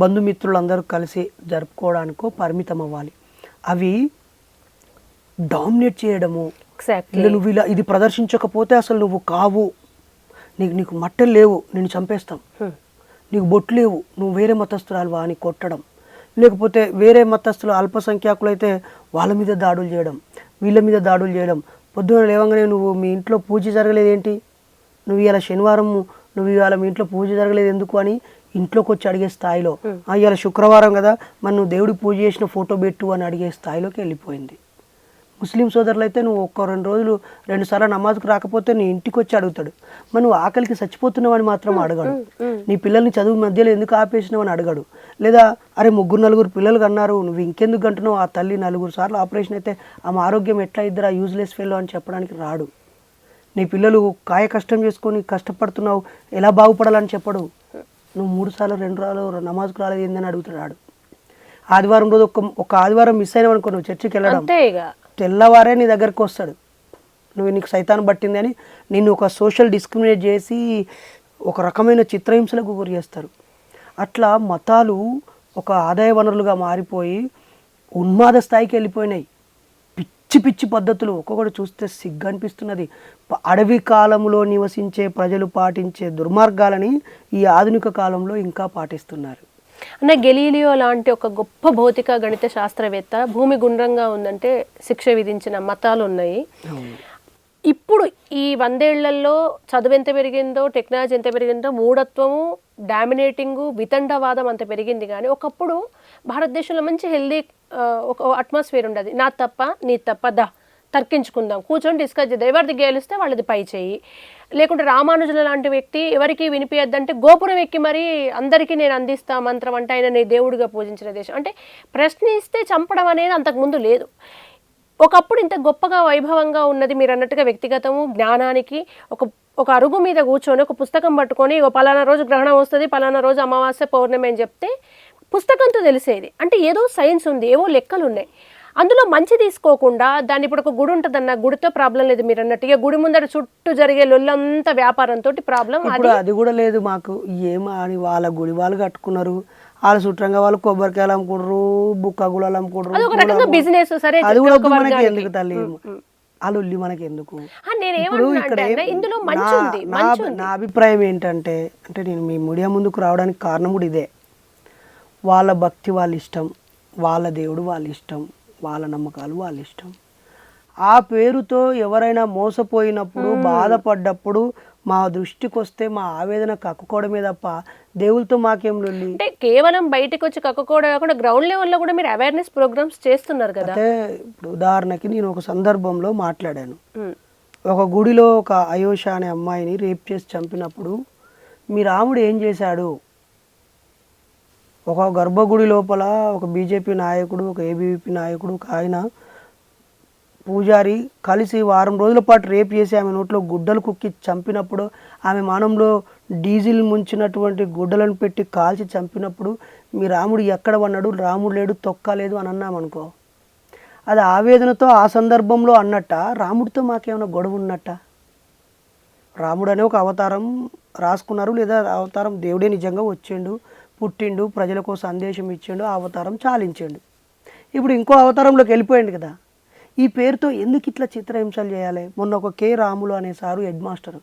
బంధుమిత్రులందరూ కలిసి జరుపుకోవడానికో పరిమితం అవ్వాలి. అవి డామినేట్ చేయడము, నువ్వు ఇలా ఇది ప్రదర్శించకపోతే అసలు నువ్వు కావు, నీకు మట్టలు లేవు, నేను చంపేస్తాం, నీకు బొట్లు లేవు, నువ్వు వేరే మతస్థురాలువా అని కొట్టడం, లేకపోతే వేరే మతస్థులు అల్పసంఖ్యాకులు అయితే వాళ్ళ మీద దాడులు చేయడం, వీళ్ళ మీద దాడులు చేయడం. పొద్దున లేవగానే నువ్వు మీ ఇంట్లో పూజ జరగలేదు ఏంటి, నువ్వు ఇవాళ శనివారం నువ్వు ఇవాళ మీ ఇంట్లో పూజ జరగలేదు ఎందుకు అని ఇంట్లోకి వచ్చి అడిగే స్థాయిలో, ఇవాళ శుక్రవారం కదా మరి నువ్వు దేవుడికి పూజ చేసిన ఫోటో పెట్టు అని అడిగే స్థాయిలోకి వెళ్ళిపోయింది. ముస్లిం సోదరులు అయితే నువ్వు 1-2 రోజులు 2 సార్లు నమాజ్కు రాకపోతే నీ ఇంటికి వచ్చి అడుగుతాడు. మరి నువ్వు ఆకలికి చచ్చిపోతున్నావు అని మాత్రం అడగడు. నీ పిల్లల్ని చదువు మధ్యలో ఎందుకు ఆపేసినావు అని అడగడు. లేదా అరే 3-4 పిల్లలు కన్నారు, నువ్వు ఇంకెందుకు కంటున్నావు, ఆ తల్లి 4 సార్లు ఆపరేషన్ అయితే ఆమె ఆరోగ్యం ఎట్లా ఇద్దరు యూజ్లెస్ ఫెలో అని చెప్పడానికి రాడు. నీ పిల్లలు కాయ కష్టం చేసుకొని కష్టపడుతున్నావు, ఎలా బాగుపడాలని చెప్పడు. నువ్వు 3 సార్లు 2 సార్లు నమాజ్కు రాలేదు ఏందని అడుగుతాడు రాడు. ఆదివారం రోజు ఒక ఆదివారం మిస్ అయినావు అనుకో, నువ్వు చర్చికి వెళ్ళడం, తెల్లవారే నీ దగ్గరకు వస్తాడు, నువ్వు నీకు సైతాన్ పట్టింది అని నిన్ను ఒక సోషల్ డిస్క్రిమినేట్ చేసి ఒక రకమైన చిత్రహింసలకు గురి చేస్తారు. అట్లా మతాలు ఒక ఆదాయ వనరులుగా మారిపోయి ఉన్మాద స్థాయికి వెళ్ళిపోయినాయి. పిచ్చి పిచ్చి పద్ధతులు ఒక్కొక్కటి చూస్తే సిగ్గు అనిపిస్తున్నది. అడవి కాలంలో నివసించే ప్రజలు పాటించే దుర్మార్గాలని ఈ ఆధునిక కాలంలో ఇంకా పాటిస్తున్నారు. అన్న గెలీలియో లాంటి ఒక గొప్ప భౌతిక గణిత శాస్త్రవేత్త భూమి గుండ్రంగా ఉందంటే శిక్ష విధించిన మతాలు ఉన్నాయి. ఇప్పుడు ఈ 100 ఏళ్లలో చదువు ఎంత పెరిగిందో, టెక్నాలజీ ఎంత పెరిగిందో, మూఢత్వము, డామినేటింగు, వితండవాదం అంత పెరిగింది. కానీ ఒకప్పుడు భారతదేశంలో మంచి హెల్దీ ఒక అట్మాస్ఫియర్ ఉండదు. నా తప్ప నీ తప్ప దా తర్కించుకుందాం, కూర్చొని డిస్కస్ చేద్దాం, ఎవరిది గెలిస్తే వాళ్ళది పై చేయి. లేకుంటే రామానుజుల లాంటి వ్యక్తి ఎవరికి వినిపించద్దంటే గోపురం ఎక్కి మరీ అందరికీ నేను అందిస్తా మంత్రం అంటే ఆయన నీ దేవుడిగా పూజించిన దేశం. అంటే ప్రశ్నిస్తే చంపడం అనేది అంతకుముందు లేదు. ఒకప్పుడు ఇంత గొప్పగా వైభవంగా ఉన్నది మీరు అన్నట్టుగా వ్యక్తిగతము జ్ఞానానికి ఒక అరుగు మీద కూర్చొని ఒక పుస్తకం పట్టుకొని పలానా రోజు గ్రహణం వస్తుంది, పలానా రోజు అమావాస్య పౌర్ణమి అని చెప్తే పుస్తకంతో తెలిసేది. అంటే ఏదో సైన్స్ ఉంది, ఏవో లెక్కలు ఉన్నాయి. అందులో మంచి తీసుకోకుండా దాన్ని ఇప్పుడు ఒక గుడి ఉంటుందన్న గుడితో ప్రాబ్లం లేదు మీరు అన్నట్టుగా గుడి ముందర చుట్టూ జరిగే లొల్లంతా వ్యాపారంతో ప్రాబ్లం. అది కూడా లేదు మాకు. అని వాళ్ళ గుడి వాళ్ళు కట్టుకున్నారు, వాళ్ళ చుట్టంగా వాళ్ళు కొబ్బరికాయలు అమ్ముకుంటారు, బుక్క గుళాలు అమ్ముకుంటారు. అది కూడా మనకి ఎందుకు తల్లి, వాళ్ళు ఉల్లి మనకి ఎందుకు? ఇప్పుడు ఇక్కడ నా అభిప్రాయం ఏంటంటే నేను మీ మీడియా ముందుకు రావడానికి కారణం కూడా ఇదే. వాళ్ళ భక్తి వాళ్ళ ఇష్టం, వాళ్ళ దేవుడు వాళ్ళ ఇష్టం, వాళ్ళ నమ్మకాలు వాళ్ళ ఇష్టం. ఆ పేరుతో ఎవరైనా మోసపోయినప్పుడు బాధపడ్డప్పుడు మా దృష్టికి వస్తే మా ఆవేదన కక్కుకోవడమే తప్ప దేవుళ్ళతో మాకేం లొల్లి. అంటే కేవలం బయటకు వచ్చి కక్కుకోవడం కాకుండా గ్రౌండ్ లెవెల్లో కూడా మీరు అవేర్నెస్ ప్రోగ్రామ్స్ చేస్తున్నారు కదా. అంటే ఇప్పుడు ఉదాహరణకి నేను ఒక సందర్భంలో మాట్లాడాను. ఒక గుడిలో ఒక అయోష అనే అమ్మాయిని రేప్ చేసి చంపినప్పుడు మీ రాముడు ఏం చేశాడు? ఒక గర్భగుడి లోపల ఒక బీజేపీ నాయకుడు, ఒక ఏబీవీపీ నాయకుడు, ఒక ఆయన పూజారి కలిసి వారం రోజుల పాటు రేపు చేసి ఆమె నోట్లో గుడ్డలు కుక్కి చంపినప్పుడు, ఆమె మానంలో డీజిల్ ముంచినటువంటి గుడ్డలను పెట్టి కాల్చి చంపినప్పుడు మీ రాముడు ఎక్కడ ఉన్నాడు? రాముడు లేడు, తొక్కలేదు అని అన్నామనుకో, అది ఆవేదనతో ఆ సందర్భంలో అన్నట్ట, రాముడితో మాకేమైనా గొడవ ఉన్నట్ట? రాముడు అనే ఒక అవతారం రాసుకున్నారు, లేదా అవతారం దేవుడే నిజంగా వచ్చిండు, పుట్టిండు, ప్రజలకు సందేశం ఇచ్చిండు, ఆ అవతారం చాలించిండు. ఇప్పుడు ఇంకో అవతారంలోకి వెళ్ళిపోయింది కదా. ఈ పేరుతో ఎందుకు ఇట్లా చిత్రహింసలు చేయాలి? మొన్న ఒక కే రాములు అనే సారు హెడ్ మాస్టర్,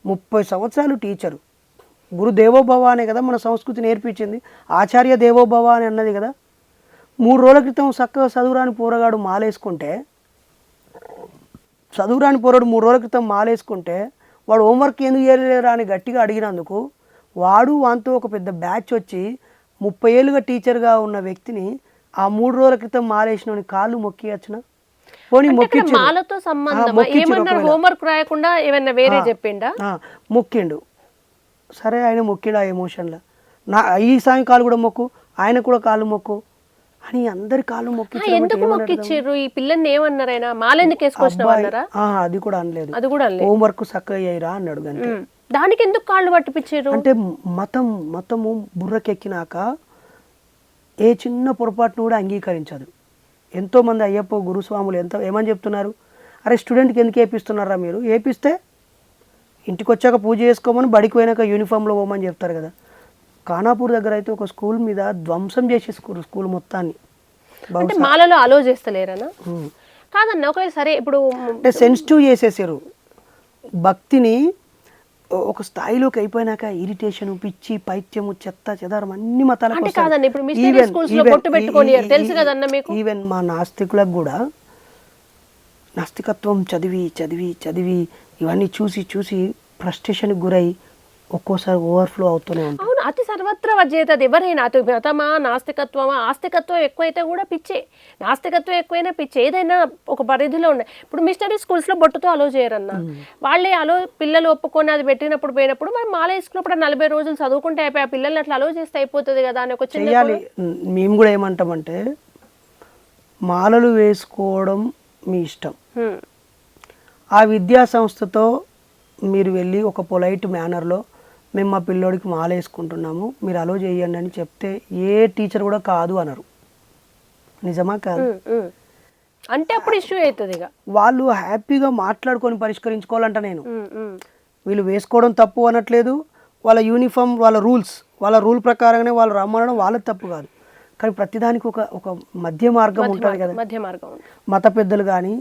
30 సంవత్సరాలు టీచరు, గురు దేవోభవ అనే కదా మన సంస్కృతి నేర్పించింది, ఆచార్య దేవోభవ అని అన్నది కదా. 3 రోజుల క్రితం చక్కగా చదువురాని పోరగాడు మాలేసుకుంటే, చదువురాని పోరాడు 3 రోజుల క్రితం మాలేసుకుంటే వాడు హోంవర్క్ ఎందుకు చేయలేరా అని గట్టిగా అడిగినందుకు వాడు వాంతో ఒక పెద్ద బ్యాచ్ వచ్చి 30 ఏళ్ళుగా టీచర్గా ఉన్న వ్యక్తిని ఆ 3 రోజుల క్రితం మాలేసిన కాళ్ళు మొక్కియచ్చున? పోనీ మొక్కిండు, సరే ఆయన మొక్కిండు ఆ ఎమోషన్లో, ఈ సాయం కాలు కూడా మొక్కు, ఆయన కూడా కాళ్ళు మొక్కు అని అందరి కాళ్ళు మొక్కి ఎందుకు మొక్కిచ్చారు? ఈ పిల్లని ఏమన్నారు? ఆయన మాల ఎందుకు వేసుకొచ్చినారా? అది కూడా అనలేదు, అది కూడా హోంవర్క్ చక్కగా అయ్యారా అన్నాడు. కానీ దానికి ఎందుకు కాళ్ళు పట్టిపించారు? అంటే మతము బుర్రకెక్కినాక ఏ చిన్న పొరపాటును కూడా అంగీకరించదు. ఎంతోమంది అయ్యప్ప గురుస్వాములు ఏమని చెప్తున్నారు? అరే స్టూడెంట్కి ఎందుకు వేపిస్తున్నారా మీరు? వేపిస్తే ఇంటికి వచ్చాక పూజ చేసుకోమని, బడికి పోయినాక యూనిఫామ్లో పోమని చెప్తారు కదా. ఖానాపూర్ దగ్గర అయితే ఒక స్కూల్ మీద ధ్వంసం చేసి స్కూల్ మొత్తాన్ని. అంటే మాలలో అలో చేస్తలేరనా? కాదన్న, ఒకవేళ సరే ఇప్పుడు అంటే సెన్సిటివ్ చేసేసారు భక్తిని. ఒక స్థాయిలోకి అయిపోయినాక ఇరిటేషన్, పిచ్చి, పైత్యము, చెత్త చెదారం అన్ని మతాలకు. ఈవెన్ మా నాస్తికులకు కూడా నాస్తికత్వం చదివి చదివి చదివి ఇవన్నీ చూసి చూసి ఫ్రస్ట్రేషన్కి గురై ఒక్కోసారి ఓవర్ఫ్లో అవుతూనే ఉంటుంది. అవును, అతి సర్వత్ర వర్జేతది. ఎవరైనా అతి మతమా నాస్తికత్వమా, ఆస్తికత్వం ఎక్కువైతే కూడా పిచ్చే, నాస్తికత్వం ఎక్కువైనా పిచ్చే. ఏదైనా ఒక పరిధిలో ఉన్నాయి. ఇప్పుడు మిషనరీ స్కూల్స్లో బొట్టుతో అలో చేయరన్న, వాళ్ళే అలో పిల్లలు ఒప్పుకొని అది పెట్టినప్పుడు పోయినప్పుడు మనం మాల వేసుకున్నప్పుడు 40 రోజులు చదువుకుంటే అయిపోయి ఆ పిల్లల్ని అట్లా అలో చేస్తే అయిపోతుంది కదా అని ఒక చెయ్యాలి. మేము కూడా ఏమంటామంటే మాలలు వేసుకోవడం మీ ఇష్టం, ఆ విద్యా సంస్థతో మీరు వెళ్ళి ఒక పొలైట్ మేనర్లో మేము మా పిల్లోడికి మాల వేసుకుంటున్నాము మీరు అలో చేయండి అని చెప్తే ఏ టీచర్ కూడా కాదు అనరు. నిజమా కాదు? అంటే అప్పుడు ఇష్యూ అవుతుంది ఇక. వాళ్ళు హ్యాపీగా మాట్లాడుకొని పరిష్కరించుకోవాలంట. నేను ఉమ్, ఉమ్. వీళ్ళు వేసుకోవడం తప్పు అనట్లేదు, వాళ్ళ యూనిఫామ్ వాళ్ళ రూల్ ప్రకారంగానే వాళ్ళు రమ్మనడం వాళ్ళది తప్పు కాదు. కానీ ప్రతిదానికి ఒక ఒక మధ్య మార్గం ఉంటుంది కదా. మధ్య మార్గం ఉంది. మత పెద్దలు కానీ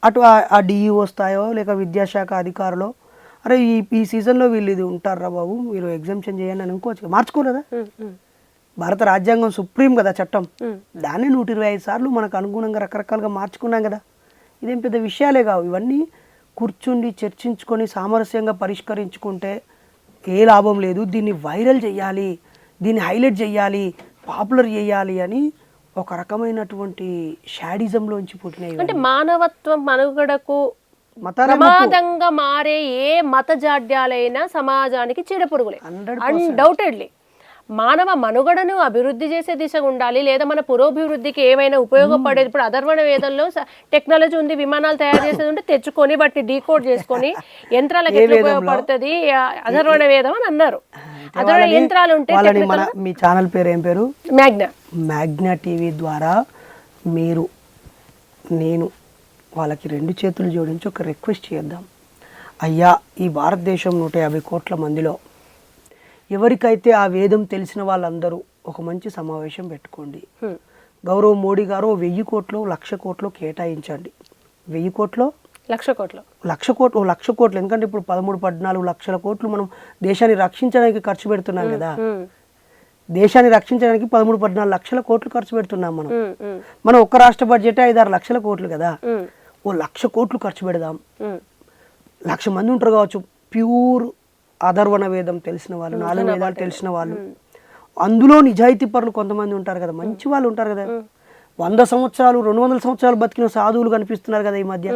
అటు ఆ డిఈఓ స్థాయో లేక విద్యాశాఖ అధికారులు, అరే ఈ సీజన్లో వీళ్ళు ఇది ఉంటారా బాబు, మీరు ఎగ్జామ్షన్ చేయండి అని అనుకోవచ్చు. మార్చుకోలేదా? ఉమ్, ఉమ్, భారత రాజ్యాంగం సుప్రీం కదా చట్టం, ఉమ్. దాన్ని 125 సార్లు మనకు అనుగుణంగా రకరకాలుగా మార్చుకున్నాం కదా. ఇదేం పెద్ద విషయాలే కావు. ఇవన్నీ కూర్చుండి చర్చించుకొని సామరస్యంగా పరిష్కరించుకుంటే ఏ లాభం లేదు. దీన్ని వైరల్ చేయాలి, దీన్ని హైలైట్ చేయాలి, పాపులర్ చేయాలి అని ఒక రకమైనటువంటి షాడిజంలోంచి పుట్టినాయి. అంటే మానవత్వం మనుగడకు మతాల ప్రమాదంగా మారే ఏ మత జాడ్యాలైనా సమాజానికి చీడపురుగులే. 100% అన్డౌటెడ్లీ మానవ మనుగడను అభివృద్ధి చేసే దిశగా ఉండాలి, లేదా మన పురోభివృద్ధికి ఏమైనా ఉపయోగపడేది. ఇప్పుడు అధర్వణ వేదంలో టెక్నాలజీ ఉంది, విమానాలు తయారు చేసేది ఉంటే తెచ్చుకొని వాటిని డీకోడ్ చేసుకొని యంత్రాలకు ఎట్లా ఉపయోగపడుతుంది అధర్వణ వేదం అని అన్నారు. అధర్వణ యంత్రాలు ఉంటే మీ ఛానల్ పేరు ఏం పేరు? మ్యాగ్నా టీవీ ద్వారా నేను వాళ్ళకి 2 చేతులు జోడించి ఒక రిక్వెస్ట్ చేద్దాం. అయ్యా, ఈ భారతదేశం 150 కోట్ల మందిలో ఎవరికైతే ఆ వేదం తెలిసిన వాళ్ళందరూ ఒక మంచి సమావేశం పెట్టుకోండి. గౌరవ మోడీ గారు 1000 కోట్లు 1,00,000 కోట్లు కేటాయించండి. 1000 కోట్లు 1,00,000 కోట్లు ఎందుకంటే ఇప్పుడు 13-14 లక్షల కోట్లు మనం దేశాన్ని రక్షించడానికి ఖర్చు పెడుతున్నాం కదా. దేశాన్ని రక్షించడానికి 13-14 లక్షల కోట్లు ఖర్చు పెడుతున్నాం మనం. మనం ఒక్క రాష్ట్ర బడ్జెట్ 5-6 లక్షల కోట్లు కదా. 1,00,000 కోట్లు ఖర్చు పెడదాం. 1,00,000 మంది ఉంటారు కావచ్చు ప్యూర్ అధర్వణ వేదం తెలిసిన వాళ్ళు, 4 వేదాలు తెలిసిన వాళ్ళు. అందులో నిజాయితీ పరులు కొంతమంది ఉంటారు కదా, మంచి వాళ్ళు ఉంటారు కదా. 100 సంవత్సరాలు 200 సంవత్సరాలు బతికిన సాధువులు కనిపిస్తున్నారు కదా ఈ మధ్య.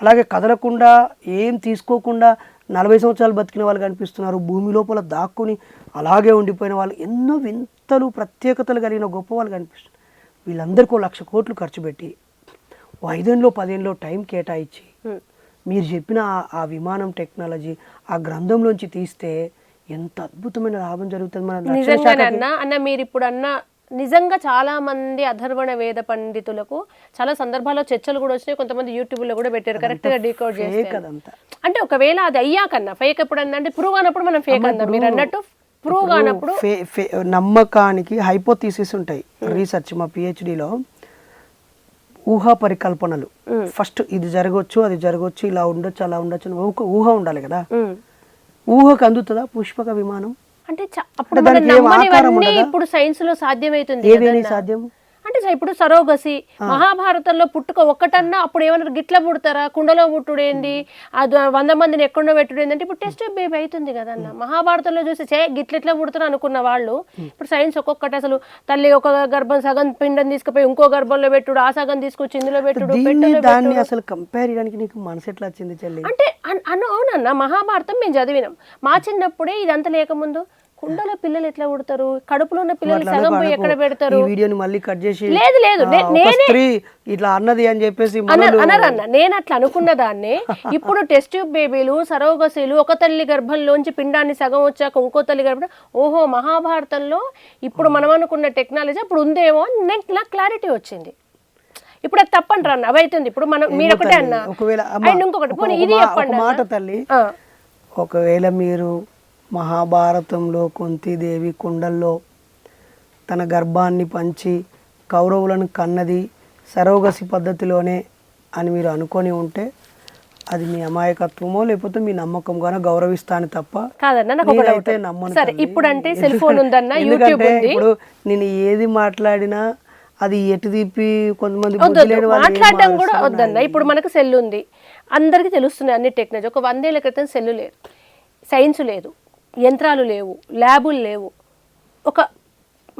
అలాగే కదలకుండా ఏం తీసుకోకుండా 40 సంవత్సరాలు బతికిన వాళ్ళు కనిపిస్తున్నారు. భూమి లోపల దాక్కుని అలాగే ఉండిపోయిన వాళ్ళు, ఎన్నో వింతలు ప్రత్యేకతలు కలిగిన గొప్ప వాళ్ళు కనిపిస్తున్నారు. వీళ్ళందరికీ 1,00,000 కోట్లు ఖర్చు పెట్టి 5 ఏళ్ళలో 10 ఏళ్ళలో టైం కేటాయించి మీరు చెప్పిన ఆ విమానం టెక్నాలజీ ఆ గ్రంథంలోంచి తీస్తే ఎంత అద్భుతమైన లాభం జరుగుతుంది. అన్న మీరు ఇప్పుడు అన్న నిజంగా చాలా మంది అధర్వణ వేద పండితులకు చాలా సందర్భాల్లో చర్చలు కూడా వచ్చినాయి. కొంతమంది యూట్యూబ్లో కూడా పెట్టారు కరెక్ట్ గా డీకోడ్ చేస్తే. అంటే ఒకవేళ అది అయ్యాకన్నా ఫేక్ ఎప్పుడు అంటే ప్రూవ్ అయినప్పుడు మనం ఫేక్ అన్నా, మీరు అన్నట్టు ప్రూవ్ కానప్పుడు నమ్మకానికి హైపోథీసిస్ ఉంటాయి. రీసెర్చ్ మా పిహెచ్డిలో ఊహా పరికల్పనలు, ఫస్ట్ ఇది జరగవచ్చు అది జరగవచ్చు ఇలా ఉండొచ్చు అలా ఉండొచ్చు ఊహ ఉండాలి కదా. ఊహకు అందుతుందా పుష్పక విమానం? అంటే అప్పుడు మనం నమ్మనివన్నీ ఇప్పుడు సైన్స్ లో సాధ్యమవుతుంది. ఏదేని సాధ్యం అంటే ఇప్పుడు సరోగసి మహాభారతంలో పుట్టుక ఒక్కటన్నా అప్పుడు ఏమన్నా గిట్ల పుడతారా, కుండలో పుట్టుడేంది, అది 100 మందిని ఎక్కడో పెట్టుడేంది అంటే ఇప్పుడు టెస్ట్ బేబీ అవుతుంది కదా అన్న. మహాభారతంలో చూసి గిట్లెట్లా పుడతారు అనుకున్న వాళ్ళు ఇప్పుడు సైన్స్ ఒక్కొక్కటి అసలు తల్లి ఒక గర్భం సగం పిండం తీసుకుపోయి ఇంకో గర్భంలో పెట్టుడు, ఆ సగం తీసుకొచ్చి ఇందులో పెట్టుడు. దాన్ని అసలు కంపేర్ చేయడానికి నీకు మనసు ఎట్లా వచ్చింది చెల్లి? అంటే అవునన్న మహాభారతం మేము చదివినాం. మా చిన్నప్పుడే ఇదంతా లేకముందు కుండలో పిల్లలు ఎట్లా పుడతారు, కడుపులో ఉన్న పిల్లలు సగం పోయి ఎక్కడ పెడతారు. వీడియోని మళ్ళీ కట్ చేసి లేదు స్త్రీ ఇట్లా అన్నది అని చెప్పేసి అనరన్న నేను అట్లా అనుకున్న దాన్ని. ఇప్పుడు టెస్ట్ ట్యూబ్ బేబీలు సరోగసీలు ఒక తల్లి గర్భంలోంచి పిండాన్ని సగం వచ్చాక ఇంకో తల్లి గర్భం, ఓహో మహాభారతంలో ఇప్పుడు మనం అనుకున్న టెక్నాలజీ అప్పుడు ఉందేమో అని నాకు క్లారిటీ వచ్చింది. ఇప్పుడు అది తప్పంటారు అన్న, అవైతుంది. ఇప్పుడు మనం మీరు ఒకటే అన్న, అండ్ ఇంకొకటి ఇది చెప్పండి మాట తల్లి. ఒకవేళ మీరు మహాభారతంలో కుంతీదేవి కుండల్లో తన గర్భాన్ని పంచి కౌరవులను కన్నది సరోగసి పద్ధతిలోనే అని మీరు అనుకొని ఉంటే అది మీ అమాయకత్వమో లేకపోతే మీ నమ్మకం గానో గౌరవిస్తాను తప్ప నేనైతే నమ్మను. ఇప్పుడు అంటే సెల్ ఫోన్ ఉందన్న, యూట్యూబ్ ఉంది. ఇప్పుడు నేను ఏది మాట్లాడినా అది ఎటు తిప్పి కొంతమంది మాట్లాడడం కూడా వద్దన్న. ఇప్పుడు మనకు సెల్ ఉంది, అందరికీ తెలుస్తుంది అన్ని టెక్నాలజీ. ఒక 100 ఏళ్ల క్రితం సెల్లు లేదు, సైన్స్ లేదు, యంత్రాలు లేవు, ల్యాబులు లేవు. ఒక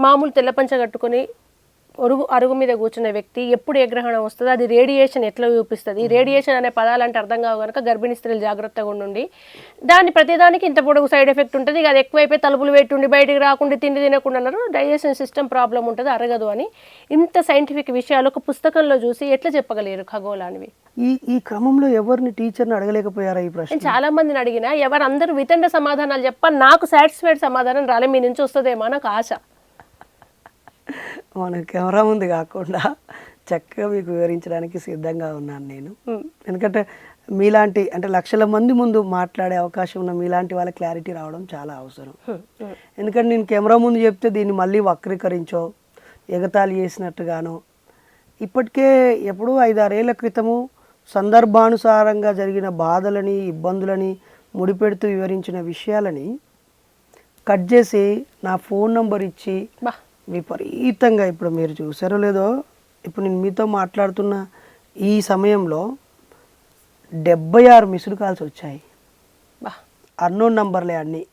మామూలు తెల్లపంచ కట్టుకొని అరుగు మీద కూర్చున్న వ్యక్తి ఎప్పుడు ఏ గ్రహణం వస్తుందో, అది రేడియేషన్ ఎట్లా చూపిస్తుంది, రేడియేషన్ అనే పదాలంటే అర్థం కావు కనుక గర్భిణీ స్త్రీలు జాగ్రత్తగా ఉండి దాన్ని ప్రతిదానికి ఇంత పొడుగు సైడ్ ఎఫెక్ట్ ఉంటుంది. అది ఎక్కువైపోయి తలుపులు పెట్టుండి బయటికి రాకుండా తిండి తినకుండా అన్నారు, డైజెషన్ సిస్టమ్ ప్రాబ్లం ఉంటుంది అరగదు అని. ఇంత సైంటిఫిక్ విషయాలు ఒక పుస్తకంలో చూసి ఎట్లా చెప్పగలేరు ఖగోళానివి? ఈ క్రమంలో ఎవరిని టీచర్ని అడగలేకపోయారా ఈ ప్రశ్న? చాలా మందిని అడిగినా అందరూ వితండ సమాధానాలు నాకు సాటిస్ఫైడ్ సమాధానం రాలే. మీ నుంచి వస్తుందేమో నాకు ఆశ. మన కెమెరా ముందు కాకుండా చక్కగా మీకు వివరించడానికి సిద్ధంగా ఉన్నాను నేను. ఎందుకంటే మీలాంటి అంటే లక్షల మంది ముందు మాట్లాడే అవకాశం ఉన్న మీలాంటి వాళ్ళ క్లారిటీ రావడం చాలా అవసరం. ఎందుకంటే నేను కెమెరా ముందు చెప్తే దీన్ని మళ్ళీ వక్రీకరించో ఎగతాళి చేసినట్టుగానో ఇప్పటికే ఎప్పుడూ 5-6 ఏళ్ల క్రితము సందర్భానుసారంగా జరిగిన బాధలని ఇబ్బందులని ముడిపెడుతూ వివరించిన విషయాలని కట్ చేసి నా ఫోన్ నంబర్ ఇచ్చి విపరీతంగా ఇప్పుడు మీరు చూసారో లేదో ఇప్పుడు నేను మీతో మాట్లాడుతున్న ఈ సమయంలో 76 మిస్డ్ కాల్స్ వచ్చాయి. అన్నోన్ నంబర్లే అన్నీ.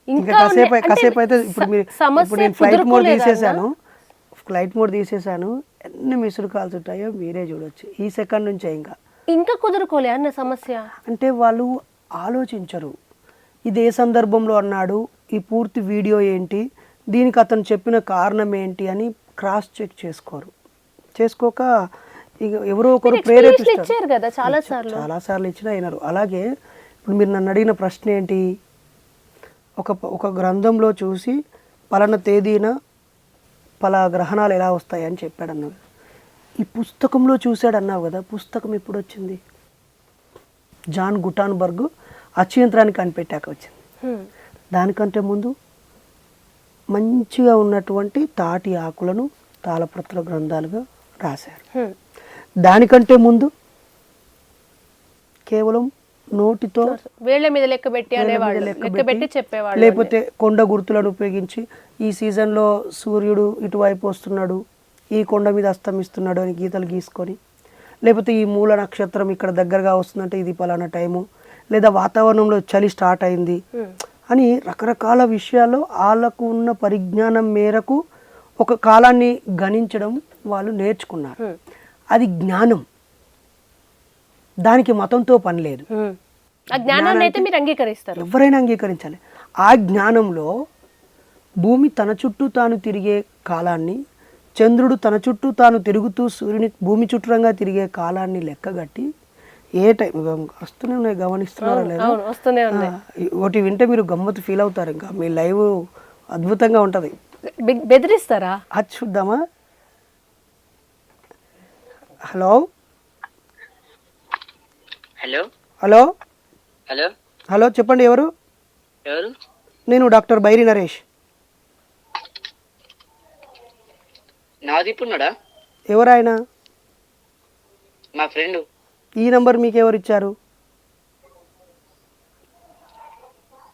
ఇంకా కాసేపు అయితే ఇప్పుడు నేను ఫ్లైట్ మోడ్ తీసేసాను ఎన్ని మిస్డ్ కాల్స్ ఉంటాయో మీరే చూడొచ్చు ఈ సెకండ్ నుంచే. ఇంకా కుదురుకోలే అన్న సమస్య అంటే వాళ్ళు ఆలోచించరు ఇది ఏ సందర్భంలో అన్నాడు, ఈ పూర్తి వీడియో ఏంటి, దీనికి అతను చెప్పిన కారణం ఏంటి అని క్రాస్ చెక్ చేసుకోక ఇక ఎవరో ఒకరు ప్రేరేపిస్తారు కదా. చాలా సార్లు ఇచ్చినా అయినారు. అలాగే ఇప్పుడు మీరు నన్ను అడిగిన ప్రశ్న ఏంటి, ఒక గ్రంథంలో చూసి పలానా తేదీన పలా గ్రహణాలు ఎలా వస్తాయి అని చెప్పాడు అన్నావు. ఈ పుస్తకంలో చూశాడు అన్నావు కదా, పుస్తకం ఎప్పుడు వచ్చింది? జాన్ గుటాన్బర్గ్ అచ్యంత్రాన్ని కనిపెట్టాక వచ్చింది. దానికంటే ముందు మంచిగా ఉన్నటువంటి తాటి ఆకులను తాళపత్ర గ్రంథాలుగా రాశారు. దానికంటే ముందు కేవలం నోటితో వేళ్ల మీద లెక్కబెట్టి చెప్పేవాళ్ళు, లేకపోతే కొండ గుర్తులను ఉపయోగించి ఈ సీజన్లో సూర్యుడు ఇటువైపు వస్తున్నాడు, ఈ కొండ మీద అస్తమిస్తున్నాడు అని గీతలు గీసుకొని, లేకపోతే ఈ మూల నక్షత్రం ఇక్కడ దగ్గరగా వస్తుందంటే ఇది పలానా టైము, లేదా వాతావరణంలో చలి స్టార్ట్ అయింది అని రకరకాల విషయాల్లో వాళ్ళకు ఉన్న పరిజ్ఞానం మేరకు ఒక కాలాన్ని గణించడం వాళ్ళు నేర్చుకున్నారు. అది జ్ఞానం, దానికి మతంతో పని లేదు. ఆ జ్ఞానాన్ని అయితే మీరు అంగీకరిస్తారు, ఎవరైనా అంగీకరించాలి. ఆ జ్ఞానంలో భూమి తన చుట్టూ తాను తిరిగే కాలాన్ని, చంద్రుడు తన చుట్టూ తాను తిరుగుతూ సూర్యుని భూమి చుట్టూరంగా తిరిగే కాలాన్ని లెక్కగట్టి ఏ టైం వస్తూనే ఉన్నాయి, గమనిస్తున్నారా లేదా? ఒకటి వింటే మీరు గమ్మత్తు ఫీల్ అవుతారు. ఇంకా మీ లైవ్ అద్భుతంగా ఉంటుంది. బెదిరిస్తారా? అది చూద్దామా? Hello hello hello hello hello చెప్పండి, ఎవరు? నేను డాక్టర్ బైరి నరేష్. నాదిపున్నాడా? ఎవరాయన? మా ఫ్రెండ్. ఈ నంబర్ మీకు ఎవరు ఇచ్చారు?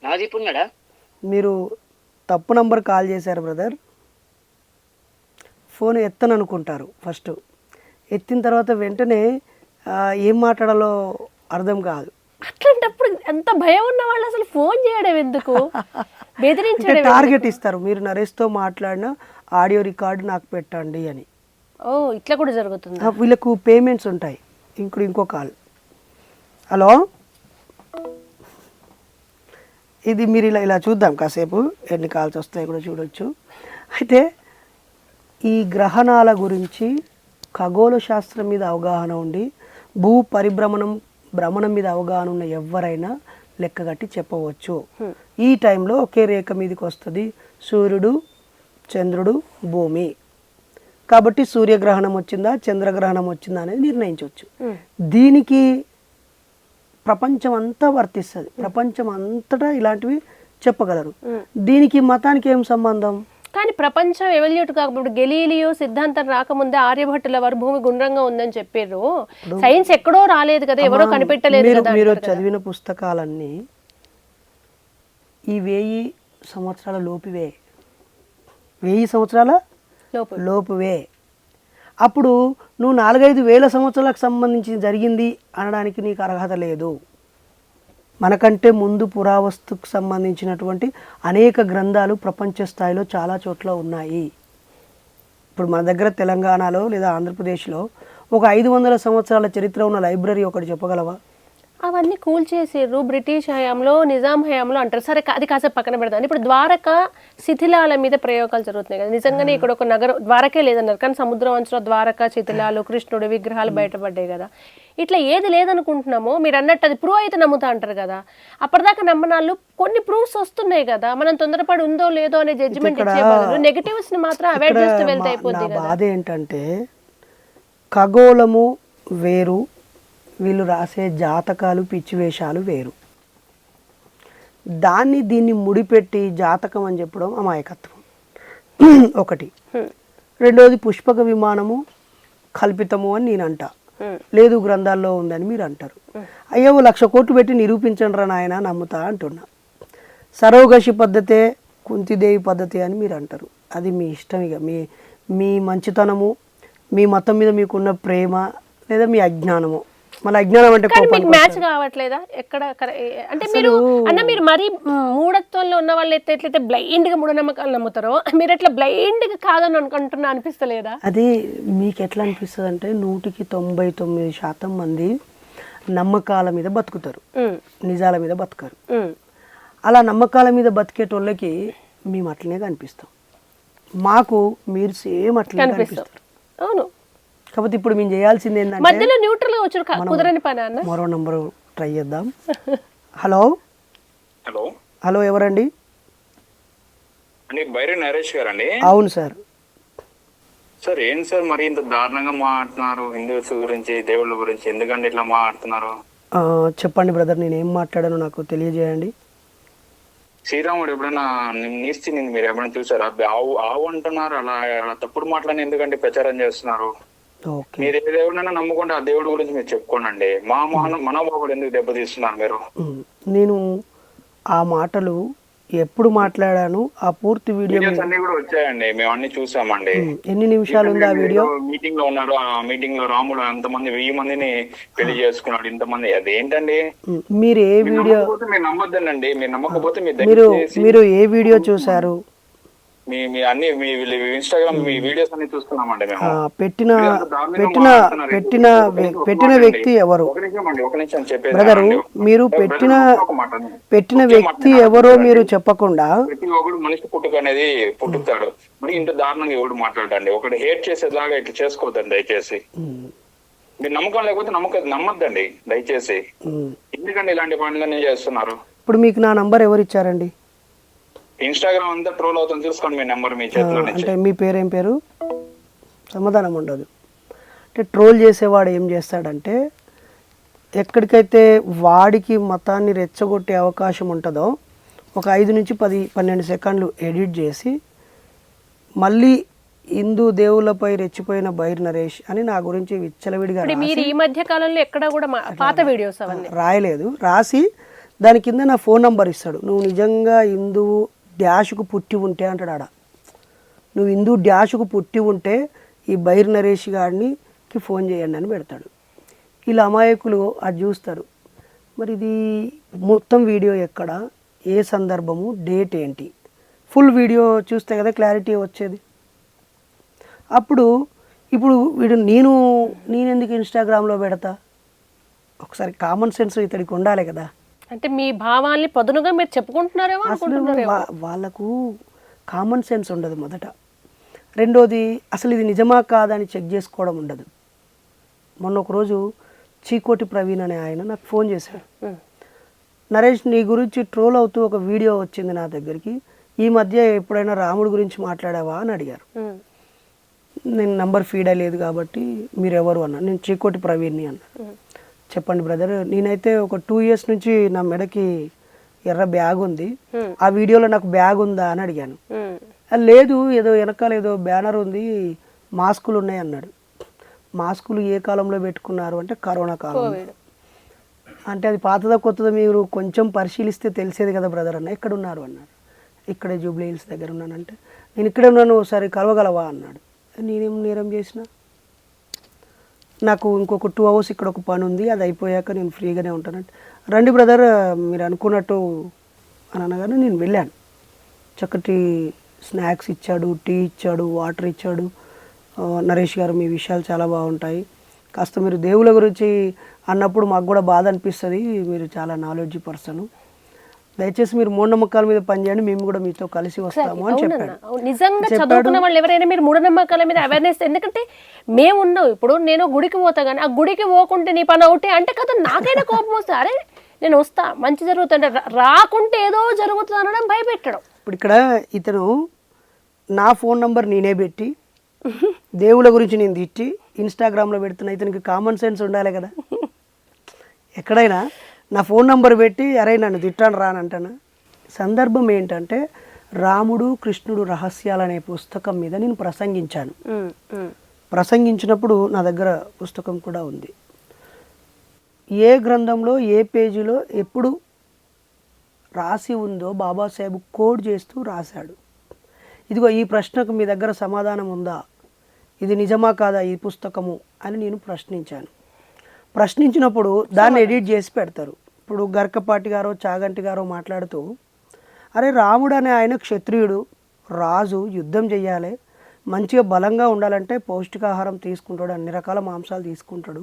నాదిపున్నాడా? మీరు తప్పు నంబర్ కాల్ చేశారు బ్రదర్. ఫోన్ ఎత్తను అనుకుంటారు. ఫస్ట్ ఎత్తిన తర్వాత వెంటనే ఏం మాట్లాడాలో అర్థం కాదు. అట్లాంటప్పుడు ఎంత భయం ఉన్న వాళ్ళు అసలు ఫోన్ చేయడం ఎందుకు? బెదిరించడం, టార్గెట్ ఇస్తారు. మీరు నరేష్తో మాట్లాడిన ఆడియో రికార్డు నాకు పెట్టండి అని. ఓ ఇట్లా కూడా జరుగుతుంది. వీళ్ళకు పేమెంట్స్ ఉంటాయి. ఇంకో కాల్. హలో, ఇది మీరు ఇలా చూద్దాం కాసేపు ఎన్ని కాల్స్ వస్తాయి కూడా చూడొచ్చు. అయితే ఈ గ్రహణాల గురించి ఖగోళ శాస్త్రం మీద అవగాహన ఉండి భూ భ్రమణం మీద అవగాహన ఉన్న ఎవరైనా లెక్కగట్టి చెప్పవచ్చు. ఈ టైంలో ఒకే రేఖ మీదకి వస్తుంది సూర్యుడు, చంద్రుడు, భూమి. కాబట్టి సూర్యగ్రహణం వచ్చిందా చంద్రగ్రహణం వచ్చిందా అనేది నిర్ణయించవచ్చు. దీనికి ప్రపంచం అంతా వర్తిస్తుంది. ప్రపంచం అంతటా ఇలాంటివి చెప్పగలరు. దీనికి మతానికి ఏం సంబంధం? కానీ ప్రపంచం ఎవల్యూట్ కాకపోతే గెలీలియో సిద్ధాంతం రాకముందే ఆర్యభట్టుల వారు భూమి గుండ్రంగా ఉందని చెప్పారు. సైన్స్ ఎక్కడో రాలేదు కదా, ఎవరో కనిపెట్టలేదు కదా. మీరు చదివిన పుస్తకాలన్నీ ఈ 1000 సంవత్సరాల లోపువే. 1000 సంవత్సరాల లోపువే. అప్పుడు నువ్వు 4-5 వేల సంవత్సరాలకు సంబంధించి జరిగింది అనడానికి నీకు అర్హత లేదు. మనకంటే ముందు పురావస్తుకు సంబంధించినటువంటి అనేక గ్రంథాలు ప్రపంచ స్థాయిలో చాలా చోట్ల ఉన్నాయి. ఇప్పుడు మన దగ్గర తెలంగాణలో లేదా ఆంధ్రప్రదేశ్లో ఒక 500 సంవత్సరాల చరిత్ర ఉన్న లైబ్రరీ ఒకటి చెప్పగలవా? అవన్నీ కూల్చేసారు బ్రిటిష్ హయాంలో, నిజాం హయాంలో అంటారు. సరే అది కాసేపు పక్కన పెడతాను. ఇప్పుడు ద్వారకా శిథిలాల మీద ప్రయోగాలు జరుగుతున్నాయి కదా. నిజంగానే ఇక్కడ ఒక నగరం ద్వారకే లేదన్నారు, కానీ సముద్రం అంచులో ద్వారకా శిథిలాలు, కృష్ణుడి విగ్రహాలు బయటపడ్డాయి కదా. ఇట్లా ఏది లేదనుకుంటున్నామో మీరు అన్నట్టు అది ప్రూవ్ అయితే నమ్ముతా అంటారు కదా. అప్పటిదాకా నమ్మనాళ్ళు కొన్ని ప్రూఫ్స్ వస్తున్నాయి కదా. మనం తొందరపడి ఉందో లేదో అనే జడ్జిమెంట్ ఇచ్చే బదులు నెగటివ్స్ ని మాత్రం అవాయిడ్ చేస్తూ వెళ్తే అయిపోద్ది కదా. బాధ ఏంటంటే ఖగోళము వేరు, వీళ్ళు రాసే జాతకాలు పిచ్చి వేషాలు వేరు. దీన్ని ముడిపెట్టి జాతకం అని చెప్పడం అమాయకత్వం ఒకటి. రెండోది పుష్పక విమానము కల్పితము అని నేను అంటా, లేదు గ్రంథాల్లో ఉందని మీరు అంటారు. అయ్యో 1,00,000 కోట్లు పెట్టి నిరూపించండి రా నాయన నమ్ముతా అంటున్నా. సరోగసి పద్ధతే కుంతిదేవి పద్ధతి అని మీరు అంటారు. అది మీ ఇష్టం. ఇక మీ మంచితనము, మీ మతం మీద మీకున్న ప్రేమ, లేదా మీ అజ్ఞానము. మళ్ళీ అజ్ఞానం అంటే కానీ మీకు మ్యాచ్ కావట్లేదా ఎక్కడ అంటే మీరు మరీ మూఢత్వంలో ఉన్న వాళ్ళు ఎట్లయితే బ్లైండ్ గా మూఢనమ్మకాలు నమ్ముతారో మీరు ఎట్లా బ్లైండ్ గా కాదని అనుకుంటున్నా అనిపిస్తలేదా? అది మీకు ఎట్లా అనిపిస్తుంది అంటే 99% మంది నమ్మకాల మీద బతుకుతారు, నిజాల మీద బతకరు. అలా నమ్మకాల మీద బతికేటోళ్ళకి మేము అట్లనే కనిపిస్తాం. మాకు మీరు సేమ్ అట్లనే కనిపిస్తారు. అవును. కాకపోతే ఇప్పుడు మేము చేయాల్సింది ఏంటంటే మధ్యలో న్యూట్రల్ గా వచ్చారు, కుదరని పని అన్న. మరో నంబర్ ట్రై చేద్దాం. హలో హలో హలో ఎవరండి? అండి బైరి నరేష్ గారండి. అవును సార్. సార్ ఏంటి సార్ మరి ఇంత దారుణంగా మాట్లాడుతున్నారు హిందూస్ గురించి, దేవుళ్ళ గురించి? ఎందుకంటే ఇట్లా మాట్లాడుతున్నారు? చెప్పండి బ్రదర్, నేను ఏం మాట్లాడానో నాకు తెలియజేయండి. శ్రీరాముడు ఎప్పుడైనా నీర్చింది మీరు ఎప్పుడైనా చూసారా? ఆవు అంటున్నారు, అలా తప్పుడు మాటలని ఎందుకంటే ప్రచారం చేస్తున్నారు? మీరు ఏ దేవుడినైనా నమ్ముకుంటే ఆ దేవుడి గురించి మీరు చెప్పుకోండి. మా మనోభావాలు ఎందుకు దెబ్బతీస్తున్నారు మీరు? నేను ఆ మాటలు ఎప్పుడు మాట్లాడాను, ఆ పూర్తి వీడియో అన్ని కూడా వచ్చాయండి, మేము అన్ని చూసామండి. ఎన్ని నిమిషాలు ఉంది ఆ వీడియో? మీటింగ్ లో ఉన్నారు, ఆ మీటింగ్ లో రాముడు ఎంతమంది 1000 మందిని పెళ్లి చేసుకున్నాడు, ఇంతమంది. అదేంటండి మీరు ఏ వీడియో? మీరు నమ్మొద్దండి, మీరు నమ్మకపోతే మీరు ఏ వీడియో చూసారు? మీ అన్ని మీ ఇన్స్టాగ్రామ్ మీ వీడియోస్ అన్ని చూస్తున్నామండి మేము. పెట్టిన వ్యక్తి ఎవరు? ఒక నిమిషం చెప్పేది బ్రదరు, మీరు పెట్టిన వ్యక్తి ఎవరో మీరు చెప్పకుండా ప్రతి ఒక్కడు మనిషి పుట్టుక అనేది పుట్టుతాడు. మరి ఇంత దారుణంగా ఎవడు మాట్లాడండి, ఒకటి హేట్ చేసేలాగా ఇట్లా చేసుకోవద్దండి దయచేసి. మీరు నమ్మకం లేకపోతే నమ్మద్దండి దయచేసి. ఎందుకంటే ఇలాంటి పనులన్నీ చేస్తున్నారు? ఇప్పుడు మీకు నా నంబర్ ఎవరు ఇచ్చారండి? ఇన్స్టాగ్రామ్ అంతా ట్రోల్ అవుతుంది, చూసుకోండి మీ నెంబర్ మీ చేతిలో. అంటే మీ పేరేం పేరు? సమాధానం ఉండదు. అంటే ట్రోల్ చేసేవాడు ఏం చేస్తాడంటే, ఎక్కడికైతే వాడికి మతాన్ని రెచ్చగొట్టే అవకాశం ఉంటుందో ఒక 5 నుంచి 10-12 సెకండ్లు ఎడిట్ చేసి మళ్ళీ హిందూ దేవుళ్ళపై రెచ్చిపోయిన బైర్ నరేష్ అని నా గురించి విచ్చలవిడిగా మీరు ఈ మధ్య కాలంలో ఎక్కడ కూడా పాత వీడియోస్ అవన్నీ రాయలేదు, రాసి దాని కింద నా ఫోన్ నంబర్ ఇస్తాడు. నువ్వు నిజంగా హిందువు డాష్కు పుట్టి ఉంటే అంటాడు ఆడ, నువ్వు హిందూ డాష్కు పుట్టి ఉంటే ఈ బైర్ నరేష్ గారికి ఫోన్ చేయండి అని పెడతాడు. ఇలా అమాయకులు అది చూస్తారు. మరి ఇది మొత్తం వీడియో ఎక్కడ, ఏ సందర్భము, డేట్ ఏంటి, ఫుల్ వీడియో చూస్తే కదా క్లారిటీ వచ్చేది. ఇప్పుడు వీడు నేను ఎందుకు ఇన్స్టాగ్రామ్లో పెడతా? ఒకసారి కామన్ సెన్స్ ఇతడికి ఉండాలి కదా. అంటే మీ భావాల్ని పదునుగా మీరు చెప్పుకుంటున్నారేమో అనుకుంటున్నారేమో. వాళ్ళకు కామన్ సెన్స్ ఉండదు మొదట. రెండోది అసలు ఇది నిజమా కాదని చెక్ చేసుకోవడం ఉండదు. మొన్న ఒకరోజు చీకోటి ప్రవీణ్ అనే ఆయన నాకు ఫోన్ చేశాడు. నరేష్, నీ గురించి ట్రోల్ అవుతూ ఒక వీడియో వచ్చింది నా దగ్గరికి, ఈ మధ్య ఎప్పుడైనా రాముడి గురించి మాట్లాడావా అని అడిగారు. నేను నంబర్ ఫీడ్ అయ్యలేదు కాబట్టి మీరు ఎవరు అన్నా. నేను చీకోటి ప్రవీణ్ని అన్నాను. చెప్పండి బ్రదర్, నేనైతే ఒక 2 years నుంచి నా మెడకి ఎర్ర బ్యాగ్ ఉంది, ఆ వీడియోలో నాకు బ్యాగ్ ఉందా అని అడిగాను. లేదు, ఏదో వెనకాల ఏదో బ్యానర్ ఉంది, మాస్కులు ఉన్నాయి అన్నాడు. మాస్కులు ఏ కాలంలో పెట్టుకున్నారు అంటే కరోనా కాలంలో. అంటే అది పాతదా కొత్తదా మీరు కొంచెం పరిశీలిస్తే తెలిసేది కదా బ్రదర్ అన్న. ఎక్కడ ఉన్నారు అన్నాడు. ఇక్కడే జూబ్లీ హిల్స్ దగ్గర ఉన్నానంటే, నేను ఇక్కడే ఉన్నాను, ఒకసారి కలవగలవా అన్నాడు. నేనేం నేరం చేసిన? నాకు ఇంకొక 2 hours ఇక్కడ ఒక పని ఉంది, అది అయిపోయాక నేను ఫ్రీగానే ఉంటానంటే, రండి బ్రదర్ మీరు అనుకున్నట్టు అని అనగానే నేను వెళ్ళాను. చక్కటి స్నాక్స్ ఇచ్చాడు, టీ ఇచ్చాడు, వాటర్ ఇచ్చాడు. నరేష్ గారు మీ విషయాలు చాలా బాగుంటాయి, కాస్త మీరు దేవుళ్ళ గురించి అన్నప్పుడు మాకు కూడా బాధ అనిపిస్తుంది, మీరు చాలా నాలెడ్జ్ పర్సన్, దయచేసి మీరు మూఢనమ్మకాల మీద పనిచేయండి, మేము కూడా మీతో కలిసి వస్తాము అని చెప్పాడు. నిజంగా చదువుకున్న వాళ్ళు ఎవరైనా మీరు మూఢనమ్మకాల మీద అవేర్నెస్, ఎందుకంటే మేము ఉన్నాం. ఇప్పుడు నేను గుడికి పోతా కానీ ఆ గుడికి పోకుంటే నీ పని అవుతే అంటే కదా నాకైనా కోపం వస్తుంది. అరే నేను వస్తా, మంచి జరుగుతుంటే రాకుంటే ఏదో జరుగుతుంది అనడం భయపెట్టడం. ఇప్పుడు ఇక్కడ ఇతను నా ఫోన్ నంబర్ నేనే పెట్టి దేవుళ్ళ గురించి నేను తిట్టి ఇన్స్టాగ్రామ్లో పెడుతున్నా, ఇతనికి కామన్ సెన్స్ ఉండాలి కదా. ఎక్కడైనా నా ఫోన్ నంబర్ పెట్టి అరే నన్ను తిట్టాను రా అని అంటాను. సందర్భం ఏంటంటే రాముడు కృష్ణుడు రహస్యాలు అనే పుస్తకం మీద నేను ప్రసంగించాను. ప్రసంగించినప్పుడు నా దగ్గర పుస్తకం కూడా ఉంది. ఏ గ్రంథంలో ఏ పేజీలో ఎప్పుడు రాసి ఉందో బాబాసాహెబ్ కోడ్ చేస్తూ రాశాడు. ఇదిగో ఈ ప్రశ్నకు మీ దగ్గర సమాధానం ఉందా, ఇది నిజమా కాదా ఈ పుస్తకము అని నేను ప్రశ్నించాను. ప్రశ్నించినప్పుడు దాన్ని ఎడిట్ చేసి పెడతారు. ఇప్పుడు గర్కపాటి గారో చాగంటి గారో మాట్లాడుతూ అరే రాముడు అనే ఆయన క్షత్రియుడు, రాజు, యుద్ధం చెయ్యాలి, మంచిగా బలంగా ఉండాలంటే పౌష్టికాహారం తీసుకుంటాడు, అన్ని రకాల మాంసాలు తీసుకుంటాడు,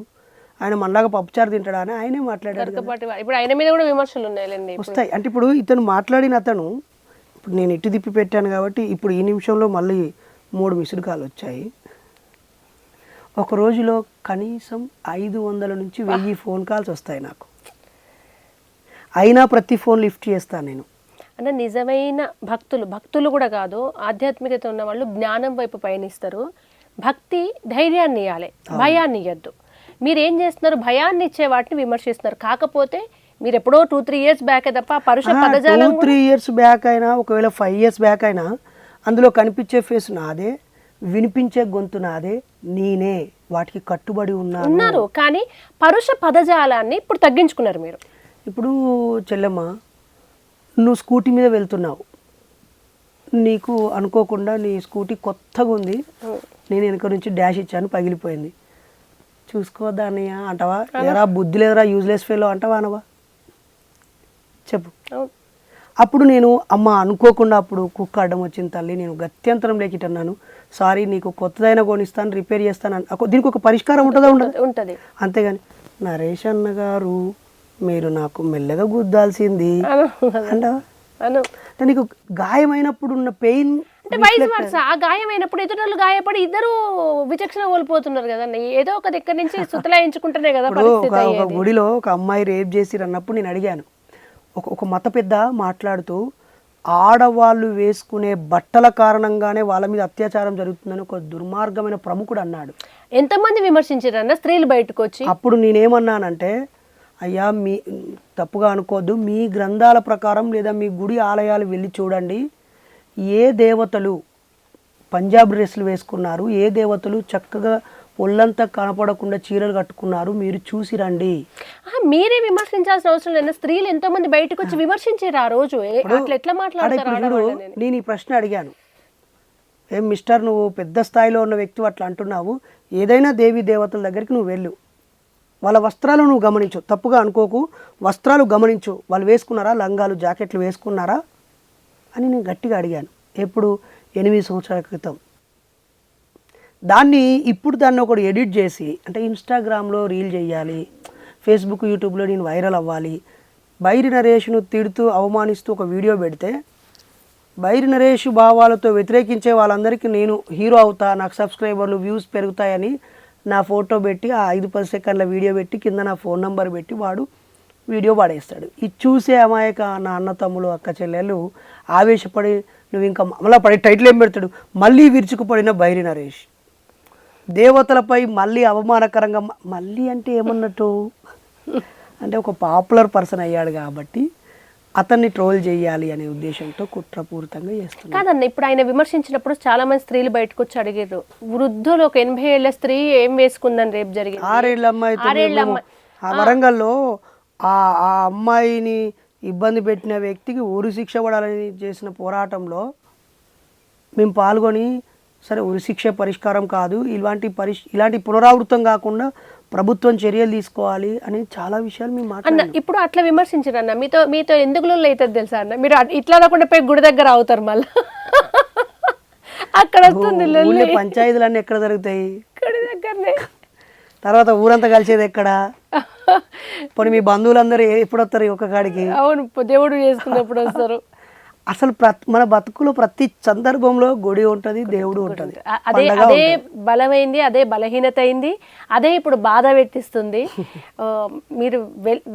ఆయన మనలాగా పప్పుచారు తింటాడా అని ఆయనే మాట్లాడారు. ఇప్పుడు ఆయన మీద కూడా విమర్శలు ఉన్నాయండి వస్తాయి. అంటే ఇప్పుడు ఇతను మాట్లాడిన అతను, ఇప్పుడు నేను ఇటు తిప్పి పెట్టాను కాబట్టి ఇప్పుడు ఈ నిమిషంలో మళ్ళీ 3 మిస్డ్ కాల్ వచ్చాయి. ఒక రోజులో కనీసం 500 నుంచి 1000 ఫోన్ కాల్స్ వస్తాయి నాకు. అయినా ప్రతి ఫోన్ లిఫ్ట్ చేస్తాను నేను. అంటే నిజమైన భక్తులు కూడా కాదు, ఆధ్యాత్మికత ఉన్న వాళ్ళు జ్ఞానం వైపు పయనిస్తారు. భక్తి ధైర్యాన్ని ఇవ్వాలి, భయాన్ని ఇవ్వద్దు. మీరు ఏం చేస్తున్నారు, భయాన్ని ఇచ్చే వాటిని విమర్శిస్తున్నారు. కాకపోతే మీరు ఎప్పుడో 2-3 years బ్యాక్ తప్ప పరుష పదజాలం 2-3 years బ్యాక్ అయినా, ఒకవేళ 5 years బ్యాక్ అయినా అందులో కనిపించే ఫేస్ నాదే, వినిపించే గొంతు నాదే, నేనే వాటికి కట్టుబడి ఉన్నారు. కానీ పరుష పదజాలాన్ని ఇప్పుడు తగ్గించుకున్నారు మీరు. ఇప్పుడు చెల్లెమ్మ, నువ్వు స్కూటీ మీద వెళ్తున్నావు, నీకు అనుకోకుండా నీ స్కూటీ కొత్తగా ఉంది, నేను వెనక నుంచి డాష్ ఇచ్చాను, పగిలిపోయింది, చూసుకోవద్దా అంటావా? ఎరా బుద్ధి లేదరా యూజ్లెస్ ఫెలో అంటావా అనవా? చెప్పు. అప్పుడు నేను అమ్మ అనుకోకుండా అప్పుడు కుక్క అడ్డం వచ్చింది తల్లి, నేను గత్యంతరం లేకిటన్నాను, సారీ నీకు కొత్తదైనా కొనిస్తాను, రిపేర్ చేస్తాను, దీనికి ఒక పరిష్కారం ఉంటుందా? ఉంటుంది. అంతేగాని నరేష్ అన్న గారు మీరు నాకు మెల్లగా గుద్దాల్సింది అంటావా? అంటే నీకు గాయమైనప్పుడు ఉన్న పెయిన్ ఆ గాయమైనప్పుడు ఎదురు గాయపడి ఇద్దరు విచక్షణ కోల్పోతున్నారు కదండి. ఏదో ఒక దగ్గర నుంచి సుతలాయించుకుంటేనే కదా పరిస్థితి. ఒక గుడిలో ఒక అమ్మాయి రేప్ చేసి అన్నప్పుడు నేను అడిగాను, ఒక మత పెద్ద మాట్లాడుతూ ఆడవాళ్ళు వేసుకునే బట్టల కారణంగానే వాళ్ళ మీద అత్యాచారం జరుగుతుందని ఒక దుర్మార్గమైన ప్రముఖుడు అన్నాడు. ఎంతమంది విమర్శించారన్న స్త్రీలు బయటకు వచ్చి? అప్పుడు నేనేమన్నానంటే, అయ్యా మీ తప్పుగా అనుకోవద్దు, మీ గ్రంథాల ప్రకారం లేదా మీ గుడి ఆలయాలు వెళ్ళి చూడండి, ఏ దేవతలు పంజాబ్ డ్రెస్సులు వేసుకున్నారు, ఏ దేవతలు చక్కగా ఒళ్ళంతా కనపడకుండా చీరలు కట్టుకున్నారు, మీరు చూసి రండి. మీరే విమర్శించాల్సిన అవసరం లేదు, స్త్రీలు ఎంతో మంది బయటకు వచ్చి విమర్శించారు ఆ రోజు. ఎట్లా మాట్లాడతారు? నేను ఈ ప్రశ్న అడిగాను, ఏం మిస్టర్ నువ్వు పెద్ద స్థాయిలో ఉన్న వ్యక్తి అట్లా అంటున్నావు, ఏదైనా దేవి దేవతల దగ్గరికి నువ్వు వెళ్ళు, వాళ్ళ వస్త్రాలు నువ్వు గమనించు, తప్పుగా అనుకోకు, వస్త్రాలు గమనించు, వాళ్ళు వేసుకున్నారా, లంగాలు జాకెట్లు వేసుకున్నారా అని నేను గట్టిగా అడిగాను. ఎప్పుడు 8 సంవత్సరాల క్రితం. ఇప్పుడు దాన్ని ఒకడు ఎడిట్ చేసి, అంటే ఇన్స్టాగ్రామ్లో రీల్ చేయాలి, ఫేస్బుక్ యూట్యూబ్లో నేను వైరల్ అవ్వాలి, బైరి నరేష్ను తిడుతూ అవమానిస్తూ ఒక వీడియో పెడితే బైరి నరేష్ భావాలతో వ్యతిరేకించే వాళ్ళందరికీ నేను హీరో అవుతా, నాకు సబ్స్క్రైబర్లు వ్యూస్ పెరుగుతాయని నా ఫోటో పెట్టి ఆ 5-10 సెకండ్ల వీడియో పెట్టి కింద నా ఫోన్ నెంబర్ పెట్టి వాడు వీడియో పడేస్తాడు. ఇది చూసే అమాయక నా అన్న తమ్ములు అక్క చెల్లెళ్ళు ఆవేశపడి నువ్వు ఇంకా మళ్ళీ పడి టైటిల్ ఏం పెడతాడు, మళ్ళీ విరుచుకుపడిన బైరి నరేష్ దేవతలపై మళ్ళీ అవమానకరంగా, మళ్ళీ అంటే ఏమన్నట్టు అంటే ఒక పాపులర్ పర్సన్ అయ్యాడు కాబట్టి అతన్ని ట్రోల్ చేయాలి అనే ఉద్దేశంతో కుట్రపూరితంగా చేస్తున్నారు. కాదన్న, ఇప్పుడు ఆయన విమర్శించినప్పుడు చాలా మంది స్త్రీలు బయటకు వచ్చి అడిగారు, వృద్ధులు ఒక 80 ఏళ్ల స్త్రీ ఏం వేసుకుందని రేపు జరిగింది, 6 ఏళ్ల అమ్మాయి వరంగల్లో ఆ అమ్మాయిని ఇబ్బంది పెట్టిన వ్యక్తికి ఉరి శిక్ష పడాలని చేసిన పోరాటంలో మేము పాల్గొని, సరే ఉరి శిక్ష పరిష్కారం కాదు, ఇలాంటి పునరావృతం కాకుండా ప్రభుత్వం చర్యలు తీసుకోవాలి అని చాలా విషయాలు మేము మాట్లాడాం. ఇప్పుడు అట్లా విమర్శించారు అన్న, మీతో ఎందుకు అవుతుంది తెలుసా అన్న, మీరు ఇట్లా లేకుండా పోయి గుడి దగ్గర అవుతారు, మళ్ళీ అక్కడ వస్తుంది పంచాయతీలన్నీ ఎక్కడ జరుగుతాయి, గుడి దగ్గరనే. తర్వాత ఊరంతా కలిసేది ఎక్కడ? పోనీ మీ బంధువులందరూ ఎప్పుడు వస్తారు ఒక కాడికి? అవును, దేవుడు చేసుకున్నప్పుడు వస్తారు. అసలు మన బతుకులో ప్రతి సందర్భంలో గుడి ఉంటుంది, దేవుడు ఉంటుంది. అదే బలమైంది, అదే బలహీనత అయింది, అదే ఇప్పుడు బాధ పెట్టిస్తుంది. మీరు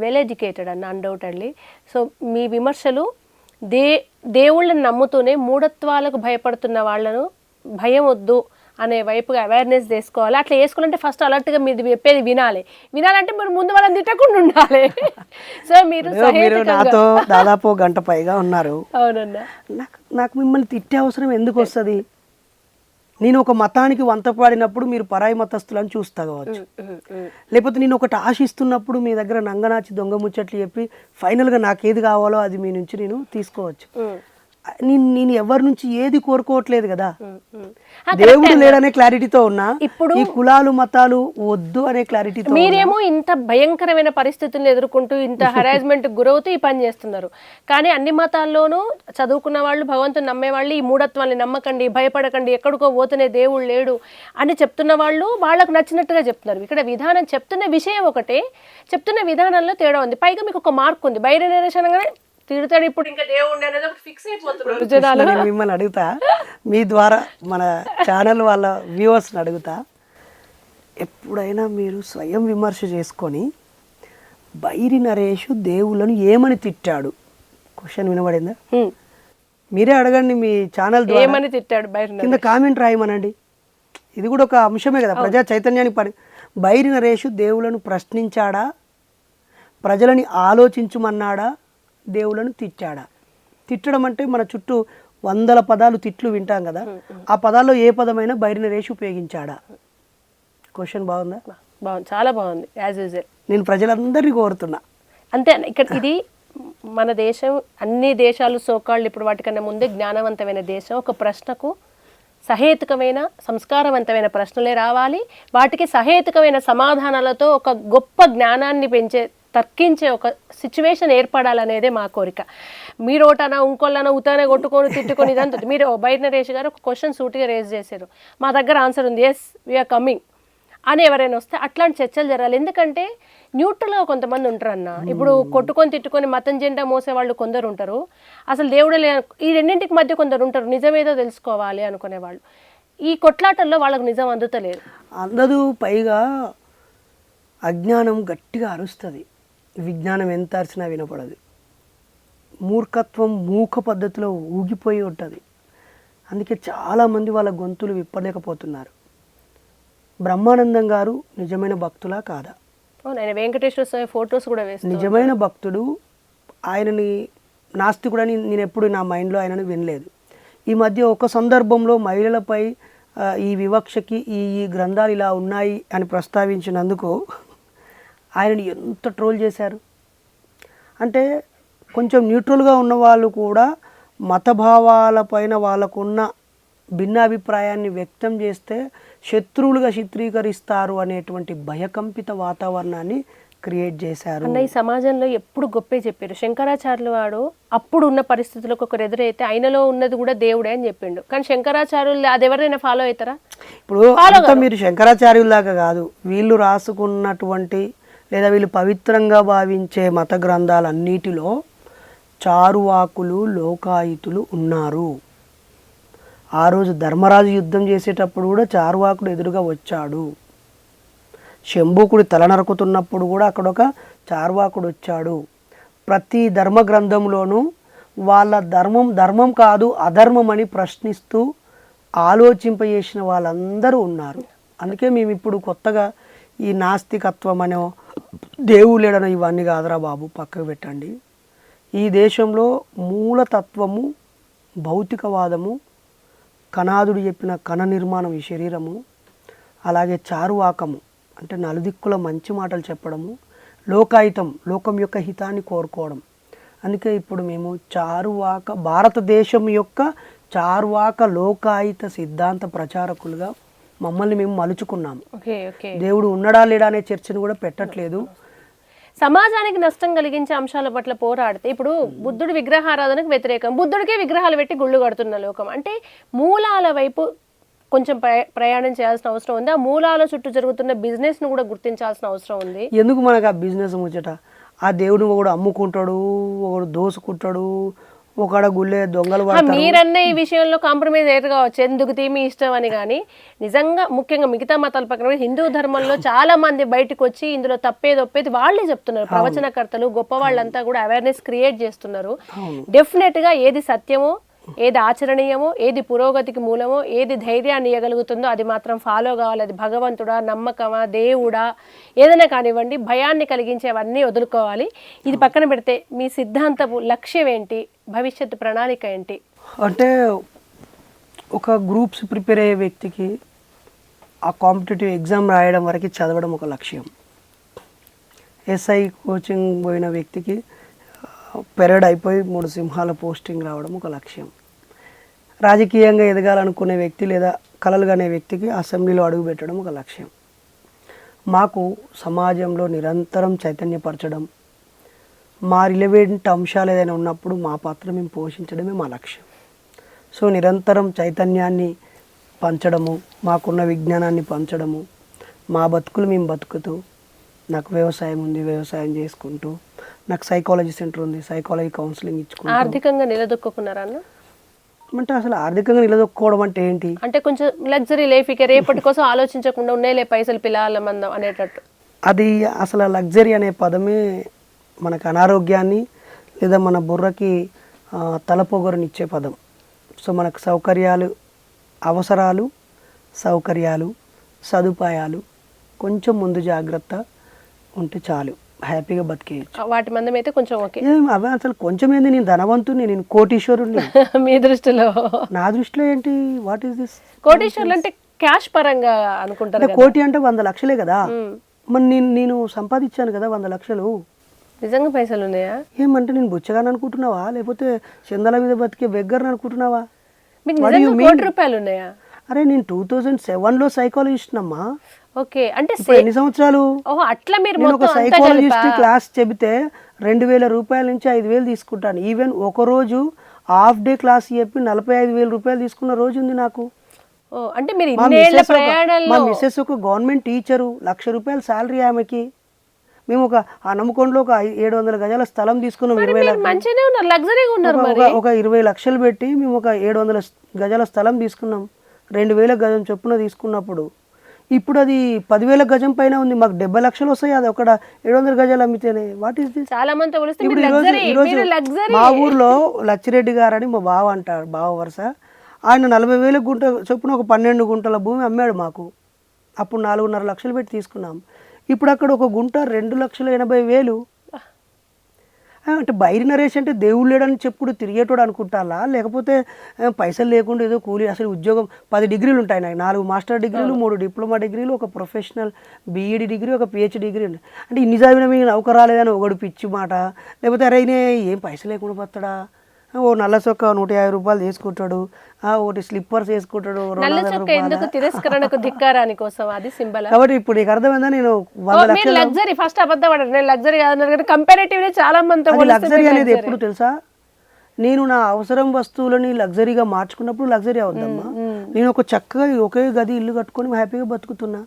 వెల్ ఎడ్యుకేటెడ్ అన్న, అన్డౌటెడ్లీ. సో మీ విమర్శలు దేవుళ్ళని నమ్ముతూనే మూఢత్వాలకు భయపడుతున్న వాళ్ళను భయం వద్దు, అనే వైపుగా అవేర్నెస్ తీసుకోవాలి. అట్లా వేసుకోవాలంటే ఫస్ట్ అలర్ట్గా మీరు చెప్పేది వినాలంటే మీరు ముందు వాళ్ళని తిట్టకుండా ఉండాలి. సో మీరు మీరు నాతో దాదాపు గంట పైగా ఉన్నారు. అవునన్నా. నాకు మిమ్మల్ని తిట్టే అవసరం ఎందుకు వస్తుంది? నేను ఒక మతానికి వంతపాడినప్పుడు మీరు పరాయి మతస్థులని చూస్తా కావచ్చు, లేకపోతే నేను ఒకటి ఆశిస్తున్నప్పుడు మీ దగ్గర నంగనాచి దొంగ ముచ్చట్లు చెప్పి ఫైనల్గా నాకు ఏది కావాలో అది మీ నుంచి నేను తీసుకోవచ్చు. నేను ఎవరి నుంచి ఏది కోరుకోవట్లేదు కదా, దేవుడు లేడనే క్లారిటీతో ఉన్నా, ఇప్పుడు ఈ కులాలు మతాలు వద్దు అనే క్లారిటీతో. మీరేమో ఇంత భయంకరమైన పరిస్థితులను ఎదుర్కొంటూ ఇంత హెరాస్మెంట్ గురవుతూ ఈ పని చేస్తున్నారు. కానీ అన్ని మతాల్లోనూ చదువుకున్న వాళ్ళు, భగవంతుని నమ్మేవాళ్ళు ఈ మూఢత్వాన్ని నమ్మకండి, భయపడకండి, ఎక్కడికో పోతేనే దేవుడు లేడు అని చెప్తున్న వాళ్ళు వాళ్ళకు నచ్చినట్టుగా చెప్తున్నారు. ఇక్కడ విధానం చెప్తున్న విషయం ఒకటే, చెప్తున్న విధానంలో తేడా ఉంది. పైగా మీకు ఒక మార్క్ ఉంది, బైనరీ రిలేషన్ అనగానే తిడతాడు ఇప్పుడు ఇంకా దేవుడు అనేది ఒకటి ఫిక్స్ అయిపోతున్నారు. నేను మిమ్మల్ని అడుగుతా, మీ ద్వారా మన ఛానల్ వాళ్ళ వ్యూవర్స్ని అడుగుతా, ఎప్పుడైనా మీరు స్వయం విమర్శ చేసుకొని బైరి నరేష్ దేవుళ్ళను ఏమని తిట్టాడు క్వశ్చన్ వినబడిందా? మీరే అడగండి మీ ఛానల్ ద్వారా, ఏమని తిట్టాడు కింద కామెంట్ రాయమనండి. ఇది కూడా ఒక అంశమే కదా ప్రజా చైతన్యానికి. బైరి నరేష్ దేవుళ్ళను ప్రశ్నించాడా, ప్రజలని ఆలోచించమన్నాడా, దేవుళ్ళను తిట్టాడా? తిట్టడం అంటే మన చుట్టూ వందల పదాలు తిట్లు వింటాం కదా, ఆ పదాల్లో ఏ పదమైనా బైరి నరేష్ ఉపయోగించాడా? క్వశ్చన్ బాగుందా? బాగుంది, చాలా బాగుంది. యాజ్ యూజువల్ నేను ప్రజలందరినీ కోరుతున్నా అంతే. ఇక్కడ ఇది మన దేశం, అన్ని దేశాలు సోకాళ్ళు ఇప్పుడు వాటికన్నా ముందే జ్ఞానవంతమైన దేశం. ఒక ప్రశ్నకు సహేతుకమైన సంస్కారవంతమైన ప్రశ్నలే రావాలి, వాటికి సహేతుకమైన సమాధానాలతో ఒక గొప్ప జ్ఞానాన్ని తర్కించే ఒక సిచ్యువేషన్ ఏర్పడాలనేదే మా కోరిక. మీరు ఒకటనా ఇంకోళ్ళనా ఉతానే కొట్టుకొని తిట్టుకొని ఇదంతా. మీరు బైరి నరేష్ గారు ఒక క్వశ్చన్ సూటిగా రేజ్ చేశారు, మా దగ్గర ఆన్సర్ ఉంది, ఎస్ వీఆర్ కమింగ్ అని ఎవరైనా వస్తే అట్లాంటి చర్చలు జరగాలి. ఎందుకంటే న్యూట్రల్గా కొంతమంది ఉంటారు అన్న. ఇప్పుడు కొట్టుకొని తిట్టుకొని మతం జెండా మోసే వాళ్ళు కొందరు ఉంటారు, అసలు దేవుడే ఈ రెండింటికి మధ్య కొందరు ఉంటారు, నిజమేదో తెలుసుకోవాలి అనుకునేవాళ్ళు. ఈ కొట్లాటల్లో వాళ్ళకు నిజం అందుతలేదు, అందదు. పైగా అజ్ఞానం గట్టిగా అరుస్తుంది, విజ్ఞానం ఎంత అరిచినా వినపడదు. మూర్ఖత్వం మూక పద్ధతిలో ఊగిపోయి ఉంటుంది. అందుకే చాలామంది వాళ్ళ గొంతులు విప్పలేకపోతున్నారు. బ్రహ్మానందం గారు నిజమైన భక్తులా కాదా? ఆయన వెంకటేశ్వర స్వామి ఫొటోస్ కూడా వేస్తారు. నిజమైన భక్తుడు. ఆయనని నాస్తికుడని నేను ఎప్పుడు నా మైండ్లో ఆయనను వినలేదు. ఈ మధ్య ఒక సందర్భంలో మహిళలపై ఈ వివక్షకి ఈ గ్రంథాలు ఇలా ఉన్నాయి అని ప్రస్తావించినందుకు ఆయనని ఎంత ట్రోల్ చేశారు. అంటే కొంచెం న్యూట్రల్గా ఉన్న వాళ్ళు కూడా మతభావాలపైన వాళ్ళకున్న భిన్నాభిప్రాయాన్ని వ్యక్తం చేస్తే శత్రువులుగా చిత్రీకరిస్తారు అనేటువంటి భయకంపిత వాతావరణాన్ని క్రియేట్ చేశారు. అన్న ఈ సమాజంలో ఎప్పుడు గొప్పే చెప్పారు. శంకరాచార్యులు వాడు అప్పుడు ఉన్న పరిస్థితులకు ఒకరు ఎదురైతే ఆయనలో ఉన్నది కూడా దేవుడే అని చెప్పిండు. కానీ శంకరాచార్యులు అది ఎవరైనా ఫాలో అవుతారా? ఇప్పుడు మీరు శంకరాచార్యుల్లాగా కాదు, వీళ్ళు రాసుకున్నటువంటి లేదా వీళ్ళు పవిత్రంగా భావించే మత గ్రంథాలన్నిటిలో చారువాకులు లోకాయుతులు ఉన్నారు. ఆ రోజు ధర్మరాజు యుద్ధం చేసేటప్పుడు కూడా చారువాకుడు ఎదురుగా వచ్చాడు. శంభూకుడి తల నరుకుతున్నప్పుడు కూడా అక్కడ ఒక చార్వాకుడు వచ్చాడు. ప్రతి ధర్మ గ్రంథంలోనూ వాళ్ళ ధర్మం కాదు అధర్మం అని ప్రశ్నిస్తూ ఆలోచింపజేసిన వాళ్ళందరూ ఉన్నారు. అందుకే మేము ఇప్పుడు కొత్తగా ఈ నాస్తికత్వం అనో దేవుళ్ళేడనో ఇవన్నీ కాదురా బాబు, పక్కకు పెట్టండి. ఈ దేశంలో మూలతత్వము భౌతికవాదము, కణాదుడు చెప్పిన కణ నిర్మాణం ఈ శరీరము, అలాగే చారువాకము అంటే నలుదిక్కుల మంచి మాటలు చెప్పడము, లోకాయుతం లోకం యొక్క హితాన్ని కోరుకోవడం. అందుకే ఇప్పుడు మేము భారతదేశం యొక్క చార్వాక లోకాయుత సిద్ధాంత ప్రచారకులుగా మమ్మల్ని మేము మలుచుకున్నాము. దేవుడు ఉన్నడా లేడా అనే చర్చను కూడా పెట్టట్లేదు. సమాజానికి నష్టం కలిగించే అంశాల పట్ల పోరాడితే ఇప్పుడు బుద్ధుడు విగ్రహారాధనకు వ్యతిరేకం, బుద్ధుడికే విగ్రహాలు పెట్టి గుళ్ళు కడుతున్న లోకం. అంటే మూలాల వైపు కొంచెం ప్రయాణం చేయాల్సిన అవసరం ఉంది. ఆ మూలాల చుట్టూ జరుగుతున్న బిజినెస్ ను కూడా గుర్తించాల్సిన అవసరం ఉంది. ఎందుకు మనకు ఆ బిజినెస్ ముచ్చట? ఆ దేవుడిని ఒకడు అమ్ముకుంటాడు, ఒకడు దోసుకుంటాడు, ఒకడ గుళ్ళే దొంగలు. మీరన్న ఈ విషయంలో కాంప్రమైజ్ అయ్యారు కావచ్చు, ఎందుకు తీమి ఇష్టం అని. కానీ నిజంగా ముఖ్యంగా మిగతా మతాల పక్కన హిందూ ధర్మంలో చాలా మంది బయటకు వచ్చి ఇందులో తప్పేది ఒప్పేది వాళ్ళే చెప్తున్నారు. ప్రవచనకర్తలు గొప్ప వాళ్ళంతా కూడా అవేర్నెస్ క్రియేట్ చేస్తున్నారు. డెఫినెట్ గా ఏది సత్యమో ఏది ఆచరణీయమో, ఏది పురోగతికి మూలమో, ఏది ధైర్యాన్ని ఇవ్వగలుగుతుందో అది మాత్రం ఫాలో కావాలి. అది భగవంతుడా, నమ్మకమా, దేవుడా, ఏదైనా కానివ్వండి, భయాన్ని కలిగించేవన్నీ వదులుకోవాలి. ఇది పక్కన పెడితే మీ సిద్ధాంతపు లక్ష్యం ఏంటి, భవిష్యత్తు ప్రణాళిక ఏంటి? అంటే ఒక గ్రూప్స్ ప్రిపేర్ అయ్యే వ్యక్తికి ఆ కాంపిటేటివ్ ఎగ్జామ్ రాయడం వరకు చదవడం ఒక లక్ష్యం. ఎస్ఐ కోచింగ్ పోయిన వ్యక్తికి పెరడ్ అయిపోయి 3 సింహాల పోస్టింగ్ రావడం ఒక లక్ష్యం. రాజకీయంగా ఎదగాలనుకునే వ్యక్తి లేదా కలలు కనే వ్యక్తికి అసెంబ్లీలో అడుగు పెట్టడం ఒక లక్ష్యం. మాకు సమాజంలో నిరంతరం చైతన్యపరచడం, మా రిలవెంట్ అంశాలు ఏదైనా ఉన్నప్పుడు మా పాత్ర మేము పోషించడమే మా లక్ష్యం. సో నిరంతరం చైతన్యాన్ని పంచడము, మాకున్న విజ్ఞానాన్ని పంచడము, మా బతుకులు మేము బతుకుతూ, నాకు వ్యవసాయం ఉంది, వ్యవసాయం చేసుకుంటూ, నాకు సైకాలజీ సెంటర్ ఉంది, సైకాలజీ కౌన్సిలింగ్ ఇచ్చుకుంటూ. ఆర్థికంగా నిలదొక్కున్నారా అన్న? అంటే అసలు ఆర్థికంగా నిలదొక్కుకోవడం అంటే ఏంటి? అంటే కొంచెం లగ్జరీ లైఫ్, ఇక రేపటి కోసం ఆలోచించకుండా ఉన్నాయిలే పైసలు పిల్లల మందం అనేటట్టు. అది అసలు లగ్జరీ అనే పదమే మనకు అనారోగ్యాన్ని లేదా మన బుర్రకి తలపొగరునిచ్చే పదం. సో మనకు సౌకర్యాలు, అవసరాలు, సౌకర్యాలు, సదుపాయాలు కొంచెం ముందు జాగ్రత్త ఉంటే చాలు, హ్యాపీగా బతికేయచ్చు. వాటి మందం అయితే కొంచెం ఓకే. అవి అసలు కొంచెం ఏంది, నేను ధనవంతుని, నేను కోటీశ్వరుని. మీ దృష్టిలో? నా దృష్టిలో ఏంటి, వాట్ ఈస్ దిస్? కోటీశ్వరులు అంటే క్యాష్ పరంగా అనుకుంటారు అంటే కోటి అంటే 100 లక్షలే కదా. మరి నేను సంపాదించాను కదా 100 లక్షలు. నిజంగా పైసలు ఉన్నాయా? ఏమంటే నేను బుచ్చగాని అనుకుంటున్నావా, లేకపోతే చందాల మీద బతికే బెగ్గర్ని అనుకుంటున్నావా? మీకు నిజంగా కోటి రూపాయలు ఉన్నాయా? అరే నేను 2007లో సైకాలజిస్ట్ అమ్మా. ఓకే, అంటే ఎన్ని సంవత్సరాలు? ఓహో, అట్లా మీరు నేను ఒక సైకాలజిస్ట్ క్లాస్ చెబితే 2000 రూపాయల నుంచి 5000 తీసుకుంటాను. ఈవెన్ ఒక రోజు హాఫ్ డే క్లాస్ చెప్పి 45,000 రూపాయలు తీసుకున్న రోజు ఉంది నాకు. అంటే మీరు ఇన్నేళ్ల ప్రయాణంలో మా మిస్సెస్ ఒక గవర్నమెంట్ టీచరు, 1,00,000 రూపాయలు శాలరీ ఆమెకి. మేము ఒక నమ్మకంలో ఒక 700 గజాల స్థలం తీసుకున్నాం. 20 మంచిగానే ఉన్నారు, లగ్జరీగా ఉన్నారు. ఒక 20 లక్షలు పెట్టి మేము ఒక 700 గజాల స్థలం తీసుకున్నాం. 2,000 గజం చొప్పున తీసుకున్నప్పుడు ఇప్పుడు అది 10,000 గజం పైన ఉంది. మాకు 70 లక్షలు వస్తాయి, అది ఒక 700 గజాలు అమ్మితేనే. What is this? చాలా మంది ఇప్పుడు ఈరోజు మా ఊర్లో లచ్చిరెడ్డి గారు అని మా బావ అంటారు, బావ వరుస, ఆయన 40,000 గుంట చొప్పున ఒక 12 గుంటల భూమి అమ్మాడు మాకు. అప్పుడు 4.5 లక్షలు పెట్టి తీసుకున్నాం. ఇప్పుడు అక్కడ ఒక గుంట 2,80,000. అంటే బైరి నరేష్ అంటే దేవుడు లేడని చెప్పుడు తిరిగేటోడు అనుకుంటారా, లేకపోతే పైసలు లేకుండా ఏదో కూలి? అసలు ఉద్యోగం 10 డిగ్రీలు ఉంటాయి నాకు, 4 మాస్టర్ డిగ్రీలు, 3 డిప్లొమా డిగ్రీలు, ఒక ప్రొఫెషనల్ బీఈడి డిగ్రీ, ఒక పిహెచ్డి డిగ్రీ. అంటే ఇన్ని చదివిన మీకు నౌక రాలేదని ఒకడు పిచ్చి మాట, లేకపోతే అరే ఏం పైసలు లేకుండా పోతాడా, ఓ నల్ల చొక్క 150 రూపాయలు తీసుకుంటాడు, ఒకటి స్లిప్పర్స్ వేసుకుంటాడు, 200 రూపాయలు. తిరస్కరణకు ధిక్కారాని కోసం అది సింబల్. కాబట్టి ఇప్పుడు నీకు అర్థమైందా? నేను 100 లక్షలు లగ్జరీ ఫస్ట్ అబద్ధపడ్డాను, నేను లగ్జరీ కాదన్నారు, కంపారిటివ్లీ చాలా మంది. లగ్జరీ అనేది ఎప్పుడు తెలుసా, నేను నా అవసరం వస్తువులని లగ్జరీగా మార్చుకున్నప్పుడు లగ్జరీ అవుద్దమ్మా. నేను ఒక చక్కగా ఒకే గది ఇల్లు కట్టుకొని హ్యాపీగా బతుకుతున్నా.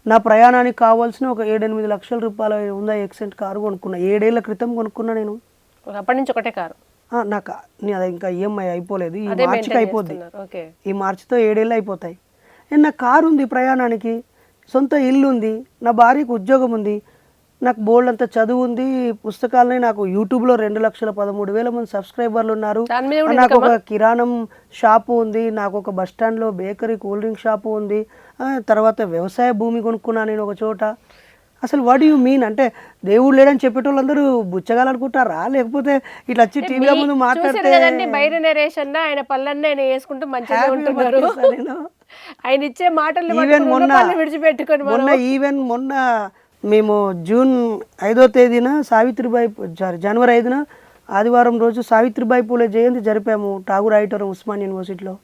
నా ప్రయాణానికి కావాల్సిన ఒక 7-8 లక్షల రూపాయల ఉందా ఎక్సెంట్ కారు కొనుక్కున్నా, 7 ఏళ్ల క్రితం కొనుక్కున్నా నేను. అప్పటి నుంచి ఒకటే కారు నాకు. అది ఇంకా ఈఎంఐ అయిపోలేదు, ఈ మార్చికి అయిపోద్ది. ఈ మార్చితో 7 ఏళ్ళు అయిపోతాయి. నా కారు ఉంది ప్రయాణానికి, సొంత ఇల్లు ఉంది, నా భార్యకు ఉద్యోగం ఉంది, నాకు బోల్డ్ అంత చదువు ఉంది, పుస్తకాలని, నాకు యూట్యూబ్లో 2,13,000 మంది సబ్స్క్రైబర్లు ఉన్నారు, నాకు ఒక కిరాణం షాపు ఉంది, నాకు ఒక బస్ స్టాండ్లో బేకరీ కూల్ డ్రింక్ షాపు ఉంది, తర్వాత వ్యవసాయ భూమి కొనుక్కున్నా నేను ఒక చోట. అసలు వాట్ యు మీన్? అంటే దేవుడు లేడని చెప్పేటోళ్ళందరూ బుచ్చగాలనుకుంటారా, లేకపోతే ఇట్లా వచ్చి టీవీల ముందు మాట్లాడితే? బైరి నరేష్ అన్న ఆయన పళ్ళన్నీ ఆయన వేసుకుంటూ మంచిగా ఉంటున్నారు. ఆయన ఇచ్చే మాటలు మొన్న మేము జూన్ 5వ తేదీన జనవరి 5న ఆదివారం రోజు సావిత్రిబాయి పూలే జయంతి జరిపాము ఠాగూర్ ఆడిటోరియం ఉస్మాన్ యూనివర్సిటీలో.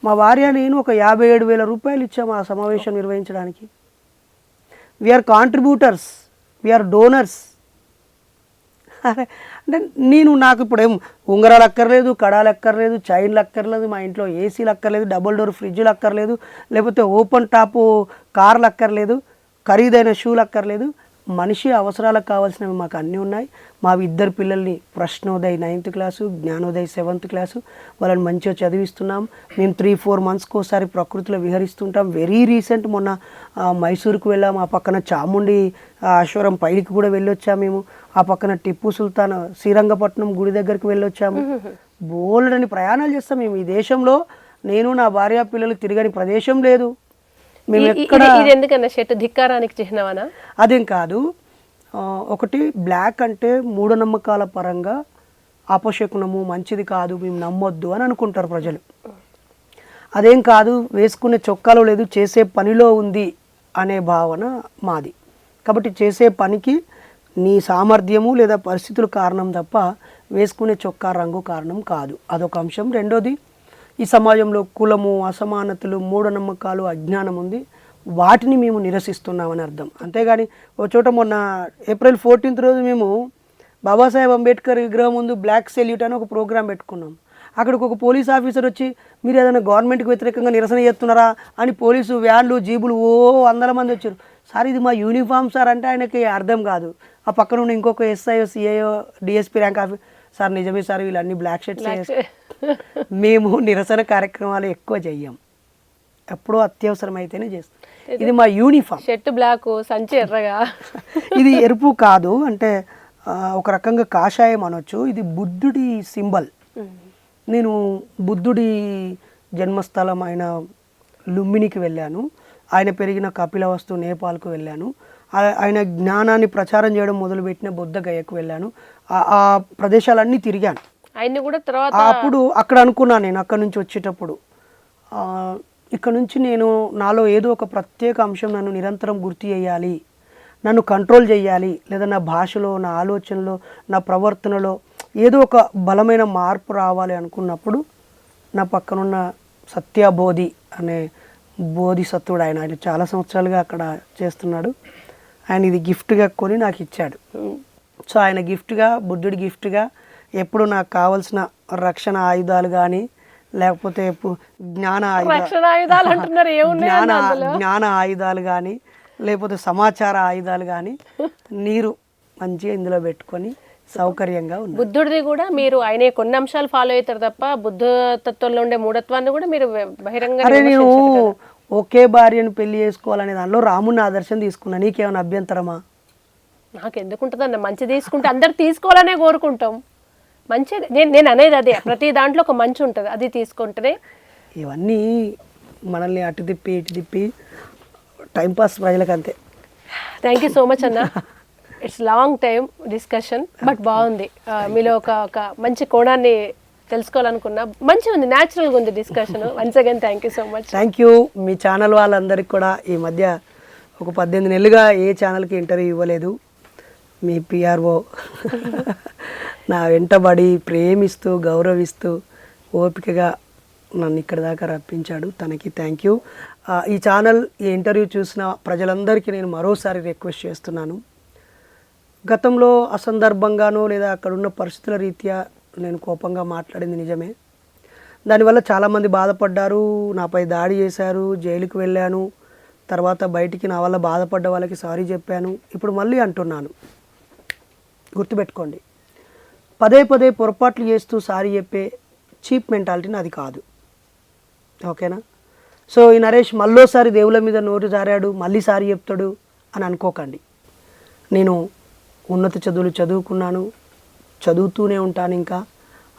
మా భార్య నేను ఒక 57,000 రూపాయలు ఇచ్చాము ఆ సమావేశం నిర్వహించడానికి. We are contributors, we are donors. అంటే నాకు ఇప్పుడు ఏం ఉంగరాలు అక్కర్లేదు, కడాలు అక్కర్లేదు, చైన్లు అక్కర్లేదు, మా ఇంట్లో ఏసీలు అక్కర్లేదు, డబుల్ డోర్ ఫ్రిడ్జ్లు అక్కర్లేదు, లేకపోతే ఓపెన్ టాపు కార్లు అక్కర్లేదు, ఖరీదైన షూలు అక్కర్లేదు. మనిషి అవసరాలకు కావాల్సినవి మాకు అన్నీ ఉన్నాయి. మా 2 పిల్లల్ని ప్రశ్నోదయ్ 9th క్లాసు, జ్ఞానోదయ్ 7th క్లాసు, వాళ్ళని మంచిగా చదివిస్తున్నాం. మేము 3-4 మంత్స్కి ఒకసారి ప్రకృతిలో విహరిస్తుంటాం. వెరీ రీసెంట్ మొన్న మైసూరుకు వెళ్ళాము, ఆ పక్కన చాముండి ఆశ్వరం పైడికి కూడా వెళ్ళొచ్చాము మేము, ఆ పక్కన టిప్పు సుల్తాన్ శ్రీరంగపట్నం గుడి దగ్గరికి వెళ్ళొచ్చాము. బోలెడని ప్రయాణాలు చేస్తాం మేము. ఈ దేశంలో నేను నా భార్య పిల్లలు తిరగని ప్రదేశం లేదు. మేము ఎక్కడ ఇది ఎందుకన్నా షర్ట్ ధిక్కారానికి చిహ్నమనా? అదేం కాదు. ఒకటి బ్లాక్ అంటే మూఢనమ్మకాల పరంగా అపశకునము, మంచిది కాదు, మేము నమ్మొద్దు అని అనుకుంటారు ప్రజలు. అదేం కాదు, వేసుకునే చొక్కాలో లేదు, చేసే పనిలో ఉంది అనే భావన మాది. కాబట్టి చేసే పనికి నీ సామర్థ్యము లేదా పరిస్థితులు కారణం తప్ప వేసుకునే చొక్కా రంగు కారణం కాదు. అదొక అంశం. రెండోది, ఈ సమాజంలో కులము, అసమానతలు, మూఢనమ్మకాలు, అజ్ఞానం ఉంది, వాటిని మేము నిరసిస్తున్నామని అర్థం. అంతేగాని ఒక చోట మొన్న ఏప్రిల్ 14th రోజు మేము బాబాసాహెబ్ అంబేద్కర్ విగ్రహం ముందు బ్లాక్ సెల్యూట్ అని ఒక ప్రోగ్రాం పెట్టుకున్నాం. అక్కడికి ఒక పోలీస్ ఆఫీసర్ వచ్చి మీరు ఏదైనా గవర్నమెంట్కి వ్యతిరేకంగా నిరసన చేస్తున్నారా అని పోలీసు వ్యాన్లు, జీబులు వందల మంది వచ్చారు. సార్ ఇది మా యూనిఫామ్ సార్ అంటే ఆయనకి అర్థం కాదు. ఆ పక్కన ఉన్న ఇంకొక SIO, CIO, DSP rank office sir నిజమే సార్ వీళ్ళు అన్ని బ్లాక్ షర్ట్స్. మేము నిరసన కార్యక్రమాలు ఎక్కువ చెయ్యం, ఎప్పుడో అత్యవసరం అయితేనే చేస్తాం. ఇది మా యూనిఫామ్. షర్ట్ బ్లాక్, సంచి ఎర్రగా. ఇది ఎరుపు కాదు, అంటే ఒక రకంగా కాషాయం అనొచ్చు. ఇది బుద్ధుడి సింబల్. నేను బుద్ధుడి జన్మస్థలం అయిన లుంబినికి వెళ్ళాను, ఆయన పెరిగిన కపిలవస్తు నేపాల్కు వెళ్ళాను, ఆయన జ్ఞానాన్ని ప్రచారం చేయడం మొదలుపెట్టిన బుద్ధ గయకు వెళ్ళాను. ఆ ప్రదేశాలన్నీ తిరిగాను. ఆయన్ని కూడా తర్వాత అప్పుడు అక్కడ అనుకున్నాను, నేను అక్కడ నుంచి వచ్చేటప్పుడు ఇక్కడ నుంచి నేను నాలో ఏదో ఒక ప్రత్యేక అంశం నన్ను నిరంతరం గుర్తు చేయాలి, నన్ను కంట్రోల్ చేయాలి, లేదా నా భాషలో, నా ఆలోచనలో, నా ప్రవర్తనలో ఏదో ఒక బలమైన మార్పు రావాలి అనుకున్నప్పుడు నా పక్కనున్న సత్యబోధి అనే బోధిసత్వుడు, ఆయన చాలా సంవత్సరాలుగా అక్కడ చేస్తున్నాడు. ఆయన ఇది గిఫ్ట్గా కొని నాకు ఇచ్చాడు. సో ఆయన గిఫ్ట్గా, బుద్ధుడి గిఫ్ట్గా ఎప్పుడు నాకు కావాల్సిన రక్షణ ఆయుధాలు కానీ, లేకపోతే జ్ఞాన ఆయుధాలు కానీ, లేకపోతే సమాచార ఆయుధాలు కానీ నీరు మంచిగా ఇందులో పెట్టుకొని సౌకర్యంగా ఉంది. బుద్ధుడిది కూడా మీరు ఆయన కొన్ని అంశాలు ఫాలో అవుతారు తప్ప బుద్ధ తత్వంలో ఉండే మూఢత్వాన్ని కూడా మీరు బహిరంగ. అరే నేను ఒకే భార్యను పెళ్లి చేసుకోవాలనే దానిలో రాముని ఆదర్శం తీసుకున్నా, నీకేమైనా అభ్యంతరమా? నాకు ఎందుకుంటుందన్న, మంచి తీసుకుంటే అందరు తీసుకోవాలనే కోరుకుంటాం. మంచిది, నేను అనేది అదే, ప్రతి దాంట్లో ఒక మంచి ఉంటుంది, అది తీసుకుంటేనే. ఇవన్నీ మనల్ని అటు తిప్పి ఇటు తిప్పి టైంపాస్ ప్రజలకు అంతే. థ్యాంక్ యూ సో మచ్ అన్న. It's long time discussion, but బాగుంది. మీలో ఒక మంచి కోణాన్ని తెలుసుకోవాలనుకున్నా, మంచిగా ఉంది, న్యాచురల్గా ఉంది discussion. Once again thank you so much. Thank you. Me channel వాళ్ళందరికీ కూడా ఈ మధ్య ఒక 18 నెలలుగా ఏ ఛానల్కి ఇంటర్వ్యూ ఇవ్వలేదు. మీ పిఆర్ఓ నా వెంటబడి ప్రేమిస్తూ, గౌరవిస్తూ, ఓపికగా నన్ను ఇక్కడ దాకా రప్పించాడు. తనకి థ్యాంక్ యూ. ఈ ఛానల్, ఈ ఇంటర్వ్యూ చూసిన ప్రజలందరికీ నేను మరోసారి రిక్వెస్ట్ చేస్తున్నాను, గతంలో అసందర్భంగానో లేదా అక్కడున్న పరిస్థితుల రీత్యా నేను కోపంగా మాట్లాడింది నిజమే. దానివల్ల చాలామంది బాధపడ్డారు, నాపై దాడి చేశారు, జైలుకి వెళ్ళాను. తర్వాత బయటికి నా వల్ల బాధపడ్డ వాళ్ళకి సారీ చెప్పాను. ఇప్పుడు మళ్ళీ అంటున్నాను, గుర్తుపెట్టుకోండి, పదే పదే పొరపాట్లు చేస్తూ సారీ చెప్పే చీప్ మెంటాలిటీ నాది కాదు. ఓకేనా? సో ఈ నరేష్ మళ్ళోసారి దేవుళ్ళ మీద నోరు జారాడు, మళ్ళీ సారీ చెప్తాడు అని అనుకోకండి. నేను ఉన్నత చదువులు చదువుకున్నాను, చదువుతూనే ఉంటాను ఇంకా.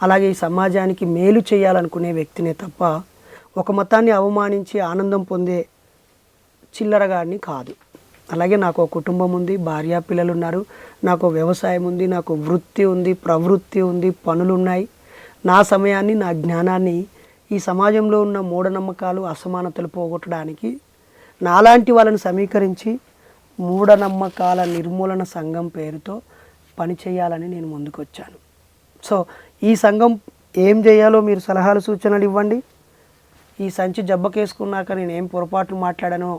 అలాగే ఈ సమాజానికి మేలు చేయాలనుకునే వ్యక్తినే తప్ప ఒక మతాన్ని అవమానించి ఆనందం పొందే చిల్లరగాడిని కాదు. అలాగే నాకు ఒక కుటుంబం ఉంది, భార్య పిల్లలు ఉన్నారు, నాకు వ్యవసాయం ఉంది, నాకు వృత్తి ఉంది, ప్రవృత్తి ఉంది, పనులు ఉన్నాయి. నా సమయాన్ని, నా జ్ఞానాన్ని ఈ సమాజంలో ఉన్న మూఢనమ్మకాలు, అసమానతలు పోగొట్టడానికి నాలాంటి వాళ్ళని సమీకరించి మూఢనమ్మకాల నిర్మూలన సంఘం పేరుతో పనిచేయాలని నేను ముందుకు వచ్చాను. సో ఈ సంఘం ఏం చేయాలో మీరు సలహాలు, సూచనలు ఇవ్వండి. ఈ సంచి జబ్బకేసుకున్నాక నేను ఏం పొరపాట్లు మాట్లాడానో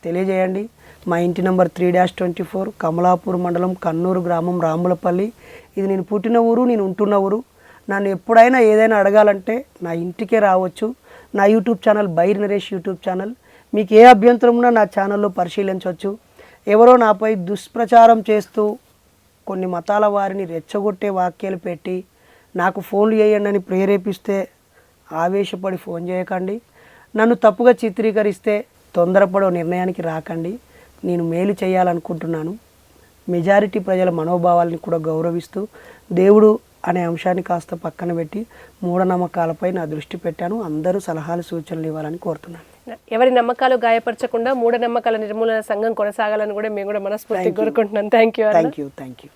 తెలియజేయండి. మా ఇంటి నంబర్ 3-24, కమలాపూర్ మండలం, కన్నూరు గ్రామం, రాములపల్లి. ఇది నేను పుట్టిన ఊరు, నేను ఉంటున్న ఊరు. నన్ను ఎప్పుడైనా ఏదైనా అడగాలంటే నా ఇంటికే రావచ్చు. నా YouTube channel Bair Naresh YouTube channel. మీకు ఏ అభ్యంతరం ఉన్నా నా ఛానల్లో పరిశీలించవచ్చు. ఎవరో నాపై దుష్ప్రచారం చేస్తూ కొన్ని మతాల వారిని రెచ్చగొట్టే వాక్యాలు పెట్టి నాకు ఫోన్లు చేయండి అని ప్రేరేపిస్తే ఆవేశపడి ఫోన్ చేయకండి. నన్ను తప్పుగా చిత్రీకరిస్తే తొందరపడో నిర్ణయానికి రాకండి. నేను మేలు చేయాలనుకుంటున్నాను. మెజారిటీ ప్రజల మనోభావాలని కూడా గౌరవిస్తూ దేవుడు అనే అంశాన్ని కాస్త పక్కన పెట్టి మూఢనమ్మకాలపై నా దృష్టి పెట్టాను. అందరూ సలహాలు సూచనలు ఇవ్వాలని కోరుతున్నాను. ఎవరి నమ్మకాలు గాయపరచకుండా మూఢనమ్మకాల నిర్మూలన సంఘం కొనసాగాలని కూడా మేము కూడా మనస్ఫూర్తిగా కోరుకుంటున్నాను. Thank you. Thank you.